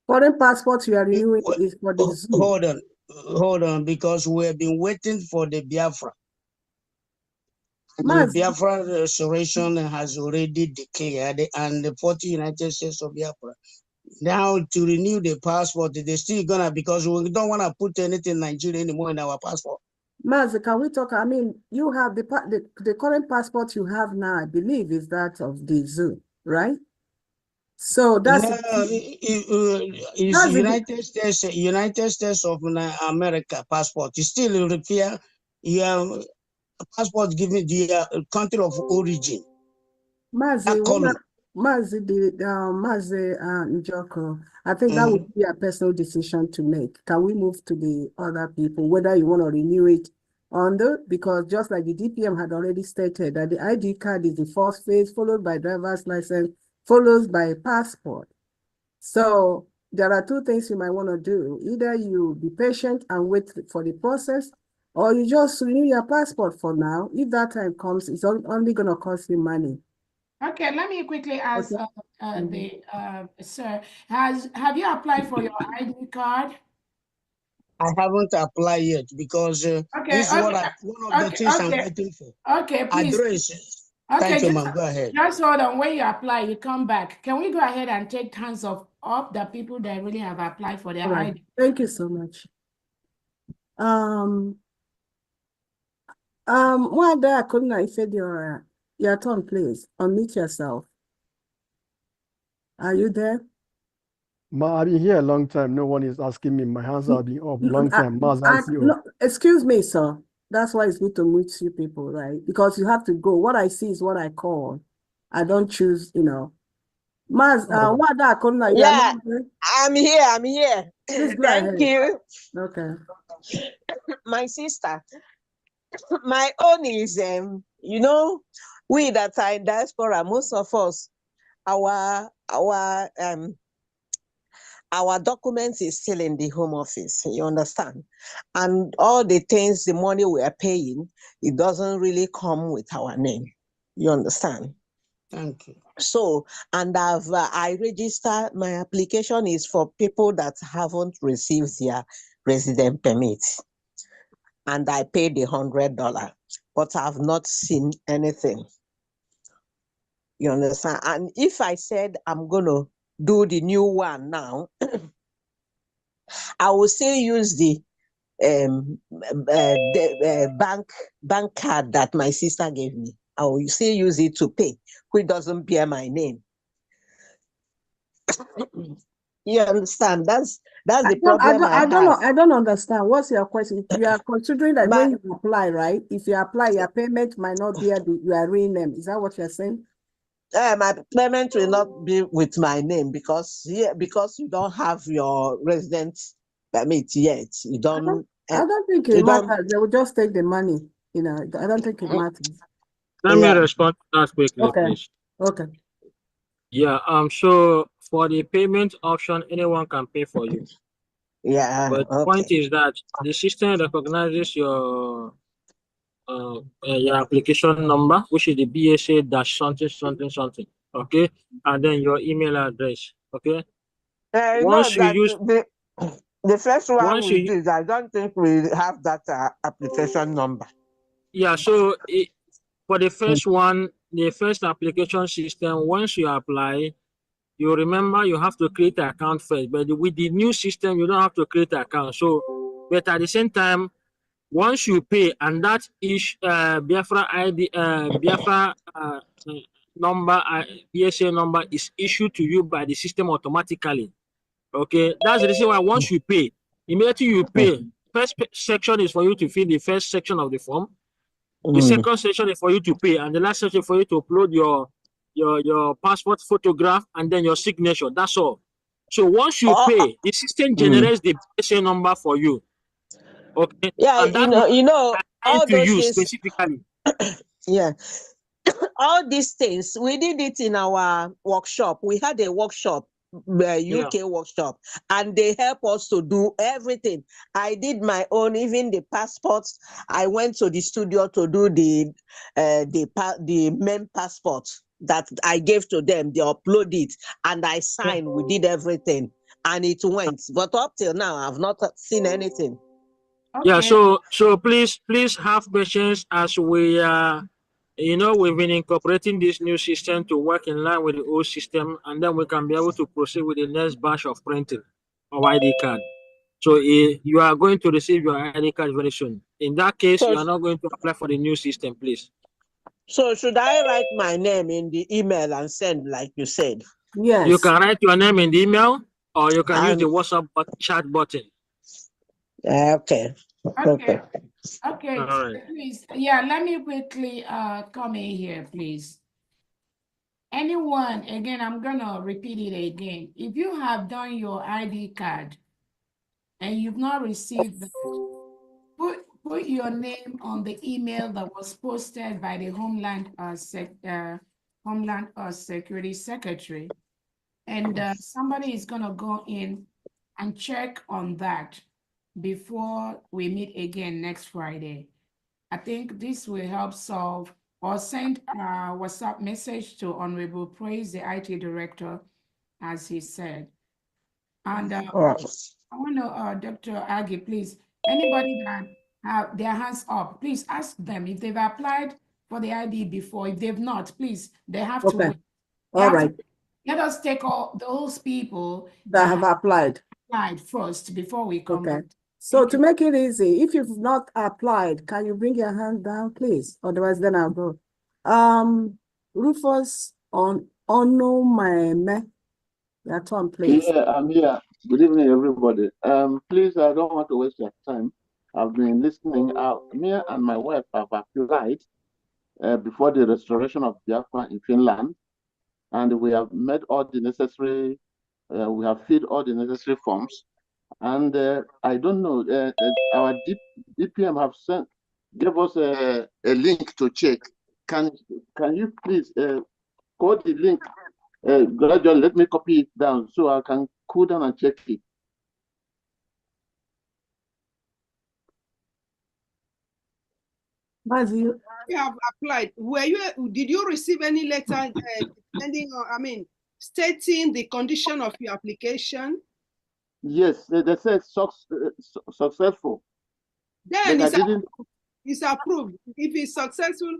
Foreign passport you are renewing is for the zoo. Hold on, because we have been waiting for the Biafra. Mas, The Biafra restoration has already declared, and the 40 United States of Biafra. Now to renew the passport, they're still gonna, because we don't want to put anything Nigeria anymore in our passport. Maz, can we talk? I mean, you have the current passport you have now, I believe, is that of the zoo, right? So that's United States of America passport. It's still European. You have a passport given the country of origin. Mazi, Njoko, I think that would be a personal decision to make. Can we move to the other people, whether you want to renew it because just like the DPM had already stated that the ID card is the first phase, followed by driver's license, followed by passport. So there are two things you might want to do. Either you be patient and wait for the process, or you just renew your passport for now. If that time comes, it's only going to cost you money. Okay, let me quickly ask sir, have you applied for your ID card? I haven't applied yet because this is one of the things I'm waiting for. Okay, please. Address. Okay, thank you, ma'am. Go ahead. Just hold on. When you apply, you come back. Can we go ahead and take hands up the people that really have applied for their ID? Thank you so much. Wanda Akuna, if your turn, please unmute yourself. Are you there? Ma, I've been here a long time. No one is asking me. My hands have been up long time. No, excuse me, sir. That's why it's good to meet you people, right? Because you have to go. What I see is what I call. I don't choose, Maz, Wanda Akuna, yeah, I'm here. Please go Thank ahead. you. Okay. My sister, my own is, we that are in diaspora, most of us, our documents is still in the home office, you understand? And all the things, the money we are paying, it doesn't really come with our name, you understand? Thank you. So, and I register, my application is for people that haven't received their resident permit. And I paid the $100, but I've not seen anything. You understand? And if I said I'm going to do the new one now, I will still use the bank card that my sister gave me. I will still use it to pay, which doesn't bear my name. You understand? That's the problem I have. I don't understand. What's your question? You are considering that when you apply, right? If you apply, your payment might not be your real name. Is that what you're saying? My payment will not be with my name because you don't have your resident permit yet. You don't. I don't think it matters. They will just take the money. I don't think it matters. Let me respond to that quickly, please. Okay. Yeah. So for the payment option, anyone can pay for you. Yeah. But the point is that the system recognizes your application number, which is the BSA-something. Okay, and then your email address. Okay. Once you use the first one we did, I don't think we have that application number. Yeah. So for the first one, the first application system, once you apply, you remember you have to create an account first. But with the new system, you don't have to create an account. So, but at the same time, once you pay and that is Biafra ID, Biafra number, BSA number is issued to you by the system automatically. Okay, that's the reason why once you pay, immediately you pay. First section is for you to fill the first section of the form. The second section is for you to pay, and the last section for you to upload your passport photograph and then your signature. That's all. So once you pay, the system generates the BSA number for you. Okay. Yeah, and all to those you things specifically. Yeah. All these things, we did it in our workshop. We had a workshop UK workshop, and they help us to do everything. I did my own, even the passports. I went to the studio to do the main passport that I gave to them. They upload it, and I signed. We did everything, and it went. But up till now, I've not seen anything. Yeah, so please have patience as we we've been incorporating this new system to work in line with the old system, and then we can be able to proceed with the next batch of printing of ID card. So you are going to receive your ID card very soon. In that case, you are not going to apply for the new system, please. So should I write my name in the email and send like you said? Yes. You can write your name in the email, or you can use the WhatsApp chat button. Okay. Okay. Okay. All right. Please, yeah, let me quickly come in here, please. Anyone, again, I'm gonna repeat it again. If you have done your ID card and you've not received the put your name on the email that was posted by the Homeland Security Secretary, and somebody is gonna go in and check on that before we meet again next Friday. I think this will help solve, or send a WhatsApp message to Honorable Praise, the IT Director, as he said. And I want to, Dr. Agi, please, anybody that have their hands up, please ask them if they've applied for the ID before. If they've not, please, they have to wait. All right. Let us take all those people That have applied first before we come back. So to make it easy, if you've not applied, can you bring your hand down, please? Otherwise, then I'll go. Rufus on Onomaeme. Your turn, please. Yeah, I'm here. Good evening, everybody. Please, I don't want to waste your time. I've been listening out. Me and my wife have applied before the restoration of Biafra in Finland, and we have made all the necessary. We have filled all the necessary forms. And I don't know, our DPM have gave us a link to check. Can you please code the link gradually? Let me copy it down so I can go down and check it. You have applied. Did you receive any letter stating the condition of your application? Yes, they said successful. Then it's approved. If it's successful,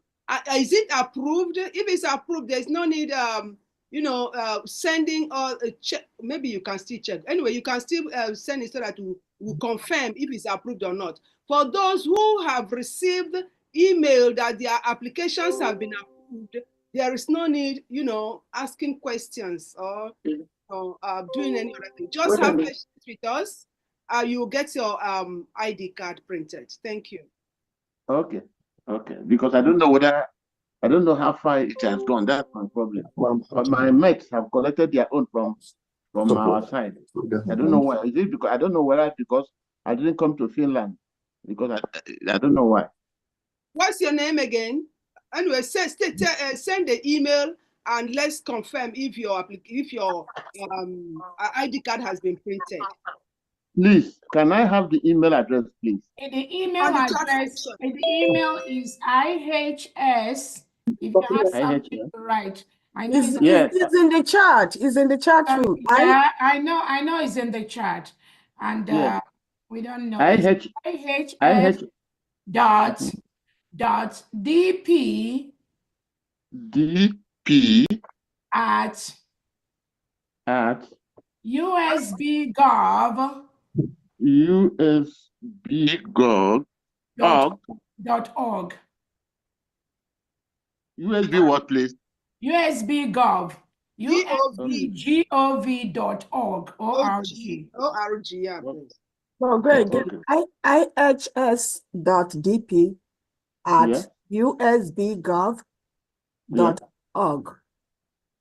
is it approved? If it's approved, there's no need, sending or check. Maybe you can still check. Anyway, you can still send it so that we'll confirm if it's approved or not. For those who have received email that their applications have been approved, there is no need, asking questions or doing any other thing. Just have patience with us. You will get your ID card printed. Thank you. Okay. Because I don't know how far it has gone. That's my problem. But my mates have collected their own from our side. I don't know why. Is it because I don't know whether because I didn't come to Finland? Because I don't know why. What's your name again? Anyway, send the email and let's confirm if your ID card has been printed. Please, can I have the email address, please? The email address, the email is IHS. If you have something to write, I know it's in the chat. It's in the chat room. Yeah, I know it's in the chat, and we don't know. IHS dot DP at USB Gov .org. USB what, please? USB Gov. USBGOV.org. ORG. ORG, yeah, please. So great. IHS.dp at usbgov.org.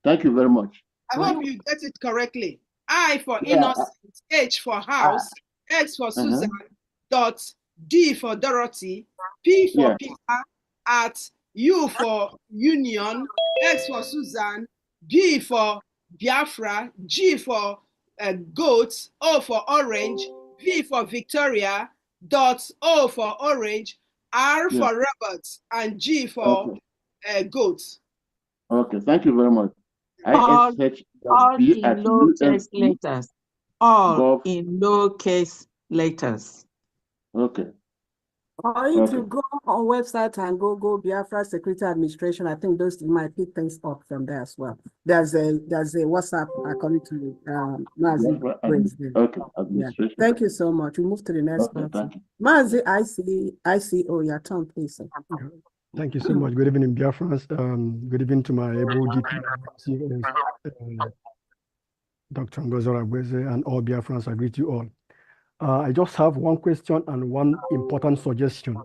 Thank you very much. I hope you get it correctly. I for innocent, H for house, X for Susan, D for Dorothy, P for Peter, at U for Union, X for Susan, B for Biafra, G for goat, O for orange, V for Victoria, dot O for orange, R Yes. for Robert, and G for goat. Okay, thank you very much. All ISHB in at lowercase USC. letters. All Gov. in lowercase letters. Okay. Or if you go on website and go Biafra Security Administration, I think those might pick things up from there as well. There's a WhatsApp according to Mazi. Okay, Yeah. administration. Thank you so much. We move to the next Okay, person. thank you. Mazi, ICO, your turn, please. Thank you so much. Good evening, Biafrans. Good evening to my able DP, Dr. Ngozo Agweze, and all Biafrans. I greet you all. I just have one question and one important suggestion.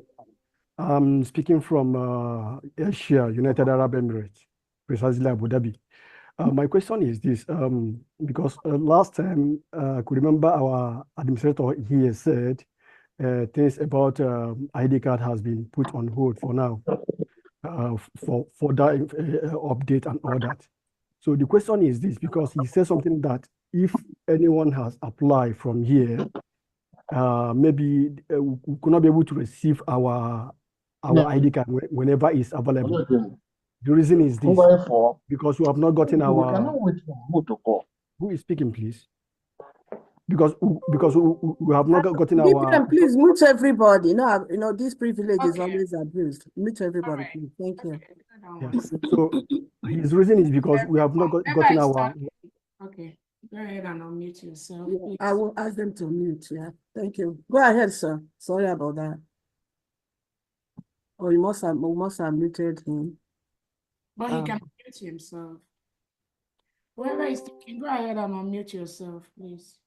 I'm speaking from Asia, United Arab Emirates, precisely Abu Dhabi. My question is this, because last time I could remember our administrator here said things about ID card has been put on hold for now for that update and all that. So the question is this, because he said something that if anyone has applied from here, maybe we could not be able to receive our ID card whenever it's available. The reason is this, because we have not gotten our... Who is speaking, please? Because we have not gotten our... Please mute everybody. No, this privilege is always abused. Mute everybody, please. Thank you. Yeah. So his reason is because we have not gotten our... Okay, go ahead and unmute yourself. Yeah, I will ask them to mute. Yeah, thank you. Go ahead, sir. Sorry about that. Or we must have muted him. But he can mute himself. Whoever is talking, go ahead and unmute yourself, please.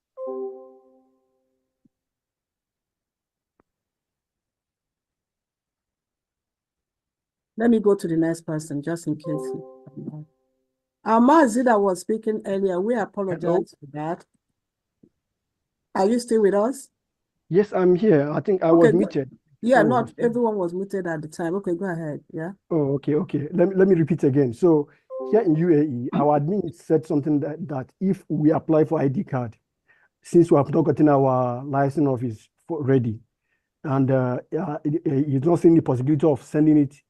Let me go to the next person, just in case. Mazi that was speaking earlier, we apologize for that. Are you still with us? Yes, I'm here. I think I was muted. Yeah, not everyone was muted at the time. Okay, go ahead. Yeah. Oh, okay. Let me repeat again. So here in UAE, our admin said something that if we apply for ID card, since we have not gotten our license office ready, and it's not seeing the possibility of sending it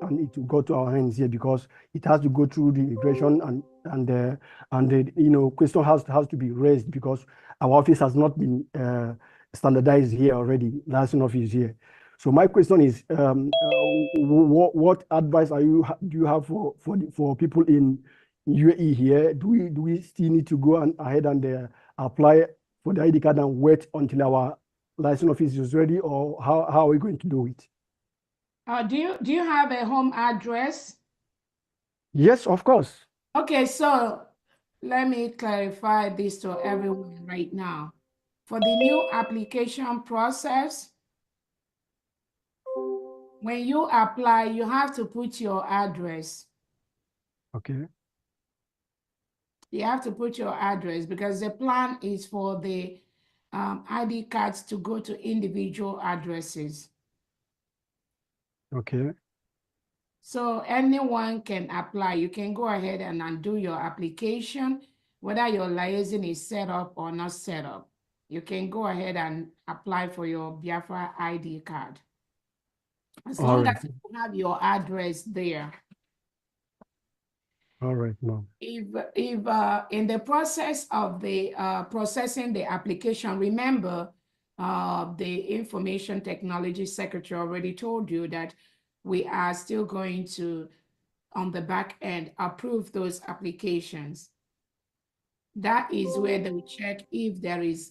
and it will go to our hands here, because it has to go through the immigration and the question has to be raised, because our office has not been standardized here already, license office here. So my question is, what advice do you have for people in UAE here? Do we still need to go ahead and apply for the ID card and wait until our license office is ready, or how are we going to do it? Do you have a home address? Yes, of course. Okay, so let me clarify this to everyone right now. For the new application process, when you apply, you have to put your address. Okay. You have to put your address, because the plan is for the ID cards to go to individual addresses. Okay. So anyone can apply. You can go ahead and undo your application, whether your liaison is set up or not set up. You can go ahead and apply for your Biafra ID card. As long as you have your address there. All right, ma'am. If in the process of the processing the application, remember the Information Technology Secretary already told you that we are still going to, on the back end, approve those applications. That is where they will check if there is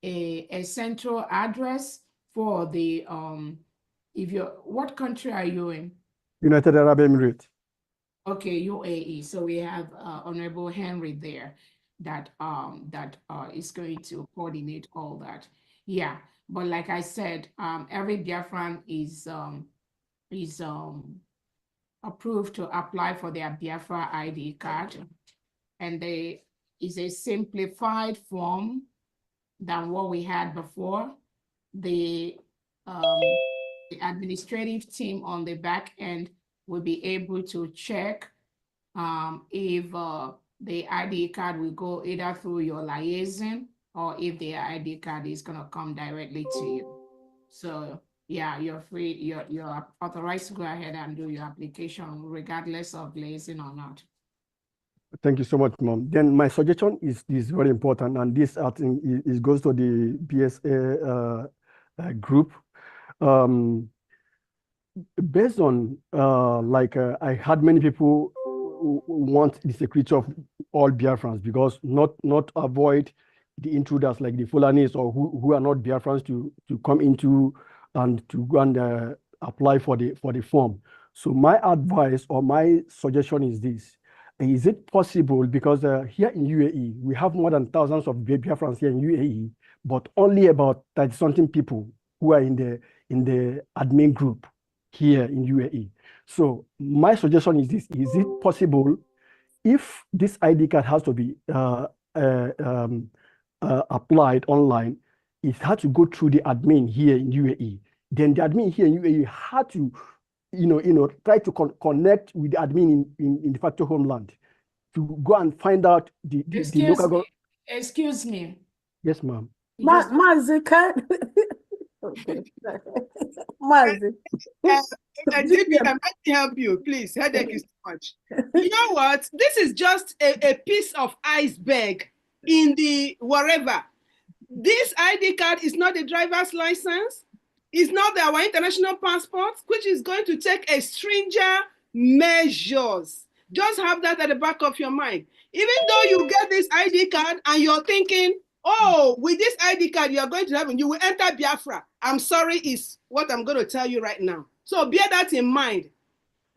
a central address for the what country are you in? United Arab Emirates. Okay, UAE. So we have Honorable Henry there that is going to coordinate all that. Yeah, but like I said, every Biafran is approved to apply for their Biafra ID card, and they is a simplified form than what we had before. The administrative team on the back end will be able to check if the ID card will go either through your liaison or if the ID card is gonna come directly to you. So yeah, you're free, you're authorized to go ahead and do your application regardless of liaison or not. Thank you so much, Mom. Then my suggestion is very important, and this I think is goes to the BSA group. Based on I had many people who want the security of all Biafrans because not avoid the intruders like the Fulanis or who are not Biafrans to come into and to go and apply for the form. So my advice or my suggestion is this. Is it possible, because here in UAE, we have more than thousands of Biafrans here in UAE, but only about 30-something people who are in the admin group here in UAE. So my suggestion is this: is it possible, if this ID card has to be applied online, it had to go through the admin here in UAE. Then the admin here in UAE had to, try to connect with the admin in Defacto homeland to go and find out the local government. Excuse me. Yes, ma'am. Mazi, Mazi. DP, I might help you, please. Headache is too much. You know what? This is just a piece of iceberg in the wherever. This ID card is not a driver's license. It's not our international passport, which is going to take a stringent measures. Just have that at the back of your mind. Even though you get this ID card and you're thinking, oh, with this ID card, you're going to have, you will enter Biafra. I'm sorry, is what I'm going to tell you right now. So bear that in mind.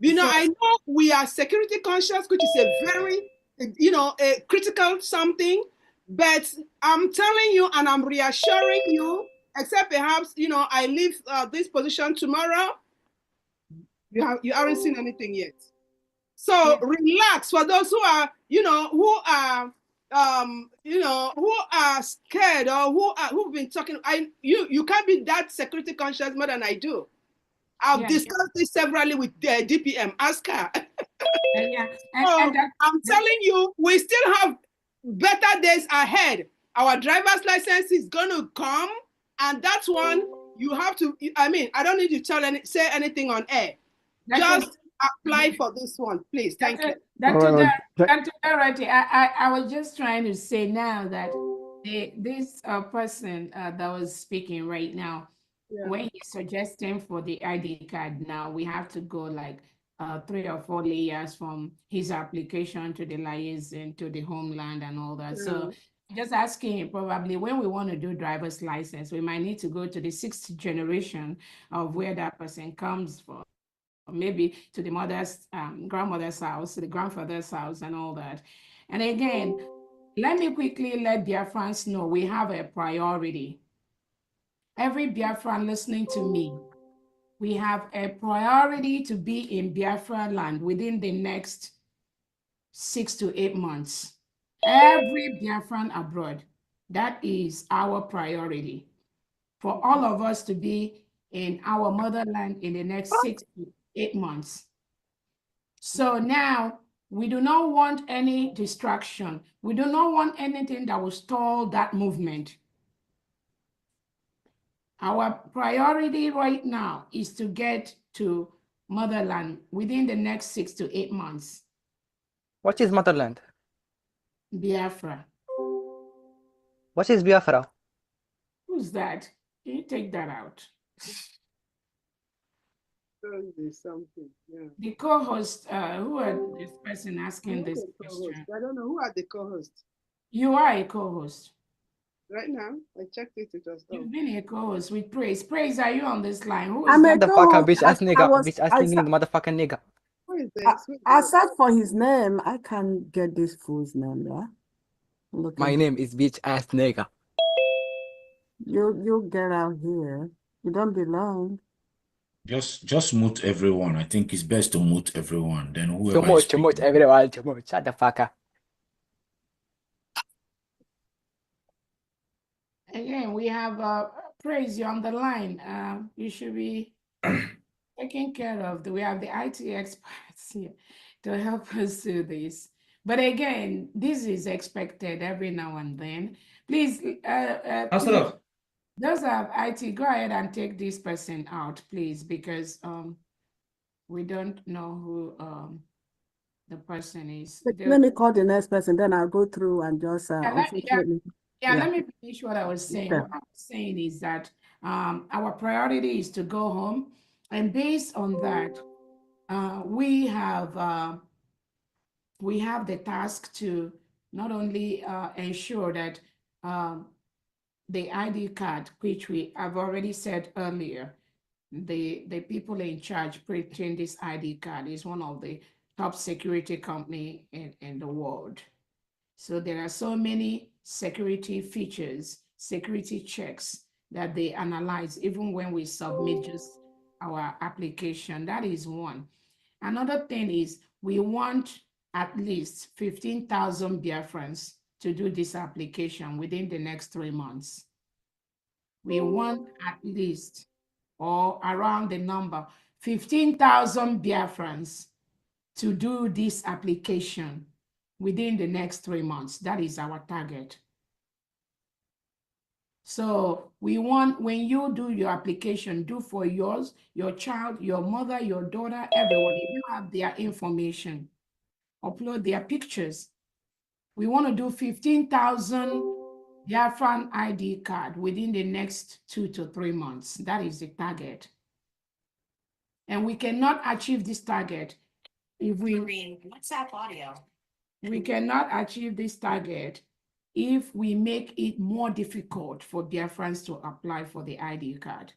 I know we are security conscious, which is a very, a critical something, but I'm telling you and I'm reassuring you, except perhaps, I leave this position tomorrow, you haven't seen anything yet. So relax for those who are, who are scared or who've been talking. You can't be that security conscious more than I do. I've discussed this severally with DPM. Ask her. I'm telling you, we still have better days ahead. Our driver's license is going to come, and that's one you have to. I don't need to say anything on air. Just apply for this one, please. Thank you. Dr. Dorothy, I was just trying to say now that this person that was speaking right now, when he's suggesting for the ID card now, we have to go like 3 or 4 layers from his application to the liaison to the homeland and all that. So just asking him, probably when we want to do driver's license, we might need to go to the 6th generation of where that person comes from. Maybe to the mother's grandmother's house, to the grandfather's house and all that. And again, let me quickly let Biafrans know we have a priority. Every Biafran listening to me, we have a priority to be in Biafra land within the next 6 to 8 months. Every Biafran abroad, that is our priority. For all of us to be in our motherland in the next 6 to 8 months. So now we do not want any distraction. We do not want anything that will stall that movement. Our priority right now is to get to motherland within the next 6 to 8 months. What is motherland? Biafra. What is Biafra? Who's that? Can you take that out? Something. Yeah. The co-host, who are this person asking this question? I don't know who are the co-hosts. You are a co-host. Right now, I checked it. It was You've been a co-host with Praise. Praise, are you on this line? Who is is that? Motherfucker, bitch ass nigga, bitch ass nigga, motherfucking nigga. Who is this? Aside for his name, I can't get this fool's name. Yeah. My name is bitch ass nigga. You get out here. You don't belong. Just mute everyone. I think it's best to mute everyone. Then whoever Too much everyone. Too much. Shut the fuck up. Again, we have Praise, you on the line. You should be taken care of. We have the IT experts here to help us do this. But again, this is expected every now and then. Please, Councillor, those of IT, go ahead and take this person out, please, because we don't know who the person is. Let me call the next person, then I'll go through and just unfortunately. Let me finish what I was saying. Okay. What I was saying is that our priority is to go home, and based on that, we have the task to not only ensure that the ID card, which we have already said earlier, the people in charge printing this ID card is one of the top security company in the world. So there are so many security features, security checks that they analyze even when we submit just our application. That is one. Another thing is we want at least 15,000 Biafrans to do this application within the next 3 months. We want at least, or around the number, 15,000 Biafrans to do this application within the next 3 months. That is our target. So we want, when you do your application, do for yours, your child, your mother, your daughter, everyone. If you have their information, upload their pictures. We want to do 15,000 Biafran ID card within the next 2 to 3 months. That is the target. And we cannot achieve this target if we WhatsApp audio. We cannot achieve this target if we make it more difficult for Biafrans to apply for the ID card.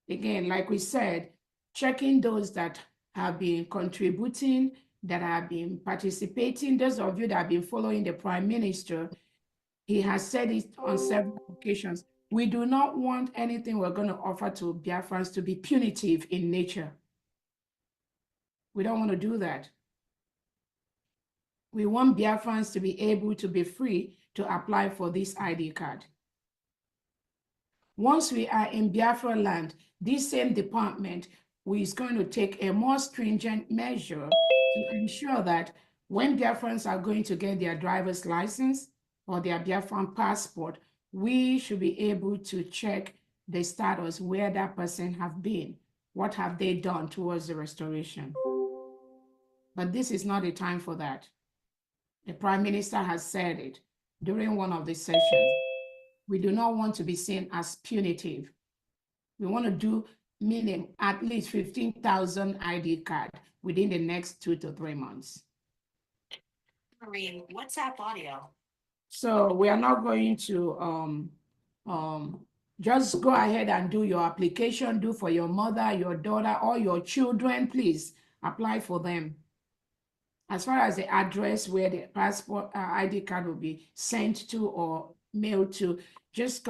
Again, like we said, checking those that have been contributing, that have been participating, those of you that have been following the Prime Minister, he has said it on several occasions. We do not want anything we're going to offer to Biafrans to be punitive in nature. We don't want to do that. We want Biafrans to be able to be free to apply for this ID card. Once we are in Biafra land, this same department is going to take a more stringent measure to ensure that when Biafrans are going to get their driver's license or their Biafran passport, we should be able to check the status, where that person have been, what have they done towards the restoration. But this is not the time for that. The Prime Minister has said it during one of the sessions. We do not want to be seen as punitive. We want to do minimum at least 15,000 ID card within the next 2 to 3 months. WhatsApp audio. So we are not going to just go ahead and do your application, do for your mother, your daughter, or your children. Please apply for them. As far as the address where the passport ID card will be sent to or mailed to, just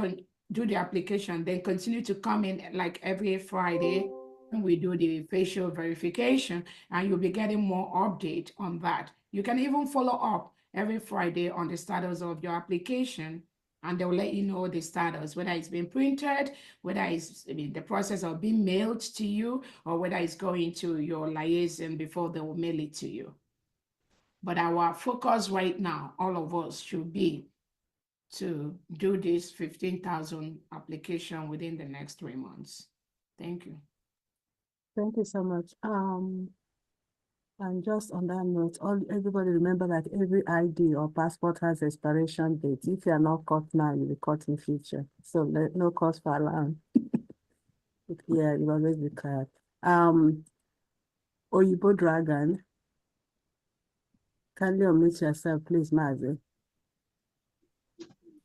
do the application, then continue to come in like every Friday when we do the facial verification, and you'll be getting more update on that. You can even follow up every Friday on the status of your application, and they'll let you know the status, whether it's been printed, whether it's the process of being mailed to you, or whether it's going to your liaison before they will mail it to you. But our focus right now, all of us, should be to do this 15,000 application within the next 3 months. Thank you. Thank you so much. And just on that note, everybody remember that every ID or passport has expiration date. If you are not caught now, you'll be caught in future. So no cause for alarm. Yeah, you always be clear. Oyibo Dragon, kindly unmute yourself, please, Mazi.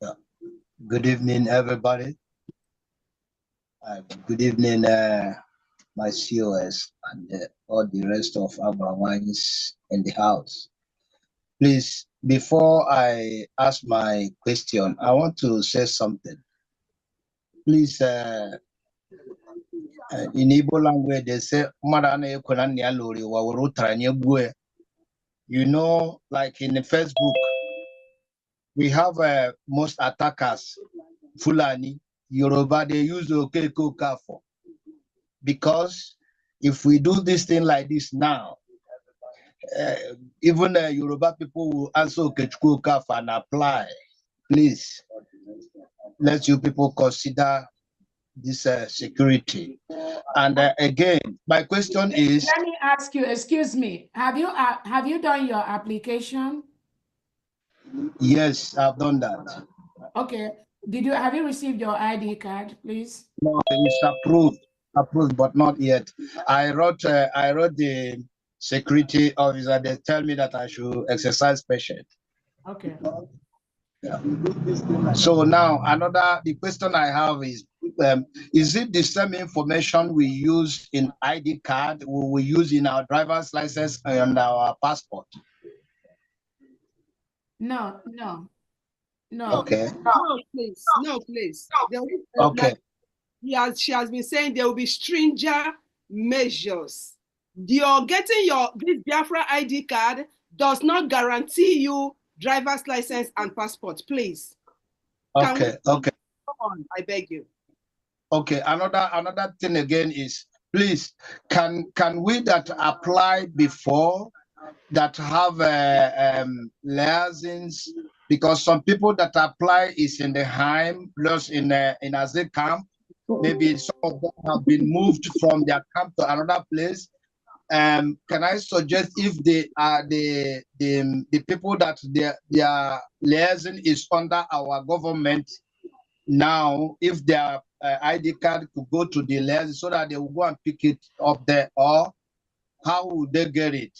Yeah. Good evening, everybody. Good evening, my COS and all the rest of our wines in the house. Please, before I ask my question, I want to say something. Please, in Igbo language, they say, you know, like in the Facebook, we have most attackers, Fulani, Yoruba, they use Okeko Kafo. Because if we do this thing like this now, even Yoruba people will answer Okechukwu and apply. Please, let you people consider this security. And again, my question is. Let me ask you. Excuse me. Have you done your application? Yes, I've done that. Okay. Have you received your ID card, please? No, it's approved, but not yet. I wrote the security officer. They tell me that I should exercise patience. Okay. Yeah. So now the question I have is it the same information we use in ID card we use in our driver's license and our passport? No. Okay. No, please. Okay. She has been saying there will be stringent measures. You're getting this Biafra ID card does not guarantee you driver's license and passport, please. Okay. Come on, I beg you. Okay. Another thing again is, please, can we that apply before that have liaisons, because some people that apply is in the Heim plus in Azir camp. Maybe some of them have been moved from their camp to another place. Can I suggest if the people that their liaison is under our government now, if their ID card could go to the liaison so that they will go and pick it up there, or how would they get it?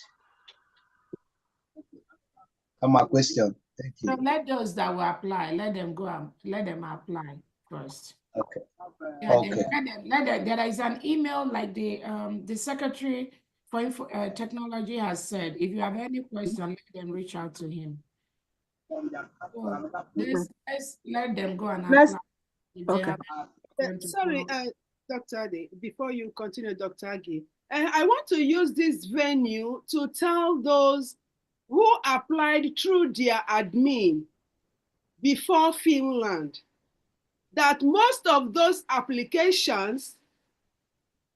That's my question. Thank you. So let those that will apply, let them go and let them apply first. Okay. Yeah, Okay. There is an email like the Secretary for Technology has said. If you have any question, let them reach out to him. So let's let them go and apply. Sorry, Dr. Ade, before you continue, Dr. Agi, I want to use this venue to tell those who applied through their admin before Finland that most of those applications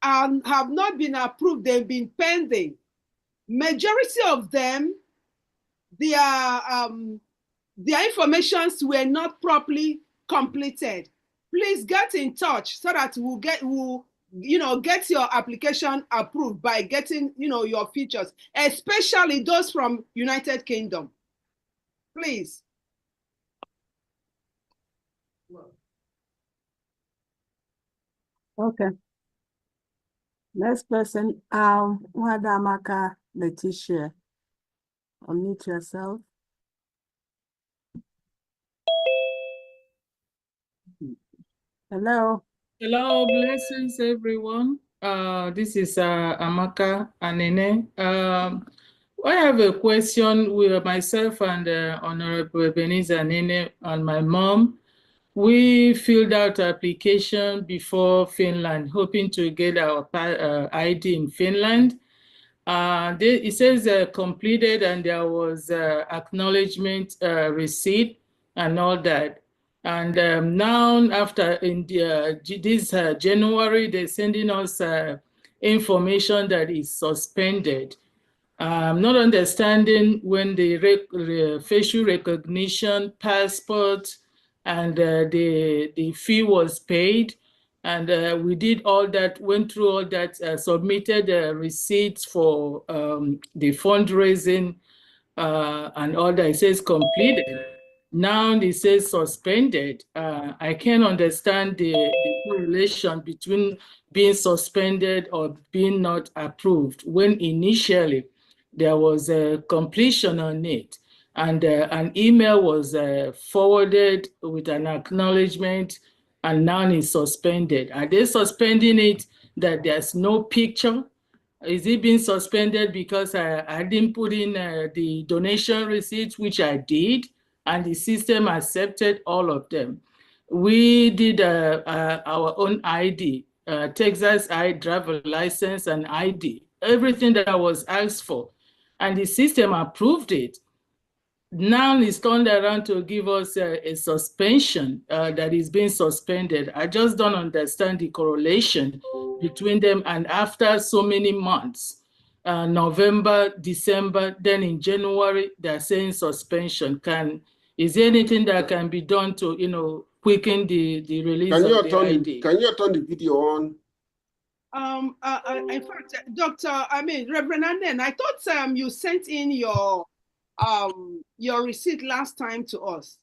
have not been approved, they've been pending. Majority of them, their informations were not properly completed. Please get in touch so that we'll get your application approved by getting your features, especially those from United Kingdom. Please. Okay. Next person, Wadamaka Letitia. Unmute yourself. Hello. Hello, blessings everyone. This is Amaka Anene. I have a question with myself and Honorable Beniza Anene and my mom. We filled out application before Finland, hoping to get our ID in Finland. It says completed, and there was acknowledgement receipt and all that. And now, after in this January, they're sending us information that is suspended. I'm not understanding when the facial recognition, passport, and the fee was paid. And we did all that, went through all that, submitted receipts for the fundraising and all that. It says completed. Now it says suspended. I can't understand the correlation between being suspended or being not approved when initially there was a completion on it, and an email was forwarded with an acknowledgement, and now it's suspended. Are they suspending it that there's no picture? Is it being suspended because I didn't put in the donation receipts, which I did, and the system accepted all of them? We did our own ID, Texas driver license and ID, everything that was asked for, and the system approved it. Now it's turned around to give us a suspension that is being suspended. I just don't understand the correlation between them, and after so many months. November, December, then in January, they're saying suspension. Is there anything that can be done to, quicken the release of the ID? Can you turn the video on? In fact, Reverend Anden, I thought you sent in your receipt last time to us.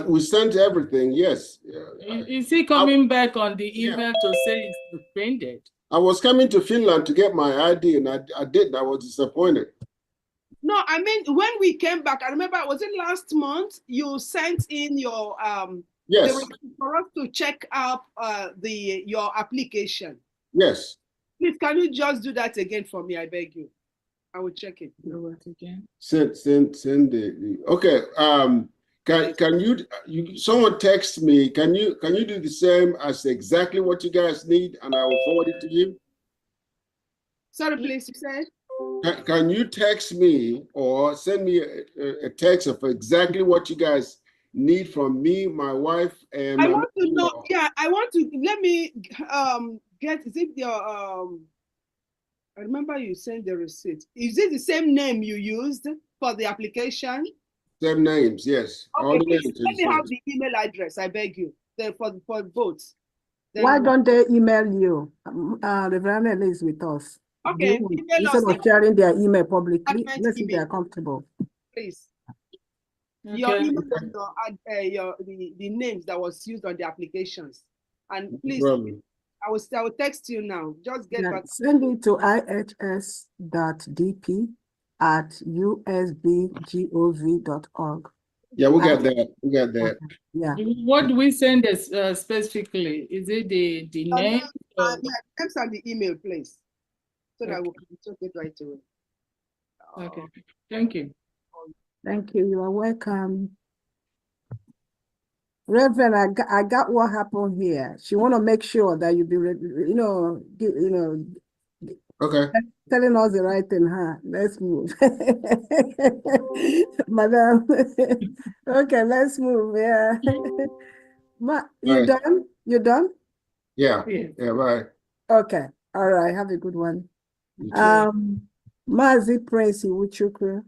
We sent everything, yes. Is he coming back on the email to say it's suspended? I was coming to Finland to get my ID, and I didn't. I was disappointed. No, I mean, when we came back, I remember, was it last month? You sent in your yes, for us to check up your application. Yes. Please, can you just do that again for me? I beg you. I will check it. Do it again. Send the okay. Can you someone text me? Can you do the same as exactly what you guys need, and I will forward it to you? Sorry, please, you said? Can you text me or send me a text of exactly what you guys need from me, my wife, and I want to know. Yeah, I want to. Let me get. Is it your I remember you sent the receipt. Is it the same name you used for the application? Same names, yes. Okay, all the please, names. let me have the email address. I beg you. For votes. Why don't they email you? Reverend is with us. Okay, instead of sharing their email publicly, let's see if they are comfortable. Please. Okay. Your email and the names that was used on the applications. And please, I will text you now. Just get back. Send it to ihs.dp@usbgov.org. Yeah, we got that. We got that. Yeah. What do we send specifically? Is it the name? Yeah, names and the email, please. So that we can check it right away. Okay. Thank you. Thank you. You are welcome. Reverend, I got what happened here. She want to make sure that you be, okay, telling us the right thing, huh? Let's move. Madam. Okay, let's move. Yeah. You done? You done? Yeah. Yeah, bye. Okay. All right. Have a good one. Mazi Prince Iwuchukwu.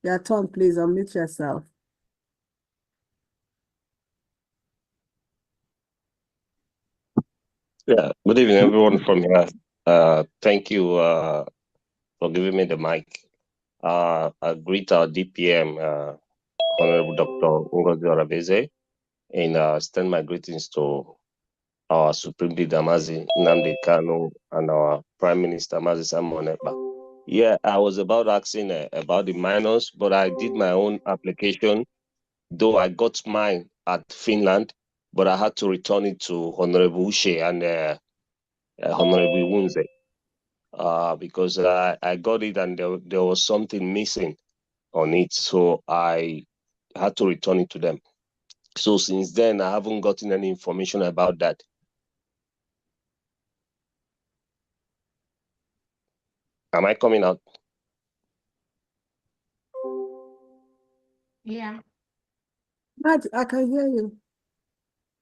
Your turn, please. Unmute yourself. Yeah, good evening, everyone from here. Thank you for giving me the mic. I greet our DPM, Honorable Dr. Ngozi Orabeze, and extend my greetings to our Supreme Leader, Mazi Nnamdi Kanu, and our Prime Minister, Mazi Simon Ekpa. Yeah, I was asking about the minors, but I did my own application, though I got mine at Finland, but I had to return it to Honorable Ushe and Honorable Wunze, because I got it and there was something missing on it, so I had to return it to them. So since then, I haven't gotten any information about that. Am I coming out? Yeah. Matt, I can hear you.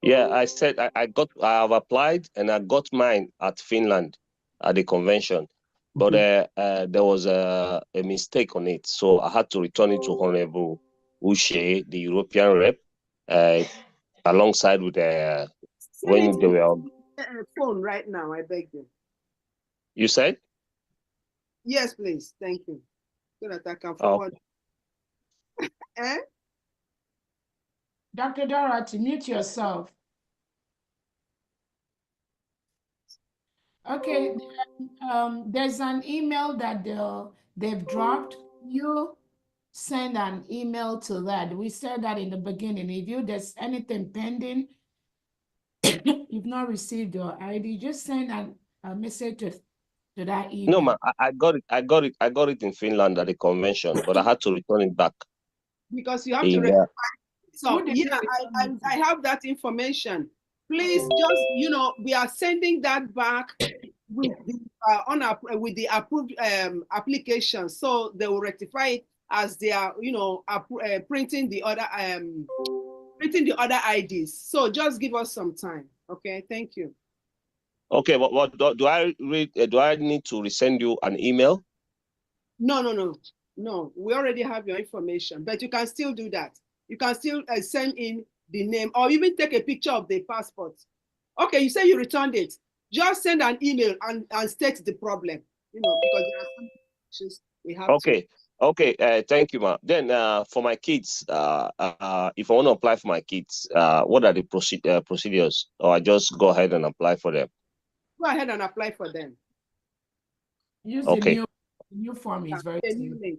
Yeah, I said I have applied and I got mine at Finland at the convention, but there was a mistake on it, so I had to return it to Honorable Ushe, the European rep, alongside with when they were on. Phone right now, I beg you. You said? Yes, please. Thank you. So that I can forward. Eh? Dr. Dorothy, mute yourself. Okay, there's an email that they've dropped. You send an email to that. We said that in the beginning. If there's anything pending, you've not received your ID, just send a message to that email. No, ma, I got it in Finland at the convention, but I had to return it back. Because you have to rectify. So yeah, I have that information. Please just, we are sending that back with the approved application, so they will rectify it as they are, printing the other IDs. So just give us some time. Okay, thank you. Okay, what do I read? Do I need to resend you an email? No. We already have your information, but you can still do that. You can still send in the name or even take a picture of the passport. Okay, you say you returned it. Just send an email and state the problem. Because there are some issues we have. Okay. Thank you, ma. Then for my kids, if I want to apply for my kids, what are the procedures? Or I just go ahead and apply for them? Go ahead and apply for them. Use the new form. Is very simple.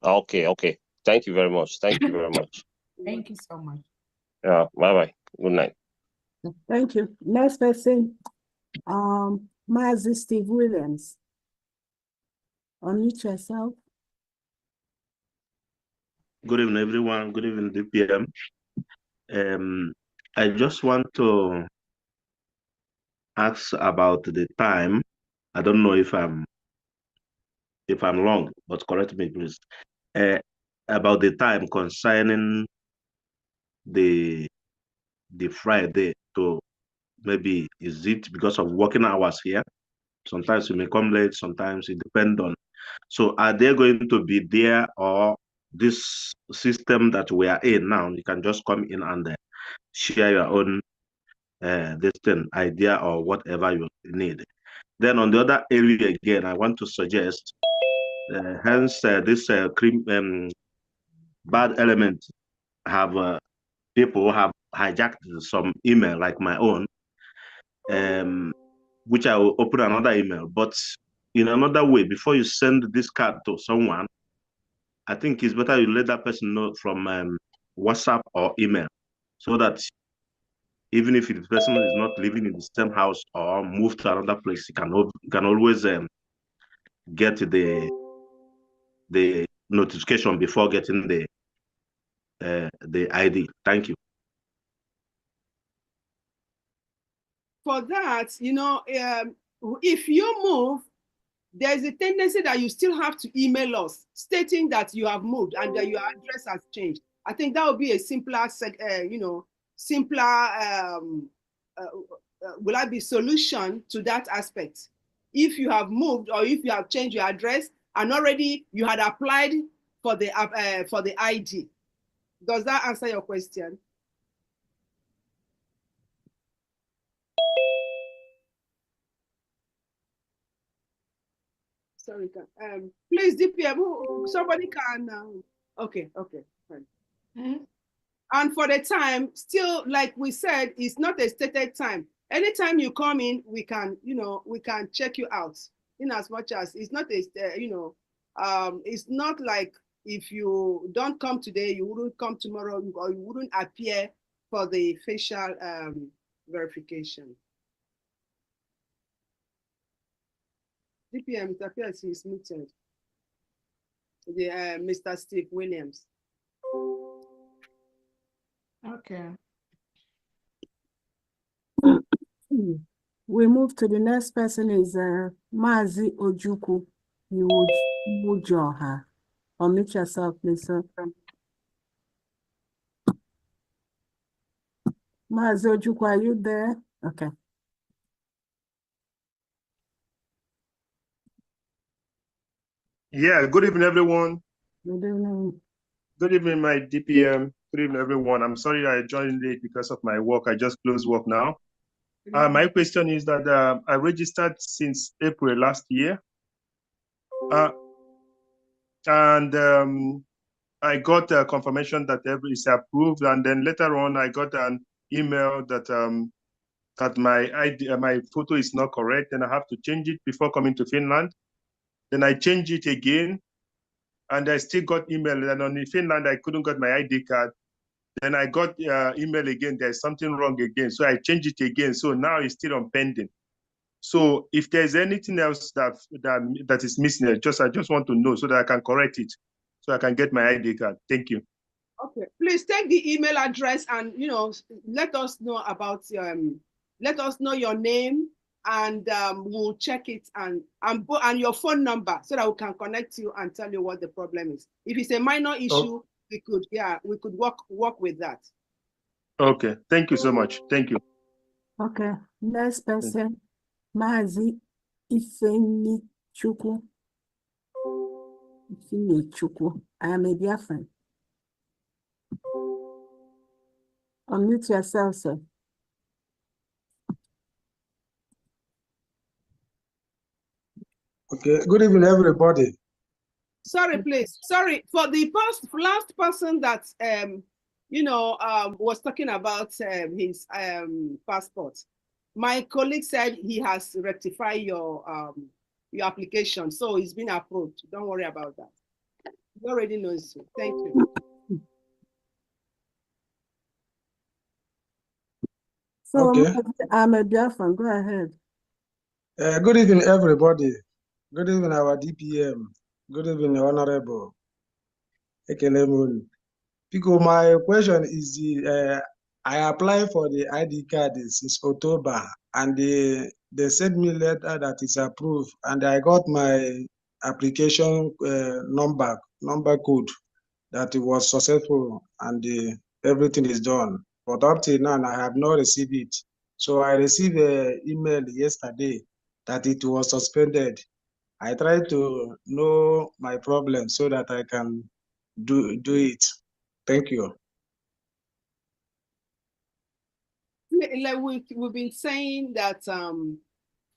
Okay. Thank you very much. Thank you very much. Thank you so much. Bye-bye. Good night. Thank you. Next person, Mazi Steve Williams. Unmute yourself. Good evening, everyone. Good evening, DPM. I just want to ask about the time. I don't know if I'm wrong, but correct me, please. About the time concerning the Friday to maybe is it because of working hours here? Sometimes you may come late, sometimes it depends on. So are they going to be there, or this system that we are in now, you can just come in and share your own idea or whatever you need. Then on the other area again, I want to suggest, hence this bad element have people have hijacked some email like my own, which I will open another email. But in another way, before you send this card to someone, I think it's better you let that person know from WhatsApp or email, so that even if the person is not living in the same house or moved to another place, you can always get the notification before getting the ID. Thank you. For that, if you move, there's a tendency that you still have to email us stating that you have moved and that your address has changed. I think that would be a simpler, will I be solution to that aspect. If you have moved or if you have changed your address and already you had applied for the ID. Does that answer your question? Sorry, please, DPM, somebody can. Okay, fine. And for the time, still, like we said, it's not a stated time. Anytime you come in, we can check you out. In as much as it's not it's not like if you don't come today, you wouldn't come tomorrow, or you wouldn't appear for the facial verification. DPM, it appears he's muted. Mr. Steve Williams. Okay. We move to the next person is Mazi Ojukwu. You would join her. Unmute yourself, please, sir. Mazi Ojukwu, are you there? Okay. Yeah, good evening, everyone. Good evening. Good evening, my DPM. Good evening, everyone. I'm sorry I joined late because of my work. I just closed work now. My question is that I registered since April last year. And I got a confirmation that everything is approved. And then later on, I got an email that that my ID, my photo is not correct, and I have to change it before coming to Finland. Then I changed it again, and I still got email. And on in Finland, I couldn't get my ID card. Then I got email again. There's something wrong again, so I changed it again. So now it's still on pending. So if there's anything else that is missing, I just want to know so that I can correct it, so I can get my ID card. Thank you. Okay, please take the email address and let us know about let us know your name, and we'll check it and your phone number so that we can connect you and tell you what the problem is. If it's a minor issue, we could work with that. Okay, thank you so much. Thank you. Okay, next person, Mazi Ifenichukwu. Ifenichukwu. I am a Biafran. Unmute yourself, sir. Okay, good evening, everybody. Sorry, please. Sorry for the last person that was talking about his passport. My colleague said he has rectified your application, so it's been approved. Don't worry about that. He already knows you. Thank you. So, Okay. I'm a Biafran. Go ahead. Good evening, everybody. Good evening, our DPM. Good evening, Honorable. Because my question is I applied for the ID card since October, and they sent me a letter that is approved, and I got my application number code that it was successful, and everything is done. But up till now, I have not received it. So I received an email yesterday that it was suspended. I tried to know my problem so that I can do it. Thank you. Like we've been saying that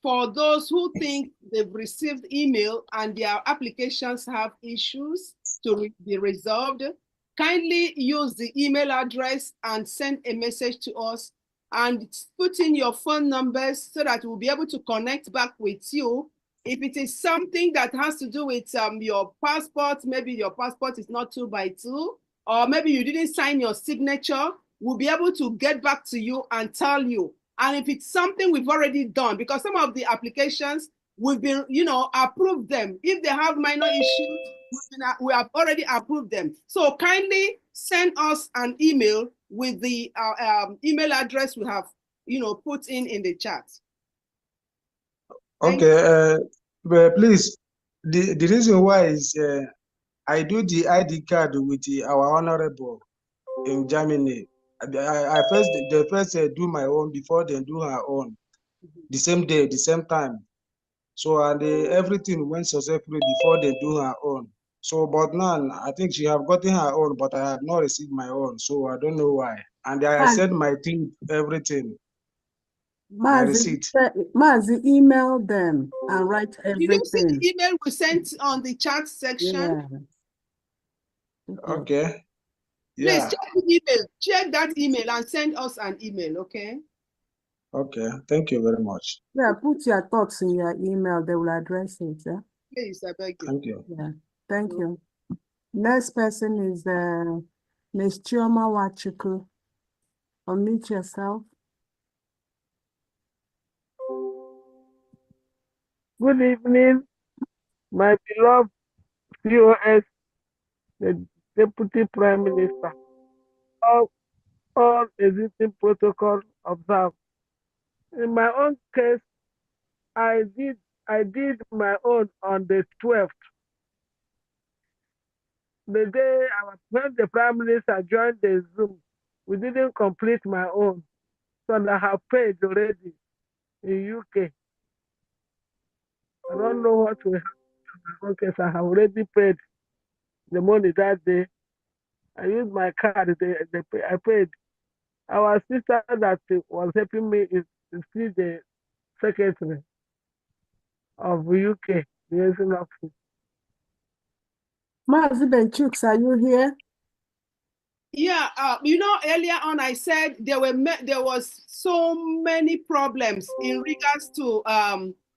for those who think they've received email and their applications have issues to be resolved, kindly use the email address and send a message to us and put in your phone numbers so that we'll be able to connect back with you. If it is something that has to do with your passport, maybe your passport is not 2x2, or maybe you didn't sign your signature, we'll be able to get back to you and tell you. And if it's something we've already done, because some of the applications we've been, approved them. If they have minor issues, we have already approved them. So kindly send us an email with the email address we have, put in the chat. Okay, but please, the reason why is I do the ID card with our honorable in Germany. I first do my own before they do her own, the same day, the same time. So and everything went successfully before they do her own. So, but now I think she have gotten her own, but I have not received my own. So I don't know why. And I sent my team everything. My receipt. Mazi, email them and write everything. Did you see the email we sent on the chat section? Yeah. Okay. Please Yeah. check the email. Check that email and send us an email, okay? Okay. Thank you very much. Yeah, put your thoughts in your email. They will address it. Yeah. Please, I beg you. Thank you. Yeah. Thank you. Next person is Ms. Chioma Wachuku. Unmute yourself. Good evening, my beloved COS, the Deputy Prime Minister. All existing protocol observed. In my own case, I did my own on the 12th. The day when the Prime Minister joined the Zoom, we didn't complete my own. So I have paid already in UK. I don't know what will happen in my own case. I have already paid the money that day. I used my card, I paid. Our sister that was helping me is still the secretary of UK, liaison office. Mazi Benchuk, are you here? Yeah, earlier on I said there was so many problems in regards to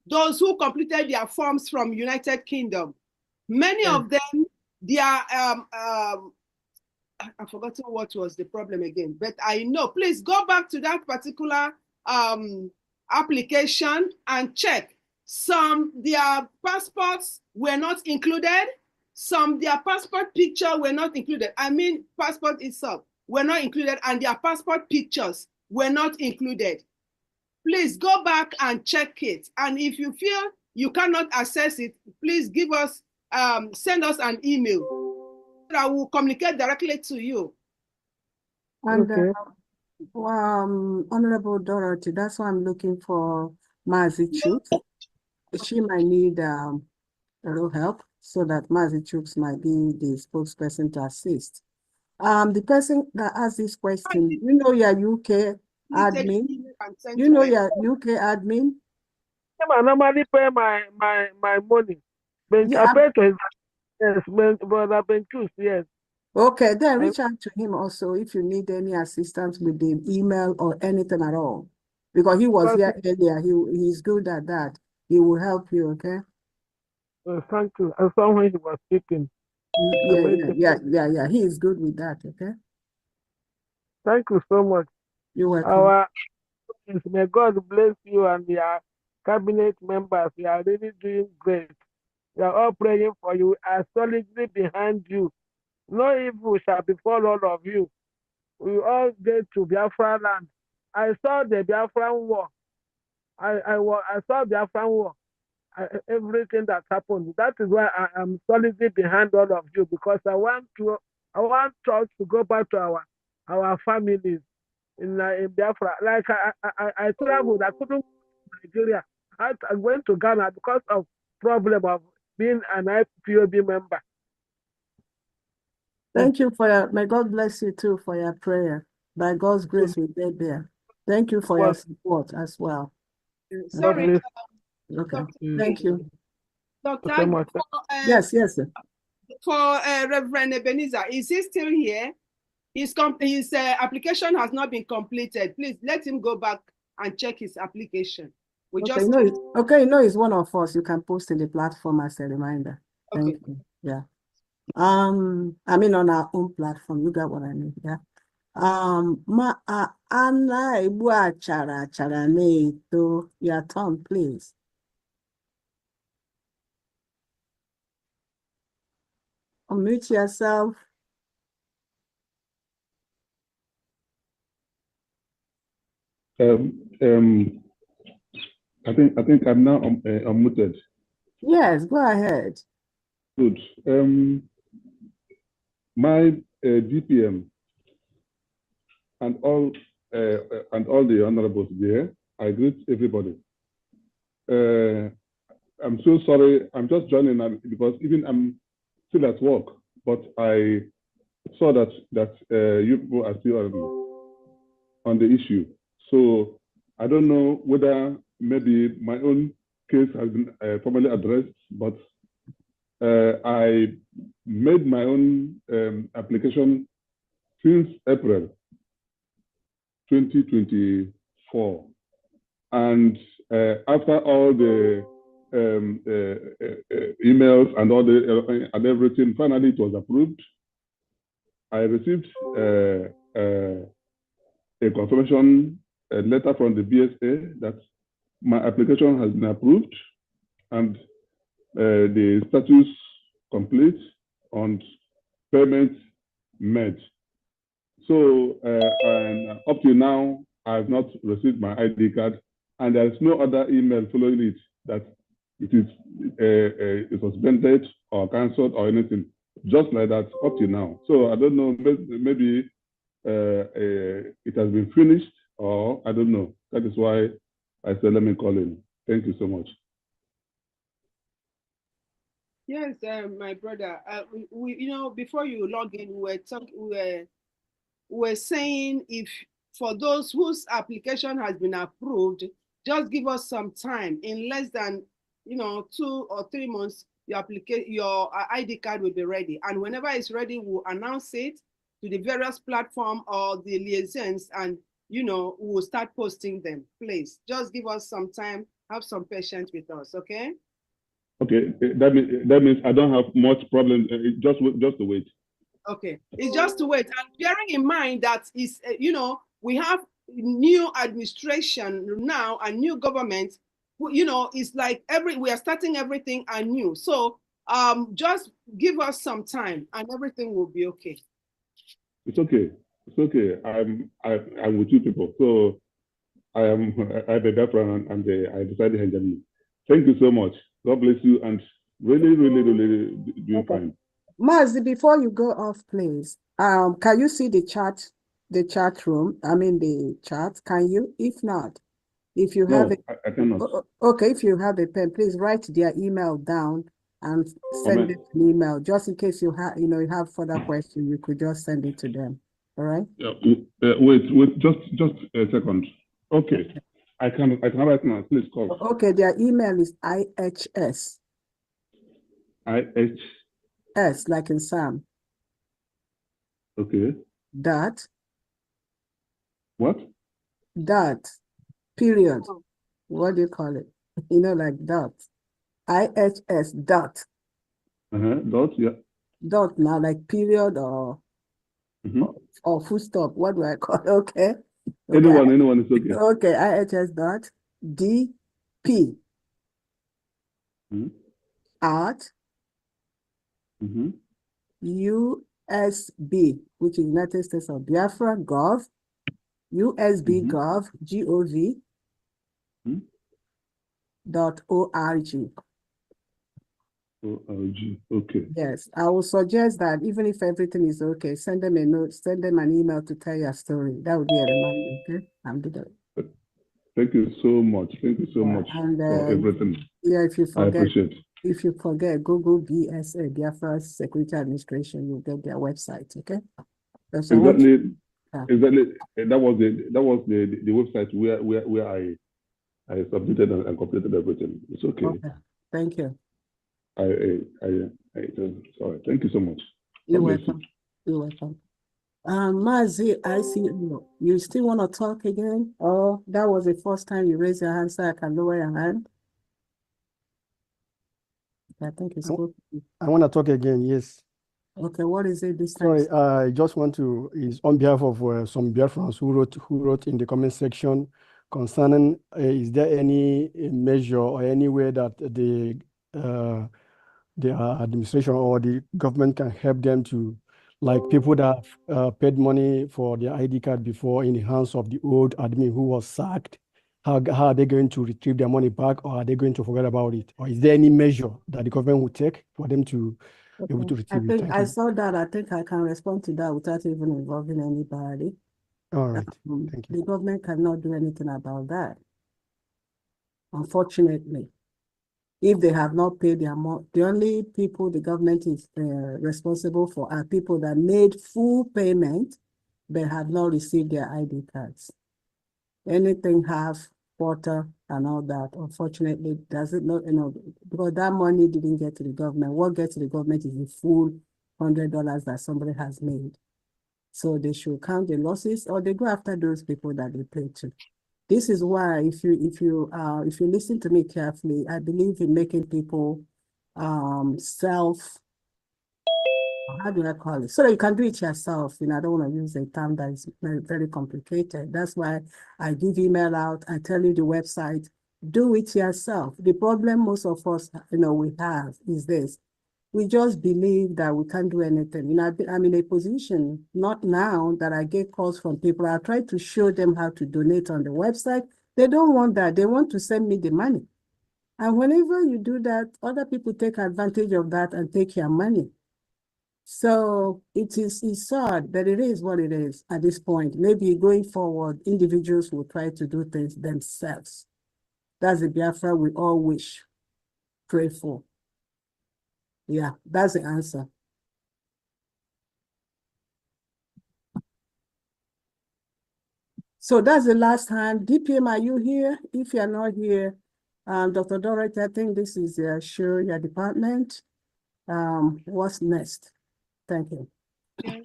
those who completed their forms from United Kingdom. Many of them, I've forgotten what was the problem again, but I know. Please go back to that particular application and check. Some their passports were not included. Some their passport picture were not included. I mean, passport itself were not included, and their passport pictures were not included. Please go back and check it. And if you feel you cannot access it, please give us, send us an email. I will communicate directly to you. And Okay. Honorable Dorothy, that's why I'm looking for Mazi Chooks. She might need a little help so that Mazi Chooks might be the spokesperson to assist. The person that asked this question, you know your UK admin? You know your UK admin? I normally pay my money. Yeah, I pay to his brother Benchus, yes. okay, then reach out to him also if you need any assistance with the email or anything at all. Because he was here earlier, he's good at that. He will help you, okay? Thank you. I saw when he was speaking. Yeah. He is good with that, okay? Thank you so much. You're welcome. May God bless you and your cabinet members. You are really doing great. We are all praying for you. We are solidly behind you. No evil shall befall all of you. We all get to Biafra land. I saw the Biafran war. I saw Biafran war. Everything that happened. That is why I am solidly behind all of you, because I want us to go back to our families in Biafra. Like I traveled, I couldn't go to Nigeria. I went to Ghana because of problem of being an IPOB member. Thank you may God bless you too for your prayer. By God's grace, we get there. Thank you for your support as well. Sorry. Okay. Thank you. Dr. Yes, sir. For Reverend Ebenezer, is he still here? His application has not been completed. Please let him go back and check his application. He's one of us. You can post in the platform as a reminder. Thank you. Yeah. I mean on our own platform. You got what I mean, yeah. Anna Ibua Chara Neito, your turn, please. Unmute yourself. I think I'm now unmuted. Yes, go ahead. Good. My DPM and all the honorables there, I greet everybody. I'm so sorry. I'm just joining because even I'm still at work, but I saw that you people are still on the issue. So I don't know whether maybe my own case has been formally addressed, but I made my own application since April 2024. And after all the emails and all and everything, finally it was approved. I received a confirmation letter from the BSA that my application has been approved and the status complete and payment made. So and up to now, I have not received my ID card, and there is no other email following it that it is suspended or cancelled or anything. Just like that up to now. So I don't know, maybe it has been finished or I don't know. That is why I said let me call in. Thank you so much. Yes, my brother. We before you log in, we were saying if for those whose application has been approved, just give us some time. In less than 2 or 3 months, your ID card will be ready, and whenever it's ready, we'll announce it to the various platforms or the liaisons, and we'll start posting them. Please just give us some time. Have some patience with us, okay? Okay, that means I don't have much problem. Just to wait. Okay, it's just to wait, and bearing in mind that is we have new administration now and new government. It's like we are starting everything anew. So just give us some time, and everything will be okay. It's okay. It's okay. I'm with you people. So I have a background and I decided to handle you. Thank you so much. God bless you and really doing fine. Mazi, before you go off, please, can you see the chat the chat room, I mean the chat, can you? If not, if you No, have I cannot. okay, if you have a pen, please write their email down and send Amen. it an email. Just in case you have, you have further questions, you could just send it to them. All right? Yeah, wait, just a second. Okay, I can write now. Please call. Okay, their email is IHS. S like in Sam. Okay. Dot. What? Dot. Period. What do you call it? Like dot. IHS dot. Dot, yeah. Dot now, like period or full stop. What do I call it? Okay. Anyone is okay. Okay, IHS dot DP at USB, which is United States of Biafra, gov, USB gov, GOV, .org. ORG, okay. Yes, I will suggest that even if everything is okay, send them a note, send them an email to tell your story. That would be a reminder, okay? I'm good. Thank you so much. Thank you so much for everything. Yeah, if you I forget, appreciate. If you forget, Google BSA, Biafra Security Administration, you'll get their website, okay? Exactly. That was the website where I submitted and completed everything. It's okay. Okay. Thank you. Sorry. Thank you so much. You're welcome. You're welcome. Mazi, I see you still want to talk again? Or that was the first time you raised your hand, so I can lower your hand? I think it's good. I want to talk again, yes. Okay, what is it this time? Sorry, I just want to, is on behalf of some Biafrans who wrote in the comment section concerning, is there any measure or any way that the administration or the government can help them to, like people that have paid money for their ID card before in the hands of the old admin who was sacked, how are they going to retrieve their money back, or are they going to forget about it? Or is there any measure that the government will take for them to be able to retrieve it? Thank I you. saw that. I think I can respond to that without even involving anybody. All right. Thank you. The government cannot do anything about that, unfortunately. If they have not paid their money, the only people the government is responsible for are people that made full payment but have not received their ID cards. Anything half, quarter, and all that, unfortunately, does it not, because that money didn't get to the government. What gets to the government is the full $100 that somebody has made. So they should count the losses, or they go after those people that they pay to. This is why, if you listen to me carefully, I believe in making people how do I call it? So that you can do it yourself. I don't want to use a term that is very, very complicated. That's why I give email out. I tell you the website. Do it yourself. The problem most of us, we have is this. We just believe that we can't do anything. I'm in a position, not now, that I get calls from people. I try to show them how to donate on the website. They don't want that. They want to send me the money. And whenever you do that, other people take advantage of that and take your money. So it's sad, but it is what it is at this point. Maybe going forward, individuals will try to do things themselves. That's the Biafra we all wish, pray for. Yeah, that's the answer. So that's the last time. DPM, are you here? If you're not here, Dr. Dorothy, I think this is your department. What's next? Thank you. Yes.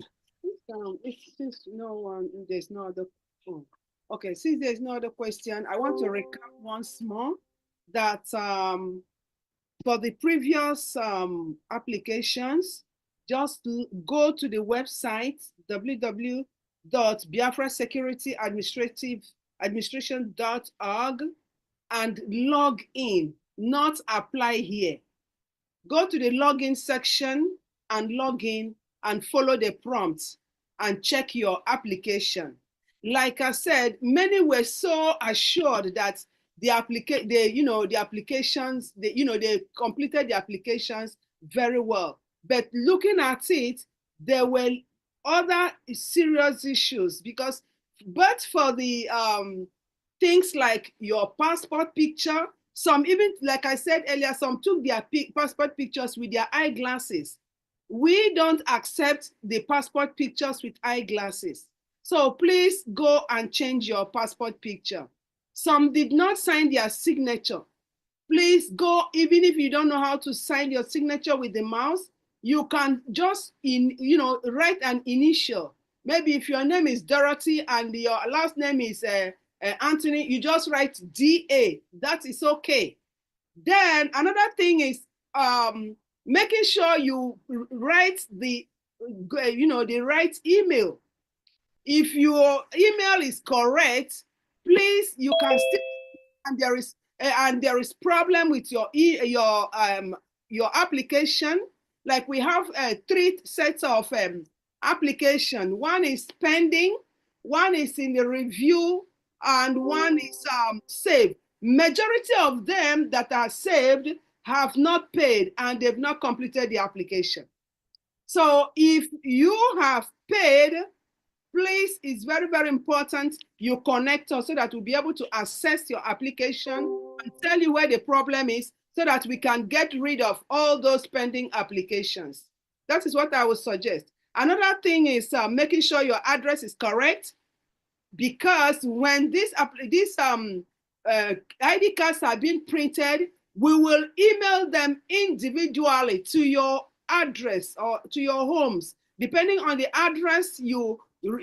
Since there's no other. Okay, since there's no other question, I want to recap once more that for the previous applications, just go to the website www.biafrasecurityadministration.org and log in, not apply here. Go to the login section and log in and follow the prompts and check your application. Like I said, many were so assured that they completed the applications very well. But looking at it, there were other serious issues, because but for the things like your passport picture, some even, like I said earlier, some took their passport pictures with their eyeglasses. We don't accept the passport pictures with eyeglasses. So please go and change your passport picture. Some did not sign their signature. Please go, even if you don't know how to sign your signature with the mouse, you can just write an initial. Maybe if your name is Dorothy and your last name is Anthony, you just write DA. That is okay. Then another thing is making sure you write the right email. If your email is correct, please, you can still, and there is problem with your application. Like we have 3 sets of application. One is pending, one is in the review, and one is saved. Majority of them that are saved have not paid and they've not completed the application. So if you have paid, please, it's very, very important you connect us so that we'll be able to assess your application and tell you where the problem is so that we can get rid of all those pending applications. That is what I would suggest. Another thing is making sure your address is correct, because when these ID cards are being printed, we will email them individually to your address or to your homes, depending on the address you put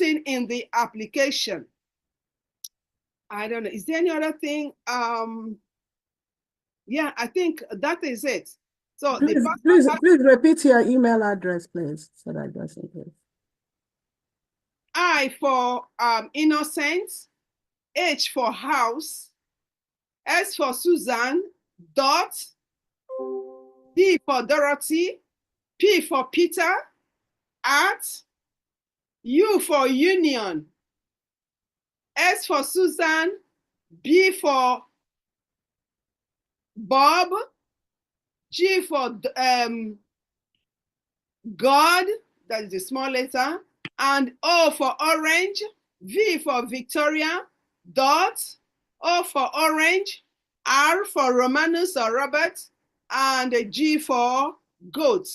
in the application. I don't know. Is there any other thing? Yeah, I think that is it. So please repeat your email address, please, so that just in case. I for innocence, H for house, S for Susan, dot, D for Dorothy, P for Peter, at, U for union, S for Susan, B for Bob, G for God, that is the small letter, and O for orange, V for Victoria, dot, O for orange, R for Romanus or Robert, and G for goat.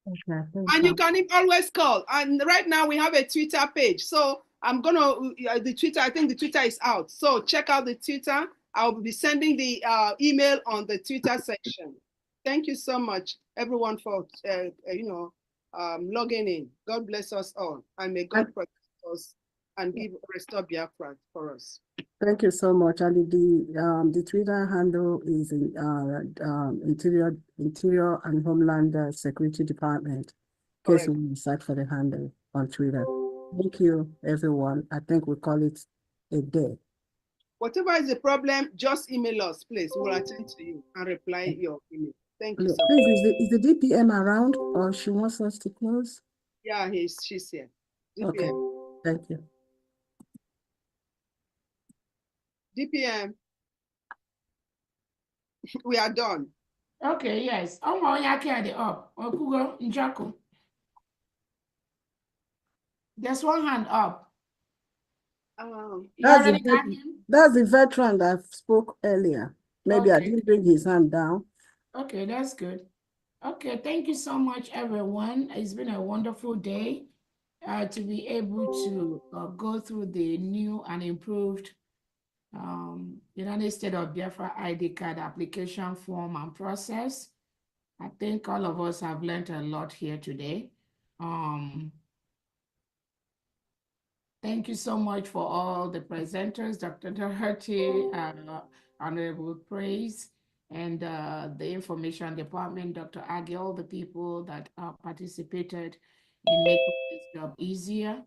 Okay, and you can always call. And right now we have a Twitter page. So I'm gonna, the Twitter, I think the Twitter is out. So check out the Twitter. I'll be sending the email on the Twitter section. Thank you so much, everyone, for logging in. God bless us all, and may God protect us and restore Biafra for us. Thank you so much. And the Twitter handle is Interior and Homeland Security Department. In case you want to search for the handle on Twitter. Thank you, everyone. I think we call it a day. Whatever is the problem, just email us, please. We'll attend to you and reply your email. Thank you so much. Please, is the DPM around, or she wants us to close? Yeah, she's here. DPM. Okay, thank you. DPM, we are done. Okay, yes. I'm going to carry it up. Okugo, Njako. There's one hand up. That's the veteran that spoke earlier. Maybe I didn't bring his hand down. Okay, that's good. Okay, thank you so much, everyone. It's been a wonderful day to be able to go through the new and improved United States of Biafra ID card application form and process. I think all of us have learned a lot here today. Thank you so much for all the presenters, Dr. Doherty, Honorable Praise, and the Information Department, Dr. Aggie, all the people that participated in making this job easier,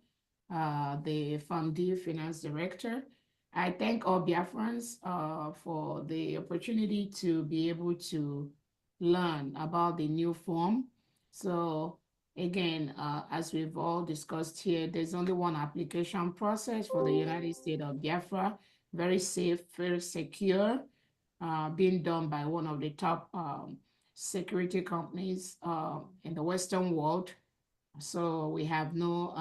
the FAMD Finance Director. I thank all Biafrans for the opportunity to be able to learn about the new form. So again, as we've all discussed here, there's only one application process for the United States of Biafra, very safe, very secure, being done by one of the top security companies in the Western world. So we have no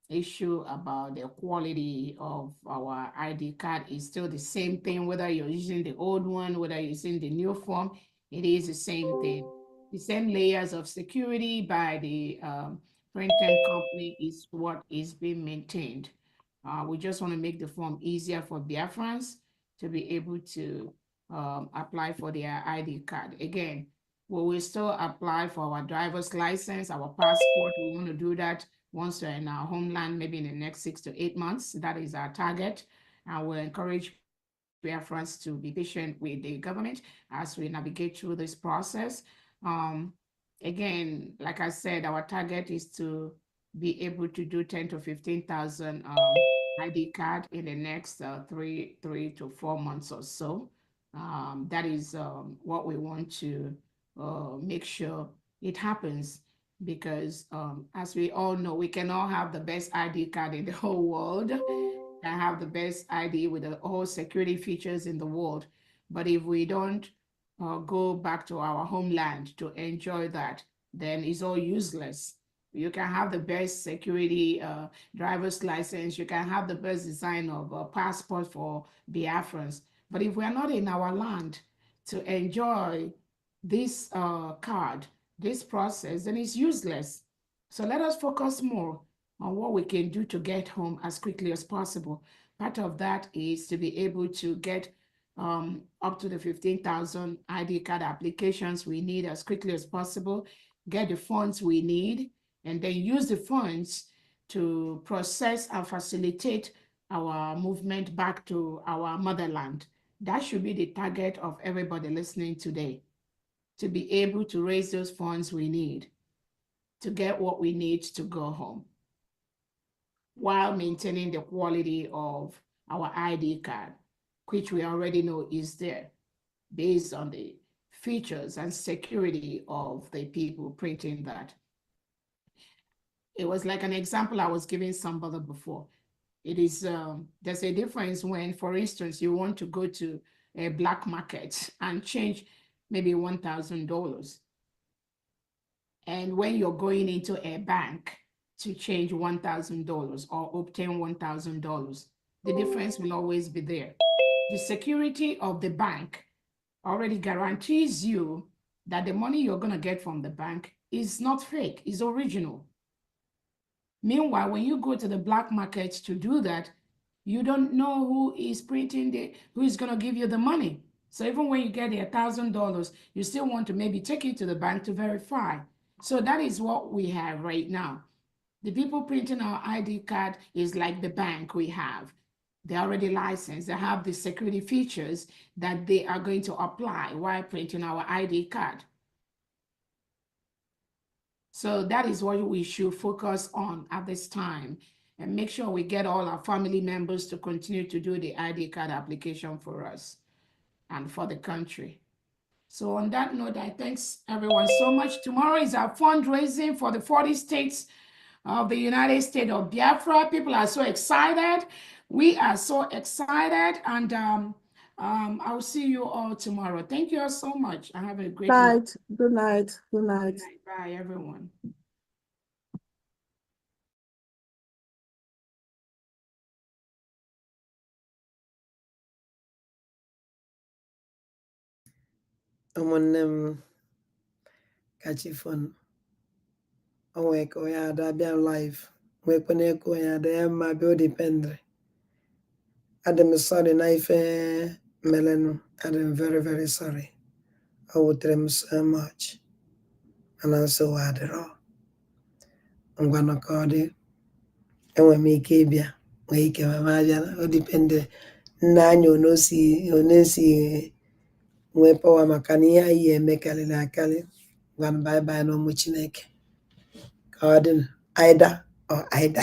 issue about the quality of our ID card. Is still the same thing, whether you're using the old one, whether you're using the new form, it is the same thing. The same layers of security by the printing company is what is being maintained. We just want to make the form easier for Biafrans to be able to apply for their ID card. Again, we will still apply for our driver's license, our passport. We want to do that once we're in our homeland, maybe in the next 6 to 8 months. That is our target. And we'll encourage Biafrans to be patient with the government as we navigate through this process. Again, like I said, our target is to be able to do 10 to 15,000 ID card in the next 3 to 4 months or so. That is what we want to make sure it happens, because as we all know, we cannot have the best ID card in the whole world and have the best ID with the whole security features in the world. But if we don't go back to our homeland to enjoy that, then it's all useless. You can have the best security driver's license, you can have the best design of a passport for Biafrans, but if we're not in our land to enjoy this card, this process, then it's useless. So let us focus more on what we can do to get home as quickly as possible. Part of that is to be able to get up to the 15,000 ID card applications we need as quickly as possible, get the funds we need, and then use the funds to process and facilitate our movement back to our motherland. That should be the target of everybody listening today, to be able to raise those funds we need to get what we need to go home, while maintaining the quality of our ID card, which we already know is there based on the features and security of the people printing that. It was like an example I was giving somebody before. It is, there's a difference when, for instance, you want to go to a black market and change maybe $1,000. And when you're going into a bank to change $1,000 or obtain $1,000, the difference will always be there. The security of the bank already guarantees you that the money you're going to get from the bank is not fake, is original. Meanwhile, when you go to the black market to do that, you don't know who is printing who is going to give you the money. So even when you get the $1,000, you still want to maybe take it to the bank to verify. So that is what we have right now. The people printing our ID card is like the bank we have. They're already licensed. They have the security features that they are going to apply while printing our ID card. So that is what we should focus on at this time, and make sure we get all our family members to continue to do the ID card application for us and for the country. So on that note, I thank everyone so much. Tomorrow is our fundraising for the 40 states of the United States of Biafra. People are so excited. We are so excited, and I'll see you all tomorrow. Thank you all so much. I have a great night. Good night. Good night. Bye, everyone. ụmụnne m kachifon onwe ka onye ada bịa live nwekwana ka onye ada ya mma bịa odipendre adị m sorry na ife melenu adị m very very sorry o wutere m so much mana nsogbu adịrọ ngwanụ ka ọ dị enwe m ike ịbịa nwee ike ma abịa odipendre nne anya onesi nwee pọwa maka na ihe anyị eme karịrị akarị. Gwa m bye bye na ụmụ Chineke ka ọ dị aida or aida.